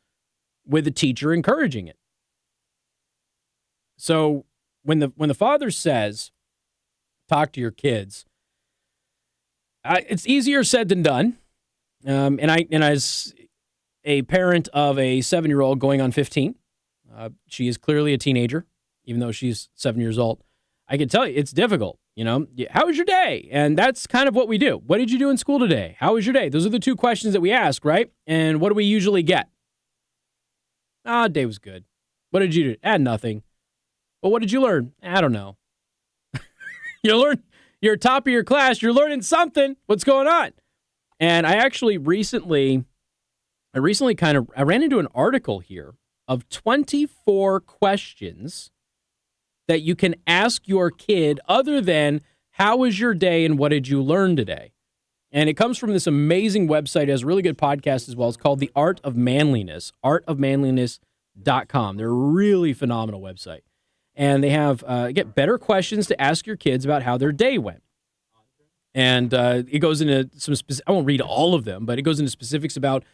with the teacher encouraging it. So when the father says, talk to your kids, it's easier said than done. And as a parent of a 7-year-old going on 15, she is clearly a teenager, even though she's 7 years old. I can tell you it's difficult. How was your day? And that's kind of what we do. What did you do in school today? How was your day? Those are the two questions that we ask, right? And what do we usually get? Day was good. What did you do? Nothing. Well, what did you learn? I don't know. You're top of your class. You're learning something. What's going on? And I actually recently I ran into an article here of 24 questions that you can ask your kid other than, how was your day and what did you learn today? And it comes from this amazing website. It has a really good podcast as well. It's called The Art of Manliness, artofmanliness.com. They're a really phenomenal website. And they have, get better questions to ask your kids about how their day went. And it goes into some I won't read all of them, but it goes into specifics about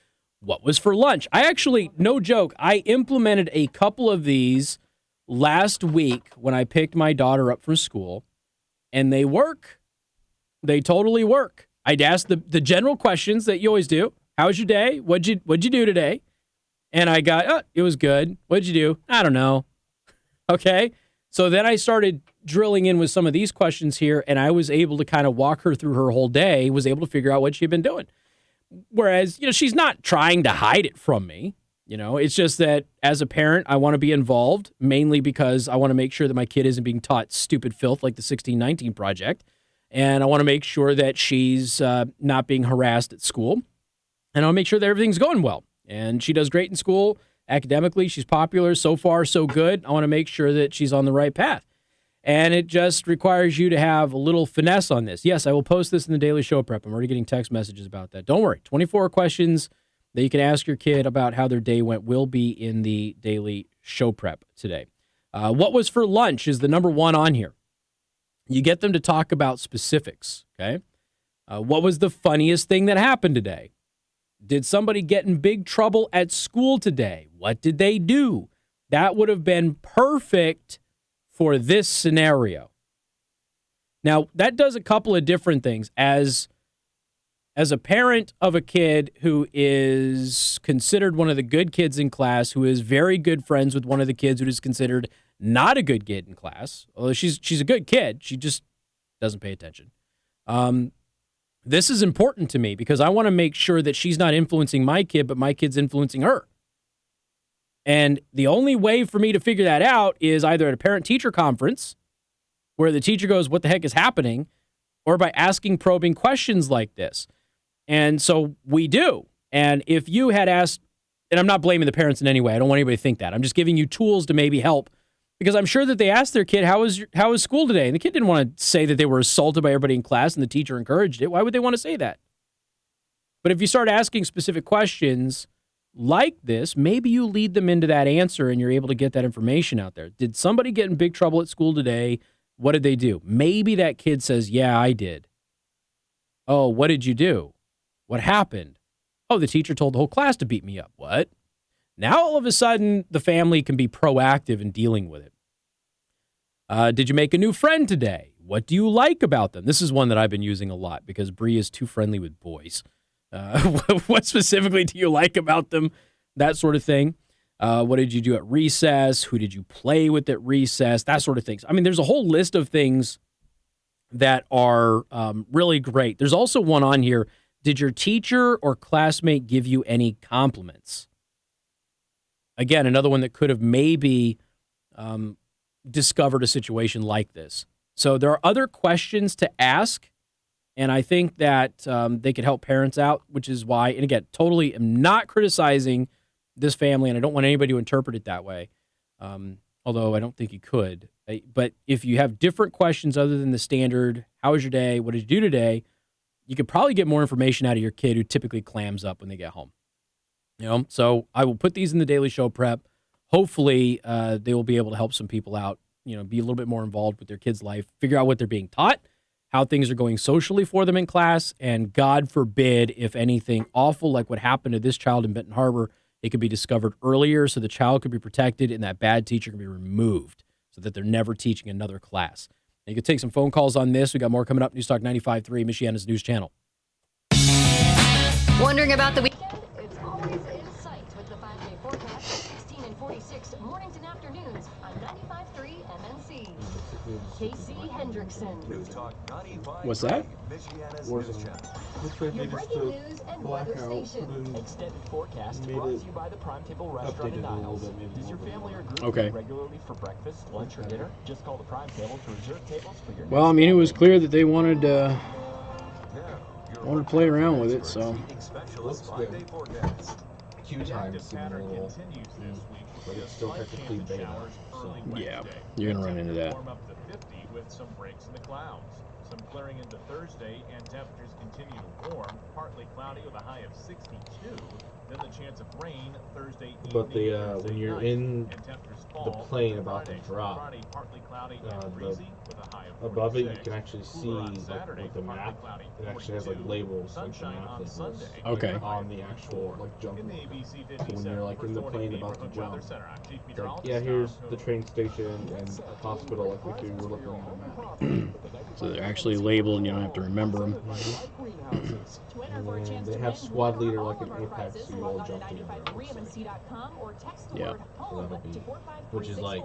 what was for lunch. I actually, no joke, I implemented a couple of these last week when I picked my daughter up from school, and they work. They totally work. I'd ask the general questions that you always do. How was your day? What'd you do today? And I got, it was good. What'd you do? I don't know. Okay. So then I started drilling in with some of these questions here, and I was able to kind of walk her through her whole day, was able to figure out what she'd been doing. Whereas, she's not trying to hide it from me. It's just that as a parent, I want to be involved, mainly because I want to make sure that my kid isn't being taught stupid filth like the 1619 Project. And I want to make sure that she's not being harassed at school. And I want to make sure that everything's going well. And she does great in school. Academically, she's popular. So far, so good. I want to make sure that she's on the right path. And it just requires you to have a little finesse on this. Yes, I will post this in the Daily Show Prep. I'm already getting text messages about that. Don't worry. 24 questions that you can ask your kid about how their day went will be in the Daily Show Prep today. What was for lunch is the number one on here. You get them to talk about specifics, okay? What was the funniest thing that happened today? Did somebody get in big trouble at school today? What did they do? That would have been perfect for this scenario. Now, that does a couple of different things. As a parent of a kid who is considered one of the good kids in class, who is very good friends with one of the kids who is considered not a good kid in class, although she's a good kid, she just doesn't pay attention. This is important to me because I want to make sure that she's not influencing my kid, but my kid's influencing her. And the only way for me to figure that out is either at a parent-teacher conference where the teacher goes, what the heck is happening? Or by asking probing questions like this. And so we do. And if you had asked, and I'm not blaming the parents in any way. I don't want anybody to think that. I'm just giving you tools to maybe help because I'm sure that they asked their kid, how was school today? And the kid didn't want to say that they were assaulted by everybody in class and the teacher encouraged it. Why would they want to say that? But if you start asking specific questions like this, maybe you lead them into that answer and you're able to get that information out there. Did somebody get in big trouble at school today? What did they do? Maybe that kid says, yeah, I did. Oh, what did you do? What happened? Oh, the teacher told the whole class to beat me up. What? Now, all of a sudden, the family can be proactive in dealing with it. Did you make a new friend today? What do you like about them? This is one that I've been using a lot because Bree is too friendly with boys. What specifically do you like about them? That sort of thing. What did you do at recess? Who did you play with at recess? That sort of things. I mean, there's a whole list of things that are really great. There's also one on here. Did your teacher or classmate give you any compliments? Again, another one that could have maybe discovered a situation like this. So there are other questions to ask, and I think that they could help parents out, which is why, and again, totally am not criticizing this family, and I don't want anybody to interpret it that way, although I don't think you could. But if you have different questions other than the standard, how was your day, what did you do today, you could probably get more information out of your kid who typically clams up when they get home. You know, so I will put these in the daily show prep. Hopefully, they will be able to help some people out, you know, be a little bit more involved with their kids' life, figure out what they're being taught, how things are going socially for them in class, and God forbid, if anything awful like what happened to this child in Benton Harbor, it could be discovered earlier so the child could be protected and that bad teacher can be removed so that they're never teaching another class. Now, you can take some phone calls on this. We got more coming up. News Talk 95.3, Michiana's news channel. Wondering about the weekend? It's always in sight with the 5-day forecast, 16 and 46 mornings and afternoons on 95.3 MNC. Casey Hendrickson. News Talk 95.3. What's that? Michiana's news channel. Your breaking news and weather station. Extended forecast brought to you by the Prime Table Restaurant in Niles. Does your family or group Okay. eat regularly for breakfast, lunch, or dinner? Just call the Prime Table to reserve tables for your Well, I mean, it was clear that they wanted to play around with it, so. Looks good. Queue time seems a little, but it's still technically beta. So. Yeah, you're going to run into that. Warm up to 50 with some breaks in the clouds. Some clearing into Thursday, and temperatures continue to warm. Partly cloudy with a high of 62. Then the chance of rain Thursday evening. But when you're in the plane about to drop, Friday, partly cloudy and breezy with a high of 46. above it you can actually see Cooler on Saturday, like the map. cloudy, It actually has like 42. labels, like the Sunshine map on labels, Sunday. Okay. on the actual like jump. In the ABC So when 57 you're like in the plane about to Neighborhood jump, Weather Center, I'm Chief it's like, Meteorologist yeah, here's Tom the train station and hospital, like if you were looking at a map. So they're actually labeled and you don't have to remember them. And then they have squad leader like an Apex, so you all jump together. Yeah. So that'll be, which is like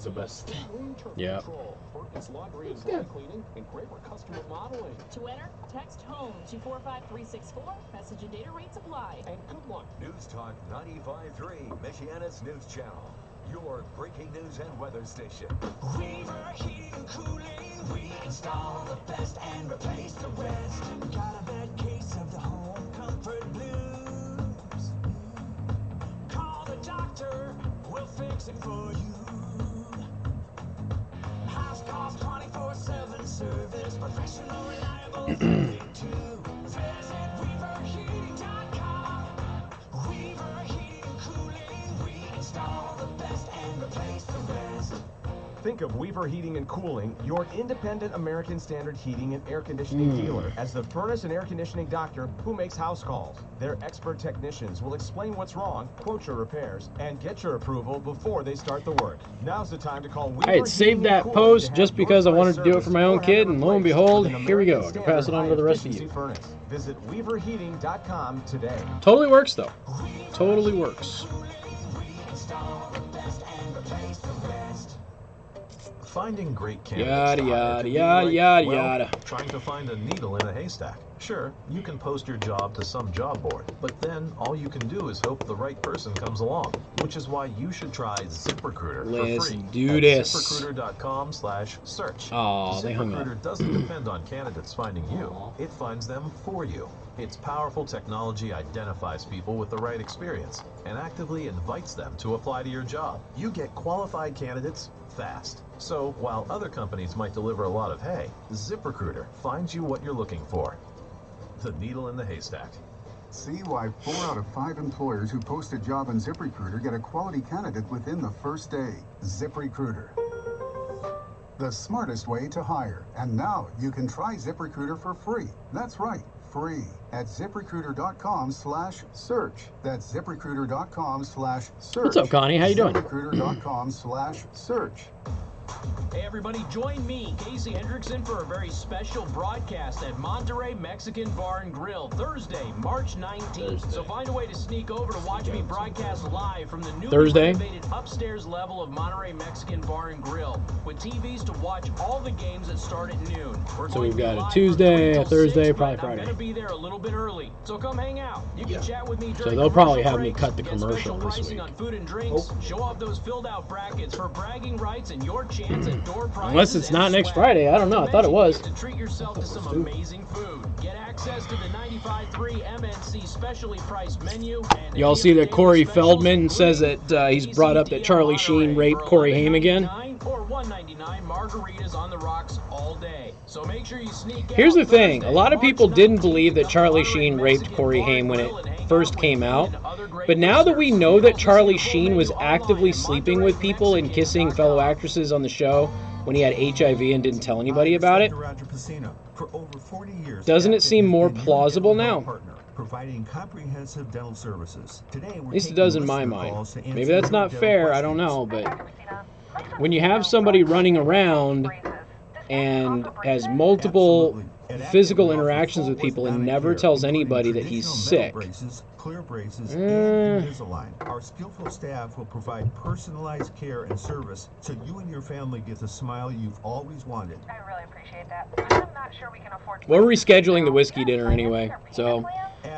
the best. Yeah. Laundry and dry cleaning and great for customer modeling. To enter, text HOME to 45364. Message and data rates apply. And good luck. News Talk 95.3, Michiana's news channel. Your breaking news and weather station. Weaver Heating and Cooling, we install the best and replace the rest. Got a bad case of the home comfort blues? Call the doctor, we'll fix it for you. House calls 24/7 service, professional, reliable serving too. Visit WeaverHeating.com. Weaver Heating and Cooling, we install the best and replace the rest. Think of Weaver Heating and Cooling, your independent American Standard heating and air conditioning dealer, as the furnace and air conditioning doctor who makes house calls. Their expert technicians will explain what's wrong, quote your repairs, and get your approval before they start the work. Now's the time to call Weaver I had saved that post just because I wanted to do it for my own kid, and lo and behold, here we go. I can pass it on to the rest of you. Furnace. Visit WeaverHeating.com today. Totally works, though. Totally works. Finding great Yada, candidates to hire yada, can be yada, like, yada, well, yada. trying to find a needle in a haystack. Sure, you can post your job to some job board, but then all you can do is hope the right person comes along, which is why you should try ZipRecruiter Let's for free do at this. ZipRecruiter.com/search. Aw, they hung up. ZipRecruiter doesn't depend on candidates finding you. It finds them for you. Its powerful technology identifies people with the right experience and actively invites them to apply to your job. You get qualified candidates fast. So while other companies might deliver a lot of hay, ZipRecruiter finds you what you're looking for. The needle in the haystack. See why 4 out of 5 employers who post a job on ZipRecruiter get a quality candidate within the first day. ZipRecruiter. The smartest way to hire. And now you can try ZipRecruiter for free. That's right, free. At ZipRecruiter.com/search. That's ZipRecruiter.com/search. What's up, Connie? How you doing? ZipRecruiter.com/search. Hey everybody, join me, Casey Hendrickson, for a very special broadcast at Monterey Mexican Bar and Grill, Thursday, March 19th. So find a way to sneak over to watch me broadcast live from the newly renovated upstairs level of Monterey Mexican Bar and Grill, with TVs to watch all the games that start at noon. So we've got a Tuesday, a Thursday, probably I'm Friday. gonna be there a little bit early, so come hang out. You can chat with me So during they'll probably commercial have me breaks, cut the get commercial special this pricing week. on food and drinks, show off those filled out brackets for bragging rights and your chance at door prizes. Unless it's and not next swag. Friday. I don't know. I thought it was. To treat yourself to some amazing food. Get access to the 95.3 MNC specially priced menu. And Y'all see that Corey Feldman says that he's brought up that Charlie Sheen raped Corey Haim again? or $1.99 margaritas on the rocks all day. So make sure you sneak out. Here's the thing. A lot of people didn't believe that Charlie Sheen raped Corey Haim when it first came out. But now that we know that Charlie Sheen was actively sleeping with people and kissing fellow actresses on the show when he had HIV and didn't tell anybody about it, For over 40 years, doesn't it seem more plausible now? Providing comprehensive dental services. Today, At least it does in my mind. Maybe that's not fair, I don't know, but when you have somebody running around and has multiple physical interactions with people and never tells anybody that he's sick, clear braces, and Invisalign. Our skillful staff will provide personalized care and service so you and your family get the smile you've always wanted. I really appreciate that. I'm not sure we can afford to. we're rescheduling the whiskey dinner anyway, so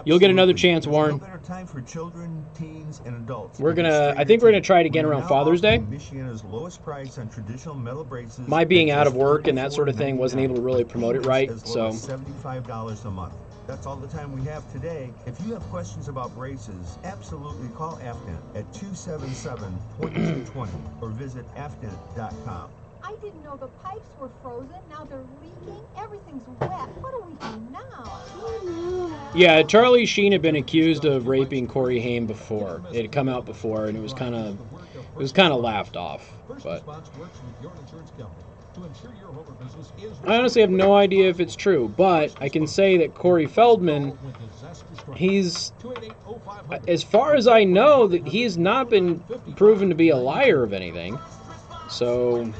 you'll get another chance, Warren. No better time for children, teens, and adults. I think we're gonna try it again around Father's Day. Michiana's lowest price on traditional metal braces. My being out of work and that sort of thing wasn't able to really promote it right, so $75 a month. That's all the time we have today. If you have questions about braces, absolutely call Afdent at 277-2220 or visit afdent.com. I didn't know the pipes were frozen. Now they're leaking. Everything's wet. What do we do now? yeah, Charlie Sheen had been accused of raping Corey Haim before. It had come out before, and it was kind of laughed off. But I honestly have no idea if it's true, but I can say that Corey Feldman, as far as I know, that he has not been proven to be a liar of anything. So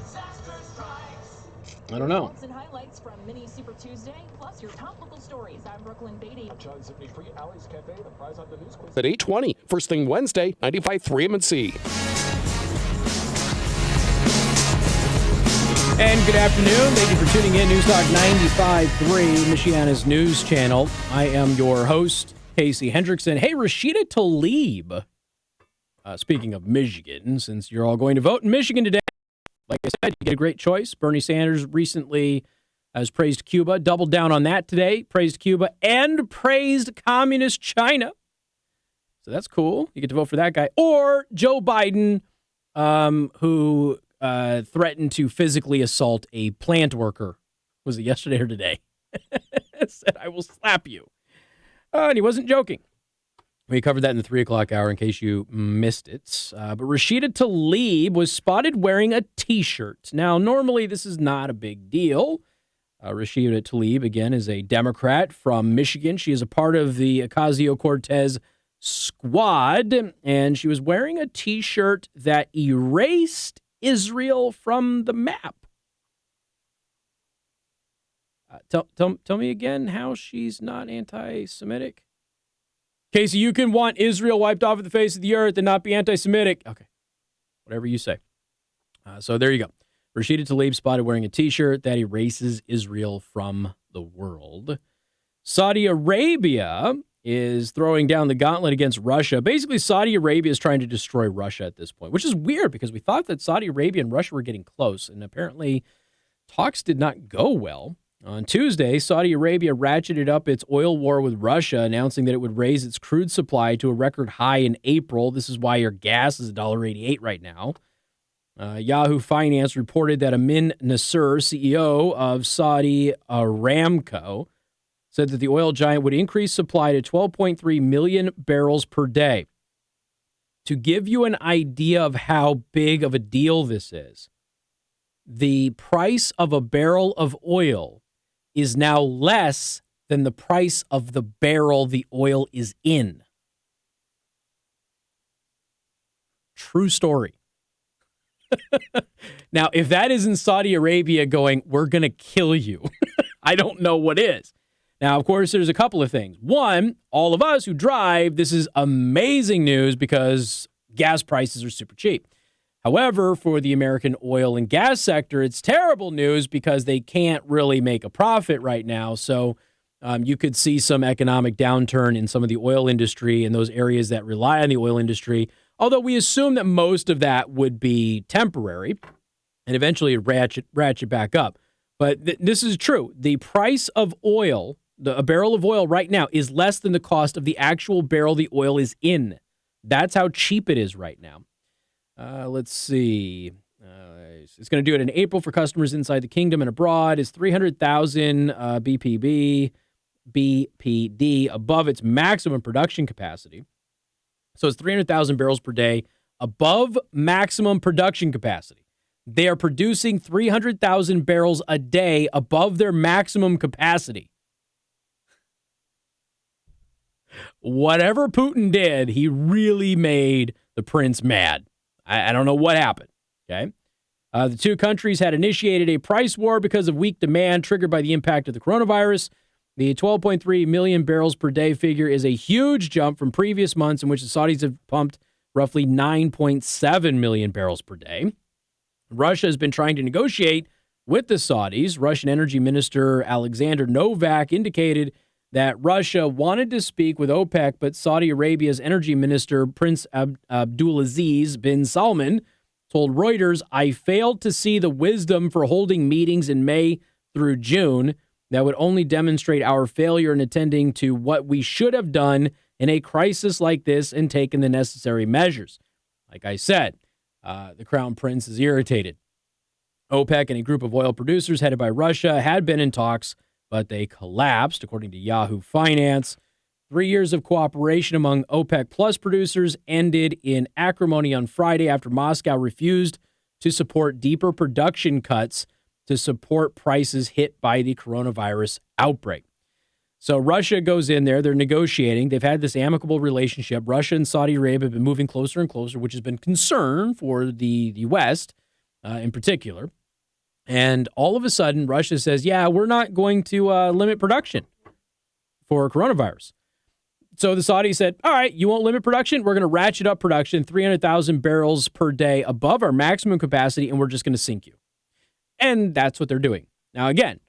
I don't know. And highlights from Mini Super Tuesday, plus your top local stories. I'm Brooklyn Beatty. John Zippy Free Alley's Cafe, the prize on the news quiz. At 8:20, first thing Wednesday, 95.3 MNC. And good afternoon. Thank you for tuning in. News Talk 95.3, Michiana's news channel. I am your host, Casey Hendrickson. Hey, Rashida Tlaib. Speaking of Michigan, since you're all going to vote in Michigan today, like I said, you get a great choice. Bernie Sanders recently has praised Cuba, doubled down on that today, praised Cuba, and praised communist China. So that's cool. You get to vote for that guy. Or Joe Biden, who threatened to physically assault a plant worker. Was it yesterday or today? Said, I will slap you. And he wasn't joking. We covered that in the 3 o'clock hour in case you missed it. But Rashida Tlaib was spotted wearing a T-shirt. Now, normally this is not a big deal. Rashida Tlaib, again, is a Democrat from Michigan. She is a part of the Ocasio-Cortez squad, and she was wearing a T-shirt that erased Israel from the map. Tell me again how she's not anti-Semitic. Casey, you can want Israel wiped off of the face of the earth and not be anti-Semitic. Okay, whatever you say. So there you go. Rashida Tlaib spotted wearing a T-shirt that erases Israel from the world. Saudi Arabia is throwing down the gauntlet against Russia. Basically, Saudi Arabia is trying to destroy Russia at this point, which is weird because we thought that Saudi Arabia and Russia were getting close, and apparently talks did not go well. On Tuesday, Saudi Arabia ratcheted up its oil war with Russia, announcing that it would raise its crude supply to a record high in April. This is why your gas is $1.88 right now. Yahoo Finance reported that Amin Nasser, CEO of Saudi Aramco, said that the oil giant would increase supply to 12.3 million barrels per day. To give you an idea of how big of a deal this is, the price of a barrel of oil is now less than the price of the barrel the oil is in. True story. Now, if that isn't Saudi Arabia going, we're going to kill you, I don't know what is. Now, of course, there's a couple of things. One, all of us who drive, this is amazing news because gas prices are super cheap. However, for the American oil and gas sector, it's terrible news because they can't really make a profit right now. So you could see some economic downturn in some of the oil industry and those areas that rely on the oil industry, although we assume that most of that would be temporary and eventually ratchet back up. But this is true. The price of oil, a barrel of oil right now, is less than the cost of the actual barrel the oil is in. That's how cheap it is right now. Let's see. It's going to do it in April for customers inside the kingdom and abroad. Is 300,000 BPD above its maximum production capacity. So it's 300,000 barrels per day above maximum production capacity. They are producing 300,000 barrels a day above their maximum capacity. Whatever Putin did, he really made the prince mad. I don't know what happened, okay? The two countries had initiated a price war because of weak demand triggered by the impact of the coronavirus. The 12.3 million barrels per day figure is a huge jump from previous months in which the Saudis have pumped roughly 9.7 million barrels per day. Russia has been trying to negotiate with the Saudis. Russian Energy Minister Alexander Novak indicated that Russia wanted to speak with OPEC, but Saudi Arabia's energy minister, Prince Abdulaziz bin Salman, told Reuters, "I failed to see the wisdom for holding meetings in May through June that would only demonstrate our failure in attending to what we should have done in a crisis like this and taken the necessary measures." Like I said, the Crown Prince is irritated. OPEC and a group of oil producers headed by Russia had been in talks, but they collapsed, according to Yahoo Finance. 3 years of cooperation among OPEC Plus producers ended in acrimony on Friday after Moscow refused to support deeper production cuts to support prices hit by the coronavirus outbreak. So Russia goes in there. They're negotiating. They've had this amicable relationship. Russia and Saudi Arabia have been moving closer and closer, which has been concern for the West in particular. And all of a sudden, Russia says, yeah, we're not going to limit production for coronavirus. So the Saudis said, all right, you won't limit production? We're going to ratchet up production 300,000 barrels per day above our maximum capacity, and we're just going to sink you. And that's what they're doing. Now, again,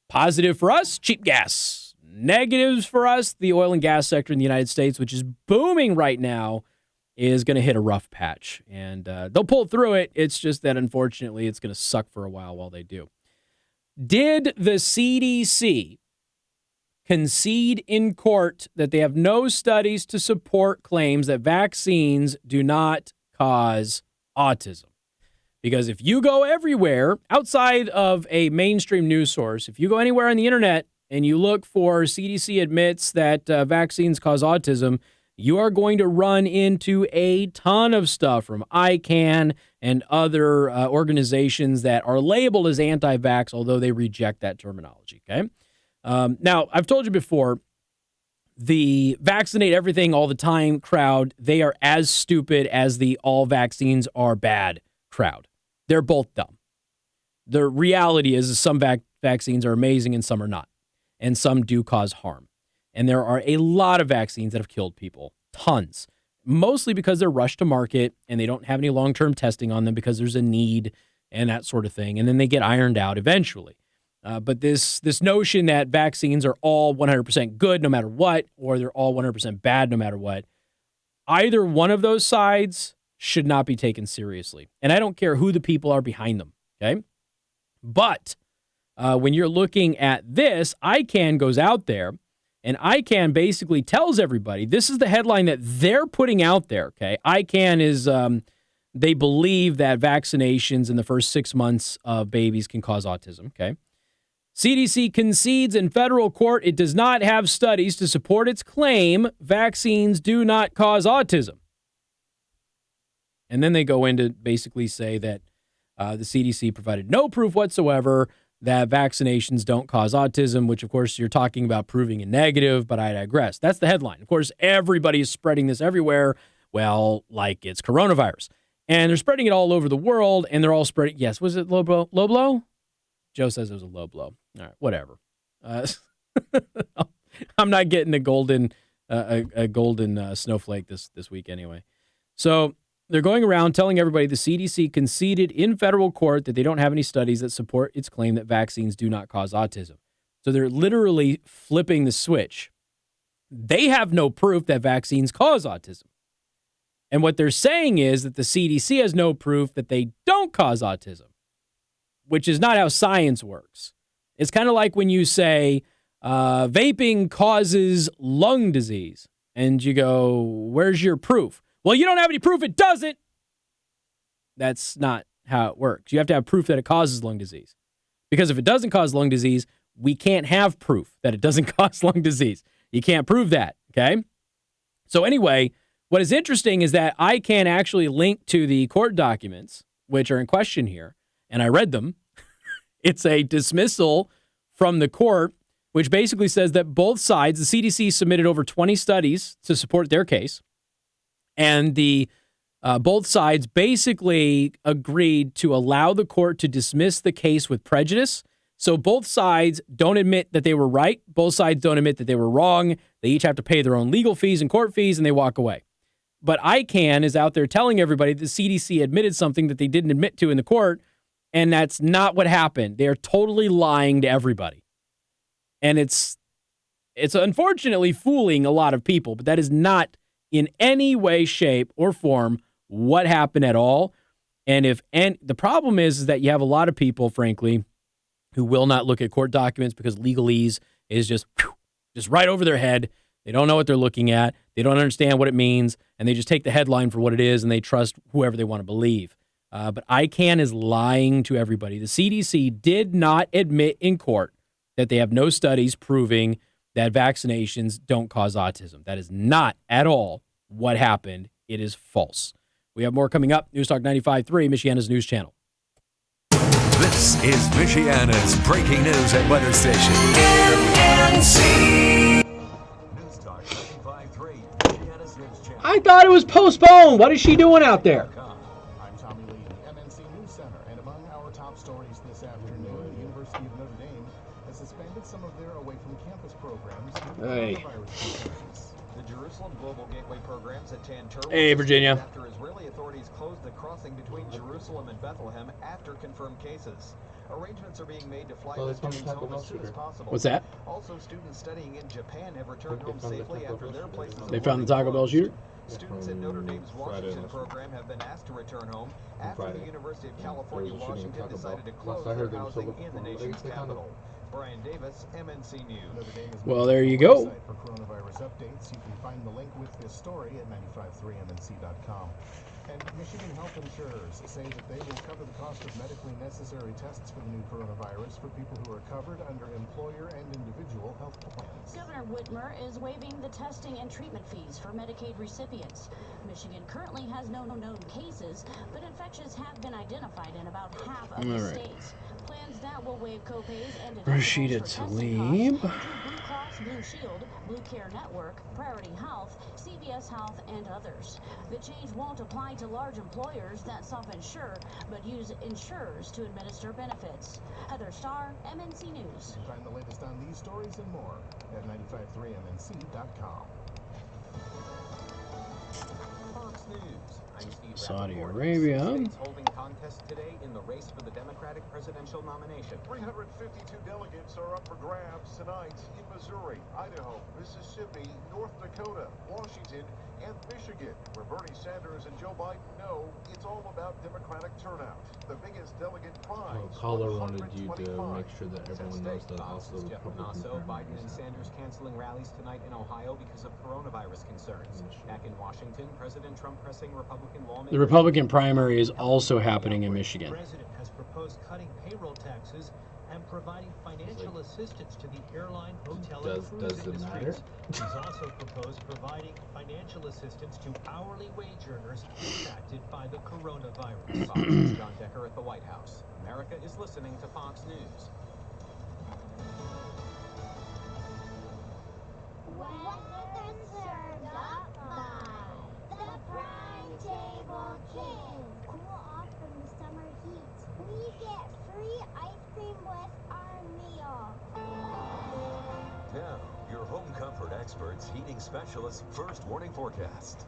positive for us, cheap gas. Negatives for us, the oil and gas sector in the United States, which is booming right now, is going to hit a rough patch. And they'll pull through it. It's just that, unfortunately, it's going to suck for a while they do. Did the CDC concede in court that they have no studies to support claims that vaccines do not cause autism? Because if you go everywhere outside of a mainstream news source, if you go anywhere on the internet and you look for CDC admits that vaccines cause autism, you are going to run into a ton of stuff from ICANN and other organizations that are labeled as anti-vax, although they reject that terminology, okay? Now, I've told you before, the vaccinate everything all the time crowd, they are as stupid as the all vaccines are bad crowd. They're both dumb. The reality is some vaccines are amazing and some are not. And some do cause harm. And there are a lot of vaccines that have killed people. Tons. Mostly because they're rushed to market and they don't have any long-term testing on them because there's a need and that sort of thing. And then they get ironed out eventually. But this notion that vaccines are all 100% good no matter what, or they're all 100% bad no matter what, either one of those sides should not be taken seriously. And I don't care who the people are behind them, okay? But when you're looking at this, ICANN goes out there, and ICANN basically tells everybody, this is the headline that they're putting out there, okay? ICANN is, they believe that vaccinations in the first 6 months of babies can cause autism, okay? CDC concedes in federal court it does not have studies to support its claim vaccines do not cause autism. And then they go in to basically say that the CDC provided no proof whatsoever that vaccinations don't cause autism, which, of course, you're talking about proving a negative, but I digress. That's the headline. Of course, everybody is spreading this everywhere, well, like it's coronavirus. And they're spreading it all over the world, and they're all spreading, yes, was it low blow? Low blow? Joe says it was a low blow. All right, whatever. I'm not getting a golden snowflake this week anyway. So they're going around telling everybody the CDC conceded in federal court that they don't have any studies that support its claim that vaccines do not cause autism. So they're literally flipping the switch. They have no proof that vaccines cause autism. And what they're saying is that the CDC has no proof that they don't cause autism, which is not how science works. It's kind of like when you say vaping causes lung disease, and you go, where's your proof? Well, you don't have any proof it doesn't. That's not how it works. You have to have proof that it causes lung disease. Because if it doesn't cause lung disease, we can't have proof that it doesn't cause lung disease. You can't prove that, okay? So anyway, what is interesting is that I can actually link to the court documents, which are in question here, and I read them. It's a dismissal from the court, which basically says that both sides, the CDC submitted over 20 studies to support their case, and the both sides basically agreed to allow the court to dismiss the case with prejudice. So both sides don't admit that they were right. Both sides don't admit that they were wrong. They each have to pay their own legal fees and court fees, and they walk away. But ICANN is out there telling everybody the CDC admitted something that they didn't admit to in the court, and that's not what happened. They are totally lying to everybody. And it's unfortunately fooling a lot of people, but that is not in any way, shape, or form what happened at all. And the problem is that you have a lot of people, frankly, who will not look at court documents because legalese is just right over their head. They don't know what they're looking at. They don't understand what it means, and they just take the headline for what it is, and they trust whoever they want to believe. But ICANN is lying to everybody. The CDC did not admit in court that they have no studies proving that vaccinations don't cause autism. That is not at all what happened. It is false. We have more coming up. News Talk 95.3, Michiana's news channel. This is Michiana's breaking news and weather station. MNC. News Talk 95.3, Michiana's news channel. I thought it was postponed. What is she doing out there? I'm Tommy Lee, MNC News Center, and among our top stories this afternoon, the University of Notre Dame has suspended some of their away-from-campus programs due to coronavirus concerns. The Jerusalem Global Gateway programs at Tantur. Hey, Virginia. After Israeli authorities closed the crossing between Jerusalem and Bethlehem after confirmed cases. Arrangements are being made to fly the students home as soon as possible. What's that? Also, students studying in Japan have returned home safely after their places of They found the Taco Bell shooter? Students at Notre Dame's Washington program have been asked to return home after the University of California, Washington decided to close their housing in the nation's capital. Brian Davis, MNC News. Well, there you go. For coronavirus updates, you can find the link with this story at 953mnc.com. And Michigan health insurers say that they will cover the cost of medically necessary tests for the new coronavirus for people who are covered under employer and individual health plans. Governor Whitmer is waiving the testing and treatment fees for Medicaid recipients. Michigan currently has no known cases, but infections have been identified in about half of the states. Plans that will waive copays and Rashida Tlaib. Blue Cross Blue Shield, Blue Care Network, Priority Health, CVS Health, and others. The change won't apply to large employers that self-insure, but use insurers to administer benefits. Heather Starr, MNC News. You can find the latest on these stories and more at 953mnc.com. Fox News. Saudi Arabia. Holding contests today in the race for the Democratic presidential nomination. 352 delegates are up for grabs tonight in Missouri, Idaho, Mississippi, North Dakota, Washington, and Michigan, where Bernie Sanders and Joe Biden know it's all about Democratic turnout. The biggest delegate prize. Caller wanted you to make sure that everyone knows that also the Jeff Republican Ignacio, Biden and Sanders canceling rallies tonight in Ohio because of coronavirus concerns. Back in Washington, President Trump pressing Republican lawmakers. The Republican primary is also happening in Michigan. The president has proposed cutting payroll taxes and providing financial assistance to the airline, hotel, and cruise industries. He's also proposed providing financial assistance to hourly wage earners impacted by the coronavirus. Fox's John Decker at the White House. America is listening to Fox News. Weather served up by the Prime Table Kids. Cool off from the summer heat. We get free ice cream with our meal. Now, your home comfort experts, heating specialists, first warning forecast.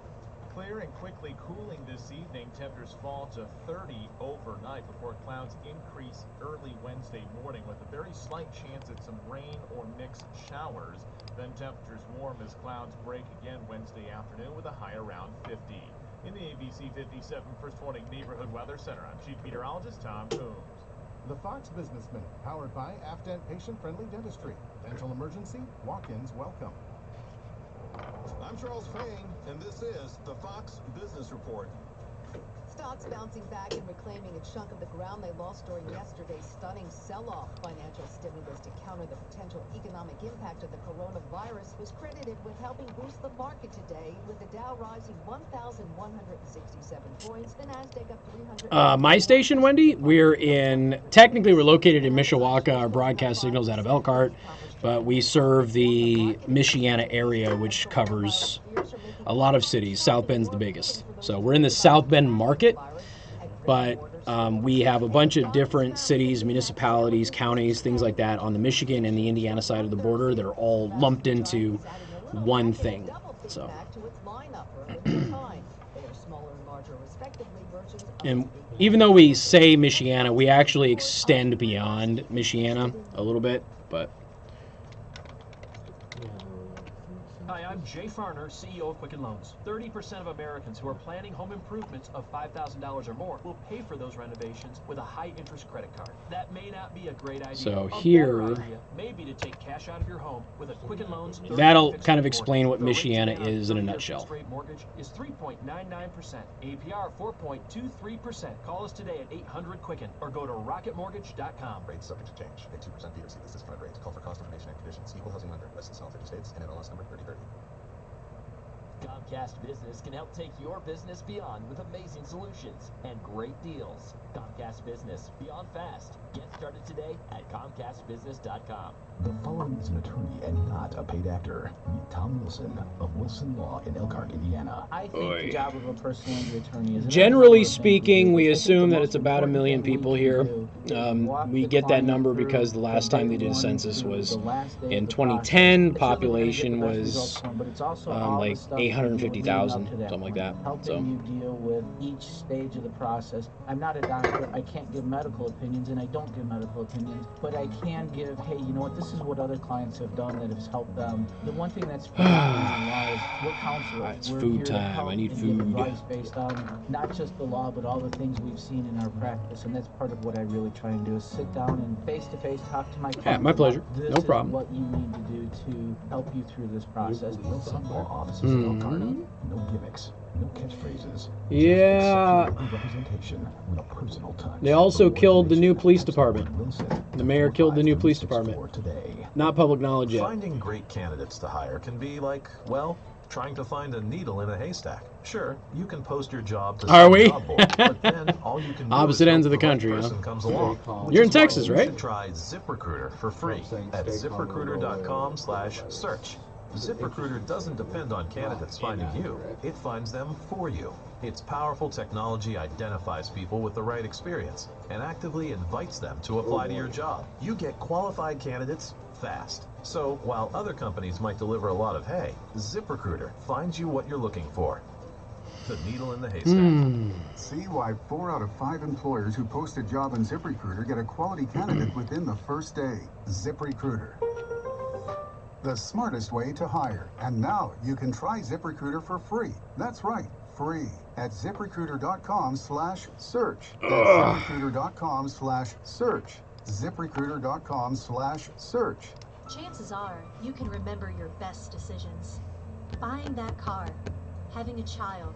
Clear and quickly cooling this evening. Temperatures fall to 30 overnight before clouds increase early Wednesday morning with a very slight chance at some rain or mixed showers. Then temperatures warm as clouds break again Wednesday afternoon with a high around 50. In the ABC 57 First Warning Neighborhood Weather Center, I'm Chief Meteorologist Tom Coombs. The Fox Business Minute, powered by Afdent Patient-Friendly Dentistry. Dental emergency, walk-ins welcome. I'm Charles Fang, and this is the Fox Business Report. Stocks bouncing back and reclaiming a chunk of the ground they lost during yesterday's stunning sell-off. Financial stimulus to counter the potential economic impact of the coronavirus was credited with helping boost the market today, with the Dow rising 1,167 points, the Nasdaq up 300. My station, Wendy, technically we're located in Mishawaka. Our broadcast signal's out of Elkhart, but we serve the Mishawaka area, which covers a lot of cities. South Bend's the biggest. So we're in the South Bend market, but we have a bunch of different cities, municipalities, counties, things like that on the Michigan and the Indiana side of the border that are all lumped into one thing. So, and even though we say Michiana, we actually extend beyond Michiana a little bit, but. Hi, I'm Jay Farner, CEO of Quicken Loans. 30% of Americans who are planning home improvements of $5,000 or more will pay for those renovations with a high-interest credit card. That may not be a great idea. So a here, better idea may be to take cash out of your home with a Quicken Loans. That'll kind of explain what Michiana is in a nutshell. Fixed rate mortgage is 3.99%. APR 4.23%. Call us today at 800-QUICKEN or go to rocketmortgage.com. Rates subject to change. Pay 2% fee to receive this discounted rate. Call for cost information and conditions. Equal housing lender. License in all 50 states and NMLS number 3030. Comcast Business can help take your business beyond with amazing solutions and great deals. Comcast Business, beyond fast. Get started today at ComcastBusiness.com. The following is an attorney and not a paid actor. Meet Tom Wilson of Wilson Law in Elkhart, Indiana. I think the job of a personal injury attorney is... Generally speaking, we assume that it's about 1 million people here. We get that number because the last time they did a census was in 2010. Population was like 850,000, something like that. Helping you deal with each stage of the process. I'm not a doctor. I can't give medical opinions, and I don't give medical opinions, but I can give, hey, you know what, this is what other clients have done that has helped them. The one thing that's predominant in law is we're counselors. It's food time. I need food. Advice based on not just the law, but all the things we've seen in our practice, and that's part of what I really try and do is sit down and face-to-face talk to my clients. Yeah, my pleasure. No problem. This is what you need to do to help you through this process. Wilson Law offices in Elkhart. No gimmicks, no catchphrases. Yeah. Representation with a personal touch. They also killed the new police department. The mayor killed the new police department. Not public knowledge yet. Finding great candidates to hire can be like, well, trying to find a needle in a haystack. Sure, you can post your job to some job board, but then all you can do Opposite is ends of the hope country, right huh? person comes along. You're in Texas, You right? should try ZipRecruiter for free at ZipRecruiter.com/search. ZipRecruiter doesn't depend on candidates finding you. It finds them for you. Its powerful technology identifies people with the right experience and actively invites them to apply to your job. You get qualified candidates fast. So while other companies might deliver a lot of hay, ZipRecruiter finds you what you're looking for. the needle in the haystack. See why 4 out of 5 employers who post a job on ZipRecruiter get a quality candidate within the first day. ZipRecruiter, the smartest way to hire. And now you can try ZipRecruiter for free. That's right, free at ZipRecruiter.com/search. That's ZipRecruiter.com/search. ZipRecruiter.com/search. Chances are you can remember your best decisions. Buying that car, having a child.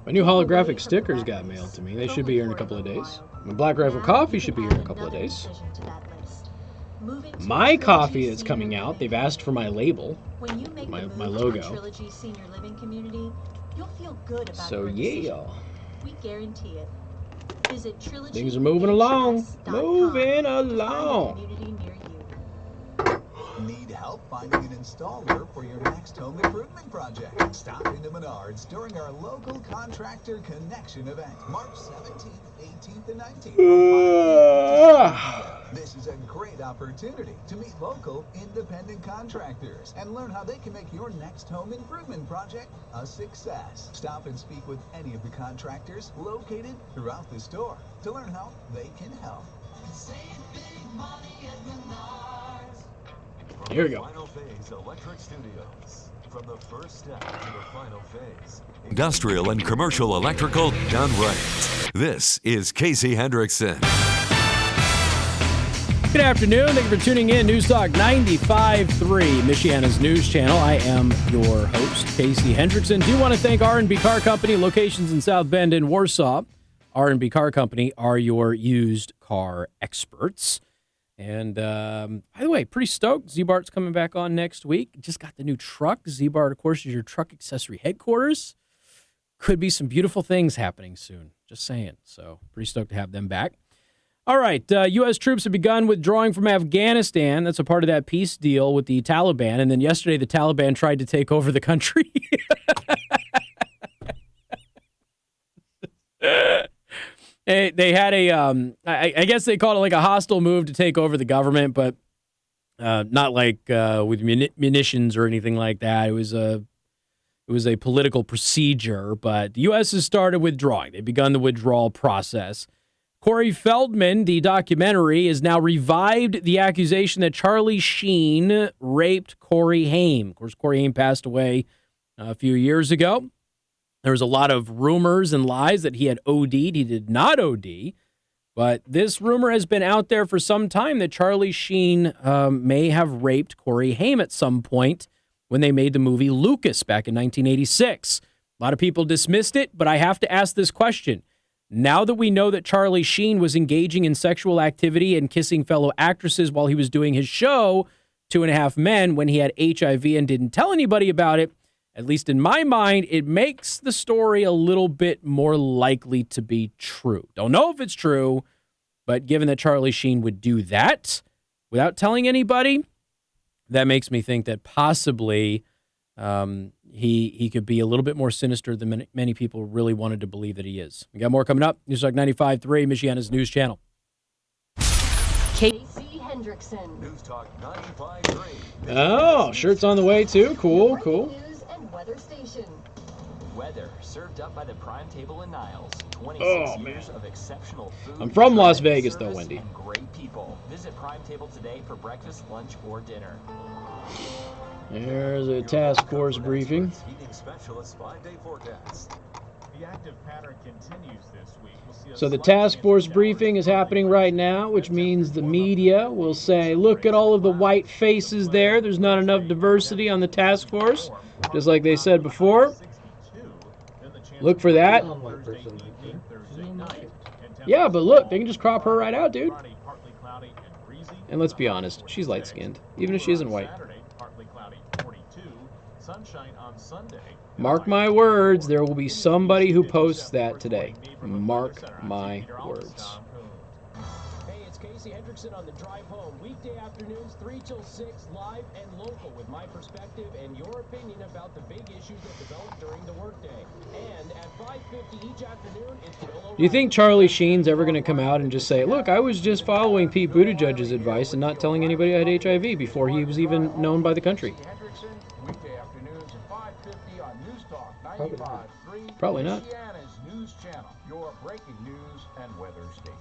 My new holographic stickers got mailed to me. They should be here in a couple of days. My Black Rifle coffee should be here in a couple of days. My coffee that's coming out, they've asked for my label, when you make my the logo. Trilogy Senior Living Community, you'll feel good about So your decision. yeah, We guarantee it. Visit Trilogy things are moving along. Moving along. Need help finding an installer for your next home improvement project? Stop into Menards during our local contractor connection event, March 17th, 18th, and 19th. This is a great opportunity to meet local independent contractors and learn how they can make your next home improvement project a success. Stop and speak with any of the contractors located throughout the store to learn how they can help. Save big money at Menards. Here we go. Final Phase Electric Studios. From the first step to the final phase. Industrial and commercial electrical done right. This is Casey Hendrickson. Good afternoon. Thank you for tuning in. News Talk 95.3, Michiana's news channel. I am your host, Casey Hendrickson. Do want to thank R&B Car Company, locations in South Bend and Warsaw. R&B Car Company are your used car experts. And by the way, pretty stoked. Z-Bart's coming back on next week. Just got the new truck. Z-Bart, of course, is your truck accessory headquarters. Could be some beautiful things happening soon. Just saying. So pretty stoked to have them back. All right. U.S. troops have begun withdrawing from Afghanistan. That's a part of that peace deal with the Taliban. And then yesterday, the Taliban tried to take over the country. They had a, I guess they called it like a hostile move to take over the government, but not like with munitions or anything like that. It was a political procedure, but the U.S. has started withdrawing. They've begun the withdrawal process. Corey Feldman, the documentary, has now revived the accusation that Charlie Sheen raped Corey Haim. Of course, Corey Haim passed away a few years ago. There was a lot of rumors and lies that he had OD'd. He did not OD. But this rumor has been out there for some time that Charlie Sheen may have raped Corey Haim at some point when they made the movie Lucas back in 1986. A lot of people dismissed it, but I have to ask this question. Now that we know that Charlie Sheen was engaging in sexual activity and kissing fellow actresses while he was doing his show, 2.5 Men, when he had HIV and didn't tell anybody about it, at least in my mind, it makes the story a little bit more likely to be true. Don't know if it's true, but given that Charlie Sheen would do that without telling anybody, that makes me think that possibly he could be a little bit more sinister than many people really wanted to believe that he is. We got more coming up. News Talk 95.3, Michiana's news channel. Casey Hendrickson. News Talk 95.3. Oh, shirt's on the way too. Cool, cool. News and weather station. Weather served up by the Prime Table in Niles. 26 years of exceptional food. I'm from Las Vegas, though, Wendy. And great people. Visit Prime Table today for breakfast, lunch, or dinner. There's a task force briefing. Heating specialist 5-day forecast. The active pattern continues this week. We'll see a So the slight task chance force of briefing is happening right now, which means the media will say, look at all of the white faces there. There's not enough diversity on the task force, just like they said before. Look for that. Yeah, but look, they can just crop her right out, dude. And let's be honest, she's light-skinned, even if she isn't white. Sunshine on Sunday. Mark my words, there will be somebody who posts that today. Mark my words. Hey, it's Casey Hendrickson on the drive home. Weekday afternoons, 3 till 6, live and local with my perspective and your opinion about the big issues that develop during the workday. And at 5:50 each afternoon, it's Bill O'Reilly. Do you think Charlie Sheen's ever going to come out and just say, look, I was just following Pete Buttigieg's advice and not telling anybody I had HIV before he was even known by the country? Weekday afternoons at 5:50 on News Talk 95.3 Probably not. Michiana's News Channel, your breaking news and weather station.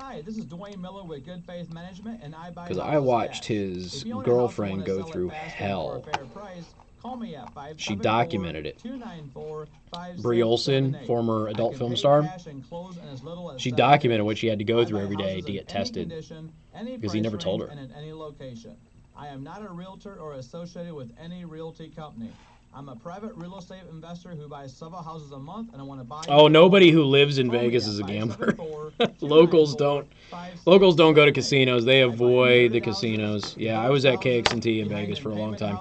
Hi, this is Dwayne Miller with Good Faith Management, and I buy Because I houses watched fast. his If you own a house and girlfriend wanna go sell it through fast and for hell. a fair price, call me at She documented it. 574-294-5678. Brie Olson, former adult I can film pay star, cash and close in as little as she 7 documented days. what she had to go I through buy every day houses to in get any tested condition, any because he price never told range, her. and in any location. I am not a realtor or associated with any realty company. I'm a private real estate investor who buys several houses a month, and I want to buy. Oh, nobody who lives in Vegas is a gambler. Locals don't go to casinos. They avoid the casinos. Yeah, I was at KXNT in Vegas for a long time.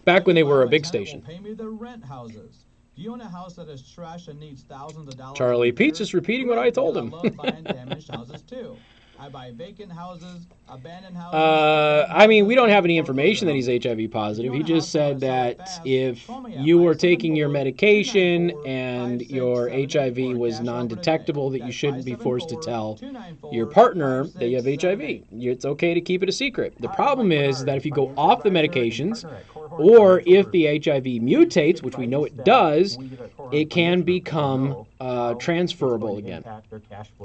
Back when they were a big station. Pay me the rent houses. Do you own a house that is trash and needs thousands of dollars? Charlie Pete's just repeating what I told him. I love buying damaged houses too. I buy vacant houses, abandoned houses. I mean, we don't have any information that he's HIV positive. He just said that if you were taking your medication and your HIV was non-detectable, that you shouldn't be forced to tell your partner that you have HIV. It's okay to keep it a secret. The problem is that if you go off the medications, or if the HIV mutates, which we know it does, it can become transferable again.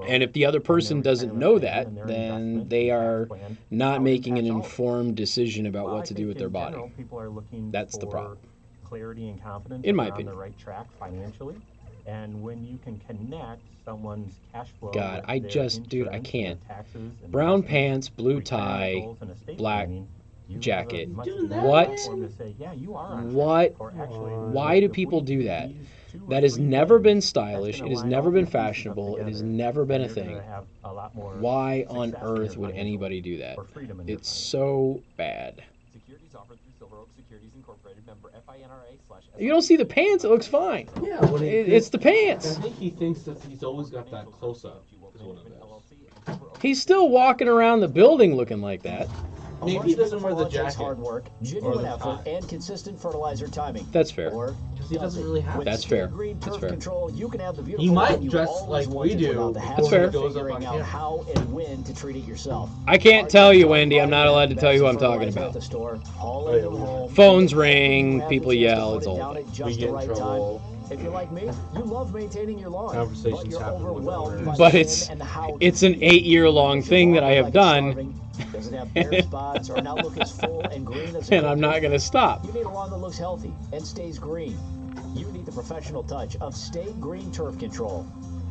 And if the other person doesn't know that, then they are not making an informed decision about what to do with their body. That's the problem. Clarity and confidence in my on opinion. The right track financially, and when you can connect someone's cash flow. God, with their dude, I insurance can't. and taxes and Brown pants, blue tie, black jacket. What? Why do people do that? That has never been stylish. It has never been fashionable. It has never been a thing. Why on earth would anybody do that? It's so bad. Securities offered through Silver Oak Securities Incorporated, member FINRA/. You don't see the pants. It looks fine. Yeah, it's the pants. I think he thinks that he's always got that close up. He's still walking around the building looking like that. Maybe he doesn't wear the jacket. Hard work, genuine effort, and consistent fertilizer timing. That's fair. Because he doesn't really have. That's fair. That's fair. Control, you can have the beautiful He might one you dress always like we wanted do. without the That's hassle fair. of figuring out how and when to treat it yourself. I can't tell you, Wendy. I'm not allowed to tell you who I'm talking about. Phones ring, people yell. It's all. We get in trouble. If you're like me, you love maintaining your lawn. Conversations happen with owners. But it's an 8-year-long thing that I have done. Doesn't have bare spots or not look as full and green as And I'm not going to stop. You need a lawn that looks healthy and stays green. You need the professional touch of Stay Green Turf Control.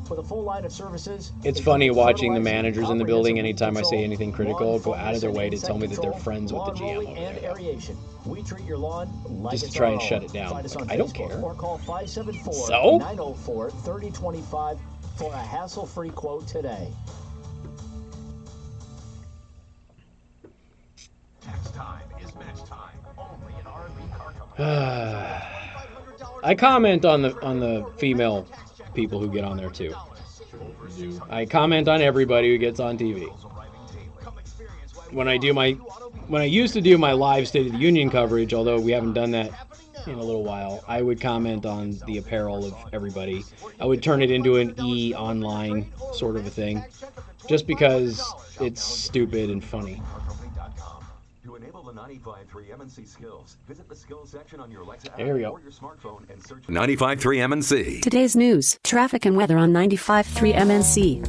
With a full line of services, It's funny watching the managers in the building anytime I say anything critical go out of their way to tell me that they're friends with the GM over and there. aeration. We treat your lawn like Just to it's try our and own. shut it down. Find us Like, on I don't Facebook care. Or call So? 574-904-3025 for a hassle-free quote today. Tax time is match time. Only in R&B Car Company. I comment on the female people who get on there too. I comment on everybody who gets on TV. When I used to do my live State of the Union coverage, although we haven't done that in a little while, I would comment on the apparel of everybody. I would turn it into an online sort of a thing, just because it's stupid and funny. To enable the 95.3 MNC skills, visit the skills section on your Alexa app There we go. or your smartphone and search 95.3 MNC. Today's news, traffic and weather on 95.3 MNC.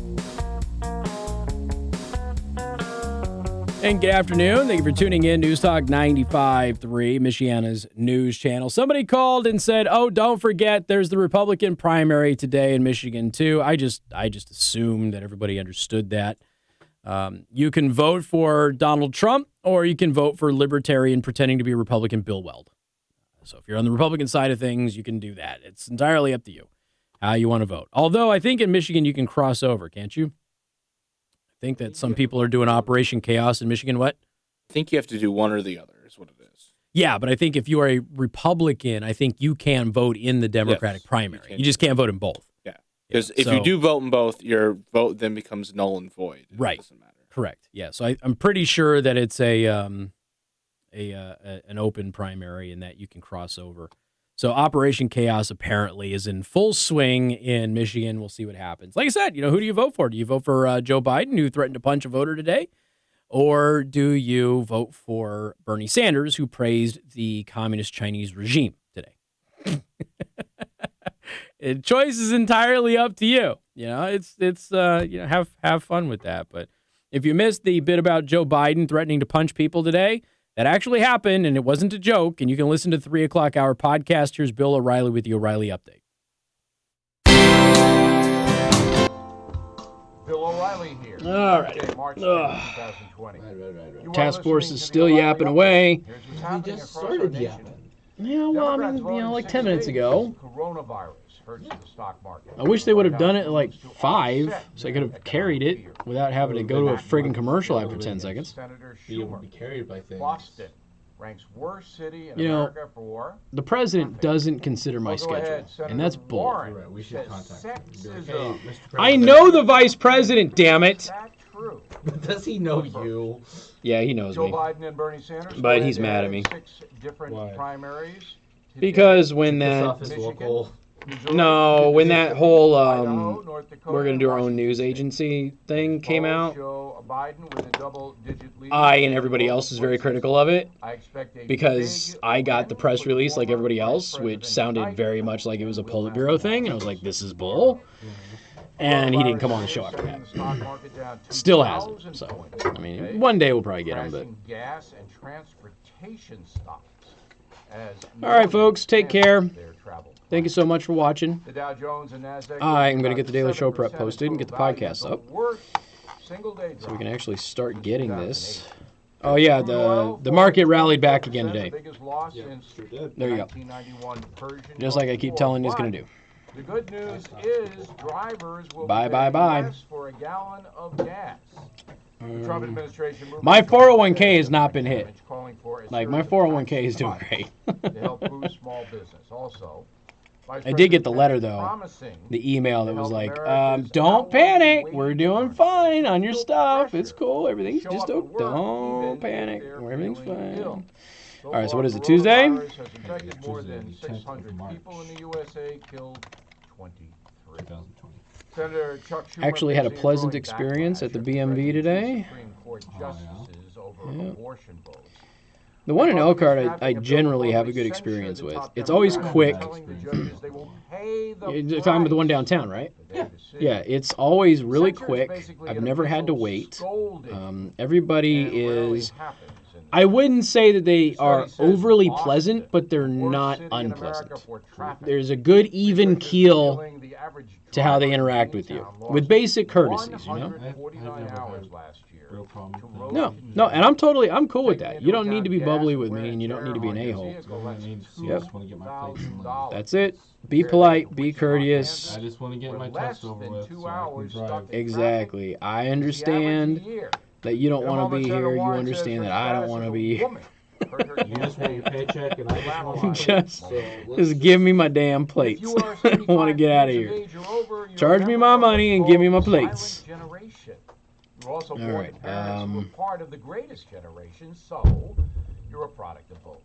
And good afternoon. Thank you for tuning in. News Talk 95.3, Michiana's news channel. Somebody called and said, "Oh, don't forget, there's the Republican primary today in Michigan too." I just assumed that everybody understood that. You can vote for Donald Trump, or you can vote for Libertarian pretending to be Republican Bill Weld. So if you're on the Republican side of things, you can do that. It's entirely up to you how you want to vote. Although I think in Michigan you can cross over, can't you? I think that some people are doing Operation Chaos in Michigan. What? I think you have to do one or the other is what it is. Yeah, but I think if you are a Republican, I think you can vote in the Democratic primary. You just can't vote in both. Yeah, because if you do vote in both, your vote then becomes null and void. Right. It doesn't matter. Correct. Yeah. So I'm pretty sure that it's an open primary and that you can cross over. So Operation Chaos apparently is in full swing in Michigan. We'll see what happens. Like I said, who do you vote for? Do you vote for Joe Biden, who threatened to punch a voter today? Or do you vote for Bernie Sanders, who praised the communist Chinese regime today? Choice is entirely up to you. You know, it's have fun with that. But if you missed the bit about Joe Biden threatening to punch people today, that actually happened, and it wasn't a joke. And you can listen to the 3 o'clock hour podcast. Here's Bill O'Reilly with the O'Reilly Update. Bill O'Reilly here. All right. Okay, March 2020. Right. Task force is still yapping away. We just started yapping. Yeah, well, I mean, like 10 minutes ago. Coronavirus hurts the stock market. I wish they would have done it at like 5, so I could have carried it without having to go to a friggin' commercial after 10 seconds. Senator Be able to be carried by things. Boston ranks worst city in You know, America for. the president doesn't consider my schedule, and that's bull. Warren Right, we should contact him. Hey, Sexism. Mr. President. I know the vice president, damn it. True. Does he know you? Yeah, he knows Joe me. Biden and Bernie Sanders. But he's mad at me. 6 different Why? primaries. Because when Piss that... off his local. No, when that whole Idaho, North Dakota, we're going to do our own Washington news State. agency thing came out, Joe Biden with a double-digit lead. I and everybody else is very critical of it I expect a because big I got the win press for the release like former everybody Vice else, which President sounded tonight. very much like it was a Politburo thing, and I was like, this is bull. And he didn't come on the show after that. Still hasn't. So, I mean, one day we'll probably get him, but... Crashing gas and transportation stocks as All right, folks, take care. their travel. Thank you so much for watching. The Dow Jones and Nasdaq I'm going to about get the Daily Show prep 7% posted and get the value, podcast the up worst single-day so we drop can actually start getting this. 2008. Oh, yeah, Crude oil, the market rallied back 44%, again the today. biggest loss Yeah, since sure did. There you go. 1991 Persian Just like I Gulf keep War. telling you it's going to do. The good news is drivers will Bye, be bye, paying bye. less for a gallon of gas. The Trump administration moved My to 401k has not been hit. calling for a Like, my series of 401k is doing tax great. cuts to help boost small business. Also, Vice I did get the President letter, Pence though. promising The email that to was help like, America's don't hourly panic. wage We're doing earners fine on your feel stuff. It's pressure cool. Everything's show just up to okay. work Don't even if panic. they're Everything's feeling ill. fine. So All right, so far, what is it, Tuesday? coronavirus has infected more Tuesday, than the 10th of 600 March. people in the USA, killed 23. 2020. Senator Chuck Schumer Actually had a facing pleasant growing experience at the backlash BMV after today. Supreme Court justices over Yeah. abortion votes. The one in Elkhart, I Republicans generally have a publicly good experience censured the with. top It's always Democrats, quick. telling the judges they will pay the You're talking about the one downtown, right? Yeah, it's always really quick. I've never had to wait. Everybody is... I wouldn't say that they are overly pleasant, but they're not unpleasant. There's a good even keel to how they interact with you, with basic courtesies, you know? No, and I'm cool with that. You don't need to be bubbly with me, and you don't need to be an a-hole. Yep. That's it. Be polite, be courteous. I just want to get my test over with so I can drive. Exactly. I understand that you don't want to be here. You understand that I don't want to be here. You just want your paycheck, and I just want just give me my damn plates. I want to get out of here. Charge me my money and give me my plates. You're also All born right. to parents who were part of the greatest generation, so you're a product of both.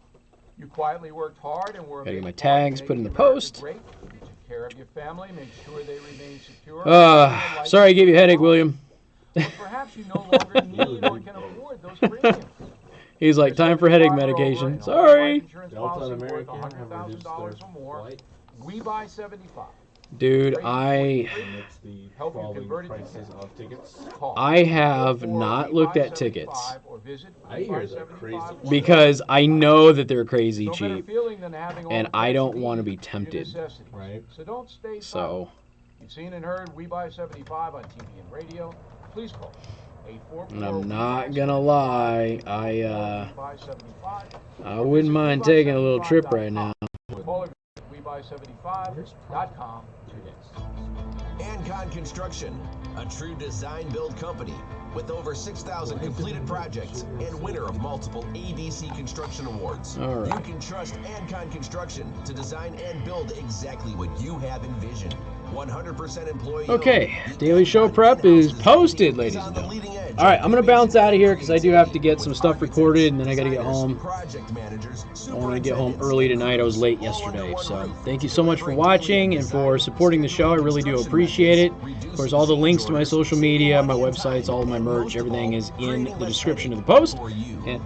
You quietly worked hard and were Gotta get my amazed tags to put in the make America post. great. You took care of your family, made sure they remain secure. Sorry I gave you a headache, William. Perhaps you no longer need or can afford those premiums. He's like, time for headache medication. Sorry. Delta and American have reduced their or more. We buy 75. Dude, I have not looked at tickets I hear they're crazy. because I know that they're crazy cheap, and I don't want to be tempted. Right. So don't stay So, You've seen and heard We Buy 75 on TV and radio. Please call and I'm not gonna lie, I wouldn't mind taking a little trip right now. WeBuy75.com today. Ancon Construction, a true design-build company with over 6,000 completed projects and winner of multiple ABC Construction Awards. All right. You can trust Ancon Construction to design and build exactly what you have envisioned. 100% employee. Okay, Daily Show prep is posted, ladies and gentlemen. All right, I'm going to bounce out of here because I do have to get some stuff recorded, and then I got to get home. I want to get home early tonight. I was late yesterday. So thank you so much for watching and for supporting the show. I really do appreciate it. Of course, all the links to my social media, my websites, all of my merch, everything is in the description of the post. And